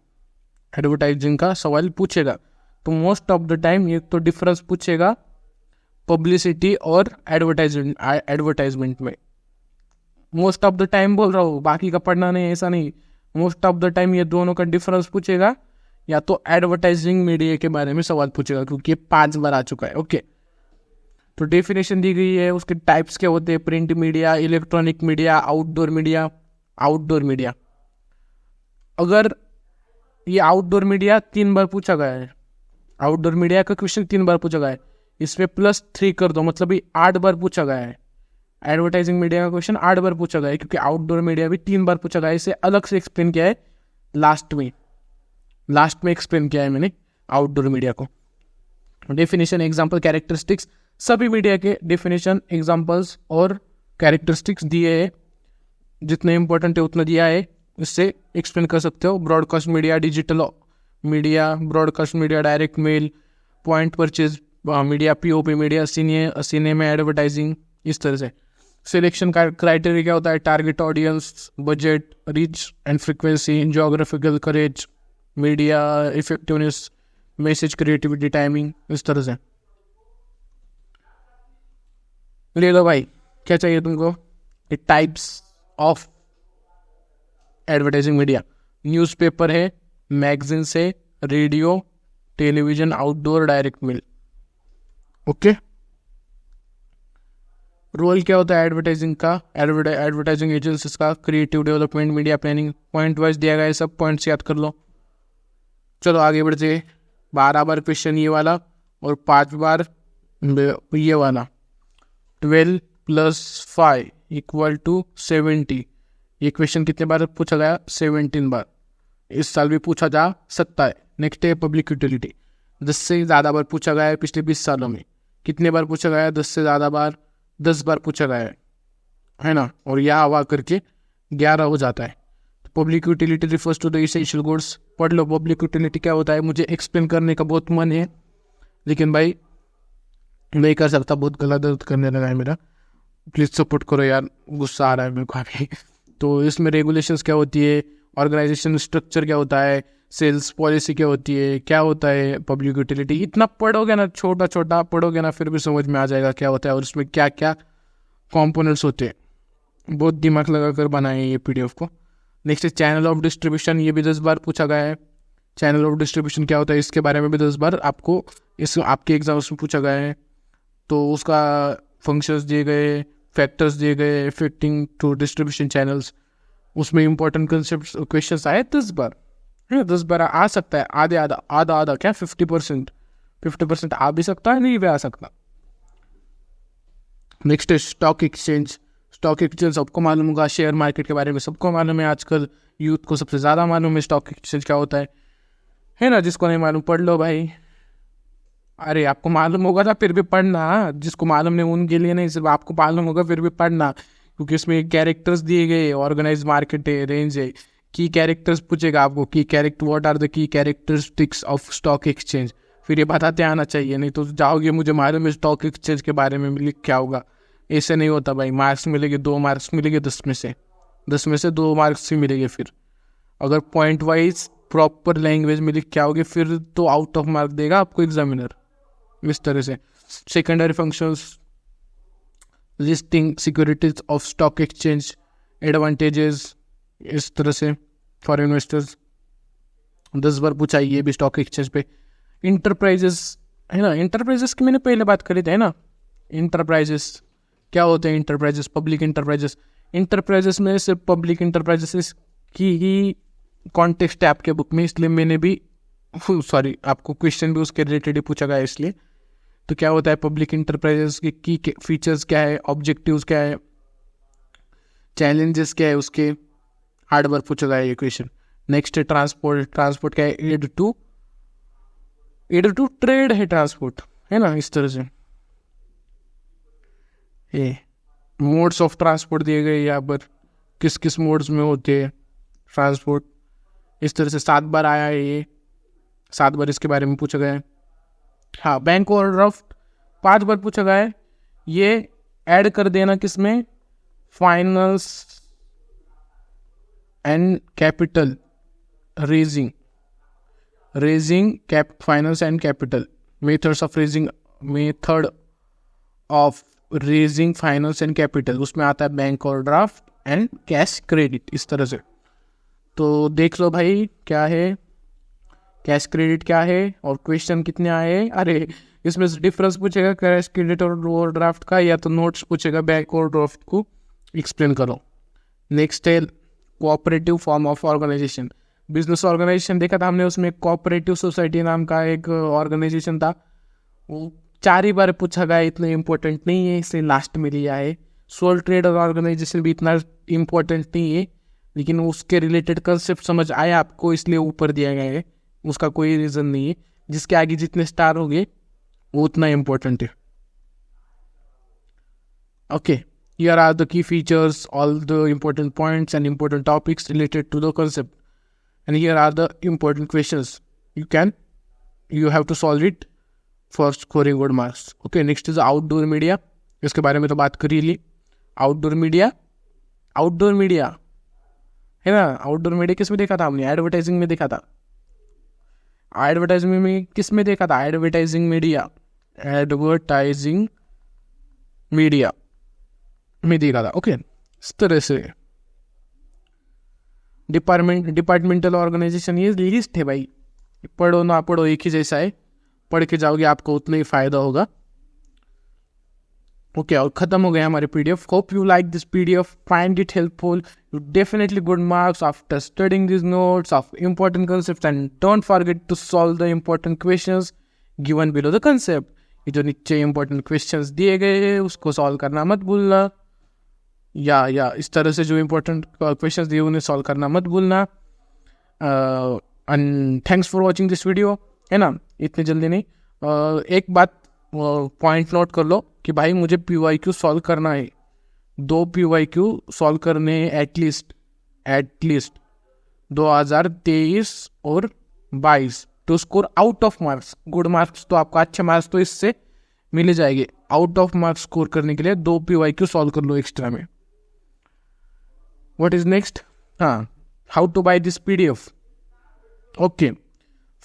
तो मोस्ट ऑफ द टाइम ये तो डिफरेंस पूछेगा पब्लिसिटी और एडवर्टाइजमेंट में। मोस्ट ऑफ द टाइम बोल रहा हूँ, बाकी का पढ़ना नहीं, ऐसा नहीं। मोस्ट ऑफ द टाइम ये दोनों का डिफरेंस पूछेगा, या तो एडवर्टाइजिंग मीडिया के बारे में सवाल पूछेगा, क्योंकि ये 5 बार आ चुका है। ओके, तो डेफिनेशन दी गई है, उसके टाइप्स क्या होते हैं? Print media, electronic media, outdoor media. अगर ये आउटडोर मीडिया 3 बार पूछा गया है, आउटडोर मीडिया का क्वेश्चन 3 बार पूछा गया है, इसमें +3 कर दो, मतलब ये 8 बार पूछा गया है। एडवर्टाइजिंग मीडिया का क्वेश्चन 8 बार पूछा गया है, क्योंकि आउटडोर मीडिया भी 3 बार पूछा गया है। इसे अलग से एक्सप्लेन किया है लास्ट में एक्सप्लेन किया है मैंने आउटडोर मीडिया को। डेफिनेशन, एग्जाम्पल, कैरेक्टरिस्टिक्स, सभी मीडिया के डेफिनेशन, एग्जाम्पल्स और कैरेक्टरिस्टिक्स दिए है, जितने इंपॉर्टेंट है उतना दिया है, इससे एक्सप्लेन कर सकते हो। Broadcast media, digital media, broadcast media, direct mail, point purchase media, POP media, cinema advertising, इस तरह से। सिलेक्शन क्राइटेरिया क्या होता है? Target audience, budget, reach and frequency, geographical coverage, media effectiveness, message creativity, timing, इस तरह से। ले लो भाई, क्या चाहिए तुमको? Types of advertising media. Newspaper है, मैगजीन्स है, radio, television, outdoor, direct mail. Okay, role क्या होता है एडवर्टाइजिंग का? एडवर्टाइजिंग एजेंसीज का creative development, media planning. Point wise दिया गया है, सब पॉइंट्स याद कर लो। चलो आगे बढ़ते। 12 बार क्वेश्चन ये वाला और 5 बार ये वाला। 12 + 5 = 70। ये क्वेश्चन कितने बार पूछा गया? 17 बार। इस साल भी पूछा जा सकता है। नेक्स्ट है पब्लिक यूटिलिटी। 10 से ज़्यादा बार पूछा गया है पिछले 20 सालों में। कितने बार पूछा गया है? 10 से ज़्यादा बार, 10 बार पूछा गया है ना। और यह हवा करके 11 हो जाता है। Public utility refers to the essential goods. पढ़ लो पब्लिक यूटिलिटी क्या होता है। मुझे एक्सप्लेन करने का बहुत मन है, लेकिन भाई नहीं कर सकता, बहुत गला दर्द करने लगा है मेरा। प्लीज़ सपोर्ट करो यार, गुस्सा आ रहा है मेरे को अभी। तो इसमें रेगुलेशंस क्या होती है, ऑर्गेनाइजेशन स्ट्रक्चर क्या होता है, सेल्स पॉलिसी क्या होती है, क्या होता है पब्लिक यूटिलिटी। इतना पढ़ोगे ना, छोटा छोटा पढ़ोगे ना, फिर भी समझ में आ जाएगा क्या होता है और उसमें क्या क्या कॉम्पोनेंट्स होते हैं। बहुत दिमाग लगा कर बनाए ये PDF को। नेक्स्ट है चैनल ऑफ डिस्ट्रीब्यूशन। ये भी 10 बार पूछा गया है। चैनल ऑफ डिस्ट्रीब्यूशन क्या होता है, इसके बारे में भी 10 बार आपको आपके एग्जाम्स में पूछा गया है। तो उसका फंक्शंस दिए गए, फैक्टर्स दिए गए इफेक्टिंग टू डिस्ट्रीब्यूशन चैनल्स। उसमें इंपॉर्टेंट कंसेप्ट क्वेश्चंस आए 10 बार। 10 बार आ सकता है, आधा क्या 50% आ भी सकता है, नहीं भी आ सकता। नेक्स्ट है स्टॉक एक्सचेंज। स्टॉक एक्सचेंज सबको मालूम होगा, शेयर मार्केट के बारे में सबको मालूम है। आजकल यूथ को सबसे ज़्यादा मालूम है स्टॉक एक्सचेंज क्या होता है ना। जिसको नहीं मालूम पढ़ लो भाई। अरे आपको मालूम होगा था फिर भी पढ़ना, जिसको मालूम नहीं उनके लिए नहीं, सिर्फ आपको मालूम होगा फिर भी पढ़ना, क्योंकि इसमें कैरेक्टर्स दिए गए, ऑर्गेनाइज मार्केट है, रेंज है, की कैरेक्टर्स पूछेगा आपको, की character what are the key characteristics of stock exchange, फिर ये बताते आना चाहिए, नहीं तो जाओगे मुझे मालूम है स्टॉक एक्सचेंज के बारे में लिख क्या होगा। ऐसे नहीं होता भाई, मार्क्स मिलेंगे 2 मार्क्स मिलेंगे 10 में से 2 मार्क्स ही मिलेंगे। फिर अगर पॉइंट वाइज प्रॉपर लैंग्वेज में लिख के आओगे फिर तो आउट ऑफ मार्क देगा आपको एग्जामिनर, इस तरह से। Secondary functions, listing securities of stock exchange, advantages, इस तरह से फॉर इन्वेस्टर्स 10 बार पूछा ये भी स्टॉक एक्सचेंज पे। इंटरप्राइजेस है ना, इंटरप्राइजेस की मैंने पहले बात करी थी है ना। इंटरप्राइजेस क्या होते हैं? Enterprises, public enterprises. इंटरप्राइजेस में सिर्फ पब्लिक इंटरप्राइजेस की ही कॉन्टेक्स्ट है आपके बुक में, इसलिए मैंने भी सॉरी आपको क्वेश्चन भी उसके रिलेटेड ही पूछा गया इसलिए। तो क्या होता है पब्लिक इंटरप्राइजेस की फीचर्स क्या है, ऑब्जेक्टिव्स क्या है, चैलेंजेस क्या है उसके, हार्ड वर्क पूछा गया ये क्वेश्चन। नेक्स्ट है ट्रांसपोर्ट। ट्रांसपोर्ट क्या है? एड टू ट्रेड है ट्रांसपोर्ट, है ना, इस तरह से। ये मोड्स ऑफ ट्रांसपोर्ट दिए गए यहाँ पर, किस किस मोड्स में होते हैं ट्रांसपोर्ट, इस तरह से 7 बार आया है ये, 7 बार इसके बारे में पूछा गया है। हाँ, बैंक ओवरड्राफ्ट 5 बार पूछा गया है, ये ऐड कर देना किसमें? Finance and capital raising, finance and capital, methods of raising, method of raising finance and capital, उसमें आता है bank overdraft and cash credit, इस तरह से। तो देख लो भाई क्या है, कैश क्रेडिट क्या है और क्वेश्चन कितने आए। अरे इसमें से डिफरेंस पूछेगा कैश क्रेडिट और ओवरड्राफ्ट का, या तो नोट्स पूछेगा बैंक ओवरड्राफ्ट को एक्सप्लेन करो। नेक्स्ट है cooperative form of organisation. Business organisation देखा था हमने, उसमें कोऑपरेटिव सोसाइटी नाम का एक ऑर्गेनाइजेशन था, वो 4 ही बार पूछा गया, इतना इम्पोर्टेंट नहीं है, इसे लास्ट में लिया है। सोल ट्रेड ऑर्गेनाइजेशन भी इतना इम्पोर्टेंट नहीं है, लेकिन उसके रिलेटेड कंसेप्ट समझ आया आपको इसलिए ऊपर दिया गया है, उसका कोई रीज़न नहीं है। जिसके आगे जितने स्टार होंगे वो उतना इम्पोर्टेंट है। Okay, here are the key features, all the important points and important topics related to the concept, and here are the important questions you have to solve it for scoring good marks. Okay, next is outdoor media. इसके बारे में तो बात कर ही ली। Outdoor media है ना, outdoor media किस में देखा था हमने? एडवर्टाइजिंग में देखा था। एडवर्टाइजिंग में किस में देखा था? एडवर्टाइजिंग मीडिया में देखा था। ओके, इस तरह से। डिपार्टमेंटल ऑर्गेनाइजेशन, ये लिस्ट है भाई, पढ़ो ना पढ़ो एक ही जैसा है, पढ़ के जाओगे आपको उतना ही फायदा होगा। ओके, और खत्म हो गया हमारे PDF. Hope you like this PDF, find it helpful, you definitely good marks after studying this notes of important concept, and don't forget to solve the important questions given below the concept. ये जो नीचे important questions दिए गए हैं उसको solve करना मत भूलना, या इस तरह से जो इंपॉर्टेंट क्वेश्चंस दिए उन्हें सॉल्व करना मत भूलना। And thanks for watching this video, है ना, इतनी जल्दी नहीं। एक बात पॉइंट नोट कर लो कि भाई मुझे PYQ सॉल्व करना है, 2 PYQ सॉल्व करने हैं एटलीस्ट 2023 और 22 to score out of marks. Good marks तो आपका, अच्छे मार्क्स तो इससे मिले जाएंगे, आउट ऑफ मार्क्स स्कोर करने के लिए 2 PYQ सॉल्व कर लो एक्स्ट्रा में। What is next? हाँ, how to buy this PDF। Okay,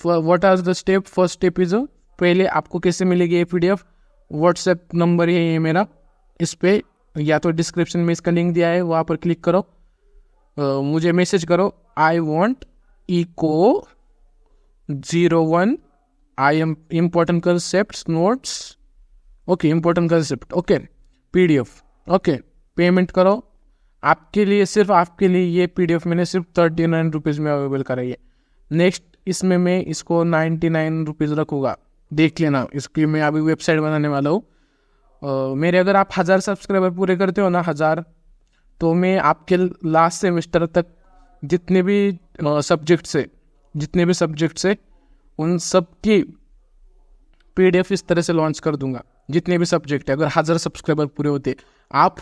what are the step? First step is पहले आपको कैसे मिलेगी ये PDF? व्हाट्सएप नंबर है ये मेरा, इस पे या तो डिस्क्रिप्शन में इसका लिंक दिया है, वहाँ पर क्लिक करो, मुझे मैसेज करो, I want eco 01 I am important concept notes. Okay, important concept, okay, PDF। Okay, payment करो। आपके लिए, सिर्फ आपके लिए ये PDF मैंने सिर्फ 39 रुपीज़ में अवेलेबल कराई है। नेक्स्ट इसमें मैं इसको 99 रुपीज़ रखूँगा, देख लेना, इसकी मैं अभी वेबसाइट बनाने वाला हूँ। मेरे अगर आप 1000 सब्सक्राइबर पूरे करते हो ना, 1000, तो मैं आपके लास्ट सेमेस्टर तक जितने भी सब्जेक्ट्स है उन सब की PDF इस तरह से लॉन्च कर दूंगा, जितने भी सब्जेक्ट है, अगर 1000 सब्सक्राइबर पूरे होते, आप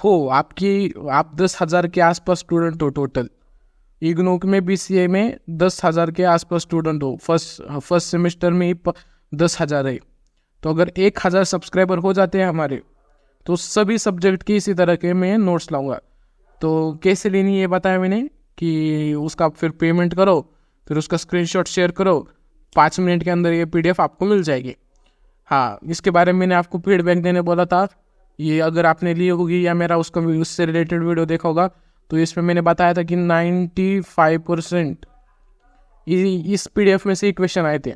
10,000 के आसपास स्टूडेंट हो टोटल, इग्नू में BCA में 10,000 के आसपास स्टूडेंट हो, फर्स्ट सेमेस्टर में ही 10,000 है, तो अगर 1,000 सब्सक्राइबर हो जाते हैं हमारे, तो सभी सब्जेक्ट की इसी तरह के मैं नोट्स लाऊंगा। तो कैसे लेनी है ये बताया मैंने, कि उसका फिर पेमेंट करो, फिर उसका स्क्रीनशॉट शेयर करो, 5 मिनट के अंदर ये PDF आपको मिल जाएगी। हाँ, इसके बारे में मैंने आपको फीडबैक देने बोला था, ये अगर आपने ली होगी या मेरा उससे रिलेटेड वीडियो देखा होगा, तो इसमें मैंने बताया था कि 95% इस PDF में से ही क्वेश्चन आए थे,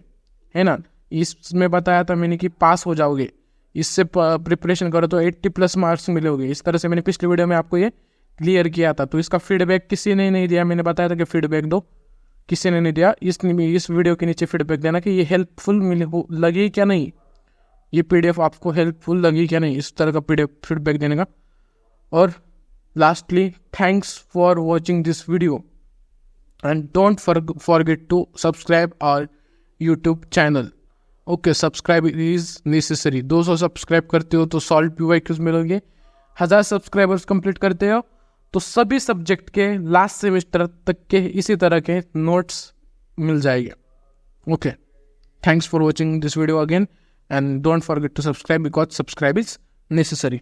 है ना। इसमें बताया था मैंने कि पास हो जाओगे, इससे प्रिपरेशन करो तो 80+ मार्क्स मिलोगे। इस तरह से मैंने पिछले वीडियो में आपको ये क्लियर किया था। तो इसका फीडबैक किसी ने नहीं दिया, मैंने बताया था कि फीडबैक दो, किसी ने नहीं दिया। इस वीडियो के नीचे फीडबैक देना कि ये हेल्पफुल लगी क्या नहीं, ये PDF आपको हेल्पफुल लगी क्या नहीं, इस तरह का फीडबैक देने का। और lastly, thanks for watching this video and don't forget to subscribe our YouTube channel. Okay, subscribe is necessary. 200 subscribe करते हो तो सॉल्व PYQs मिलोगे, 1000 सब्सक्राइबर्स कंप्लीट करते हो तो सभी सब्जेक्ट के लास्ट सेमेस्टर तक के इसी तरह के नोट्स मिल जाएंगे। Okay, thanks for watching this video again and don't forget to subscribe because subscribe is necessary.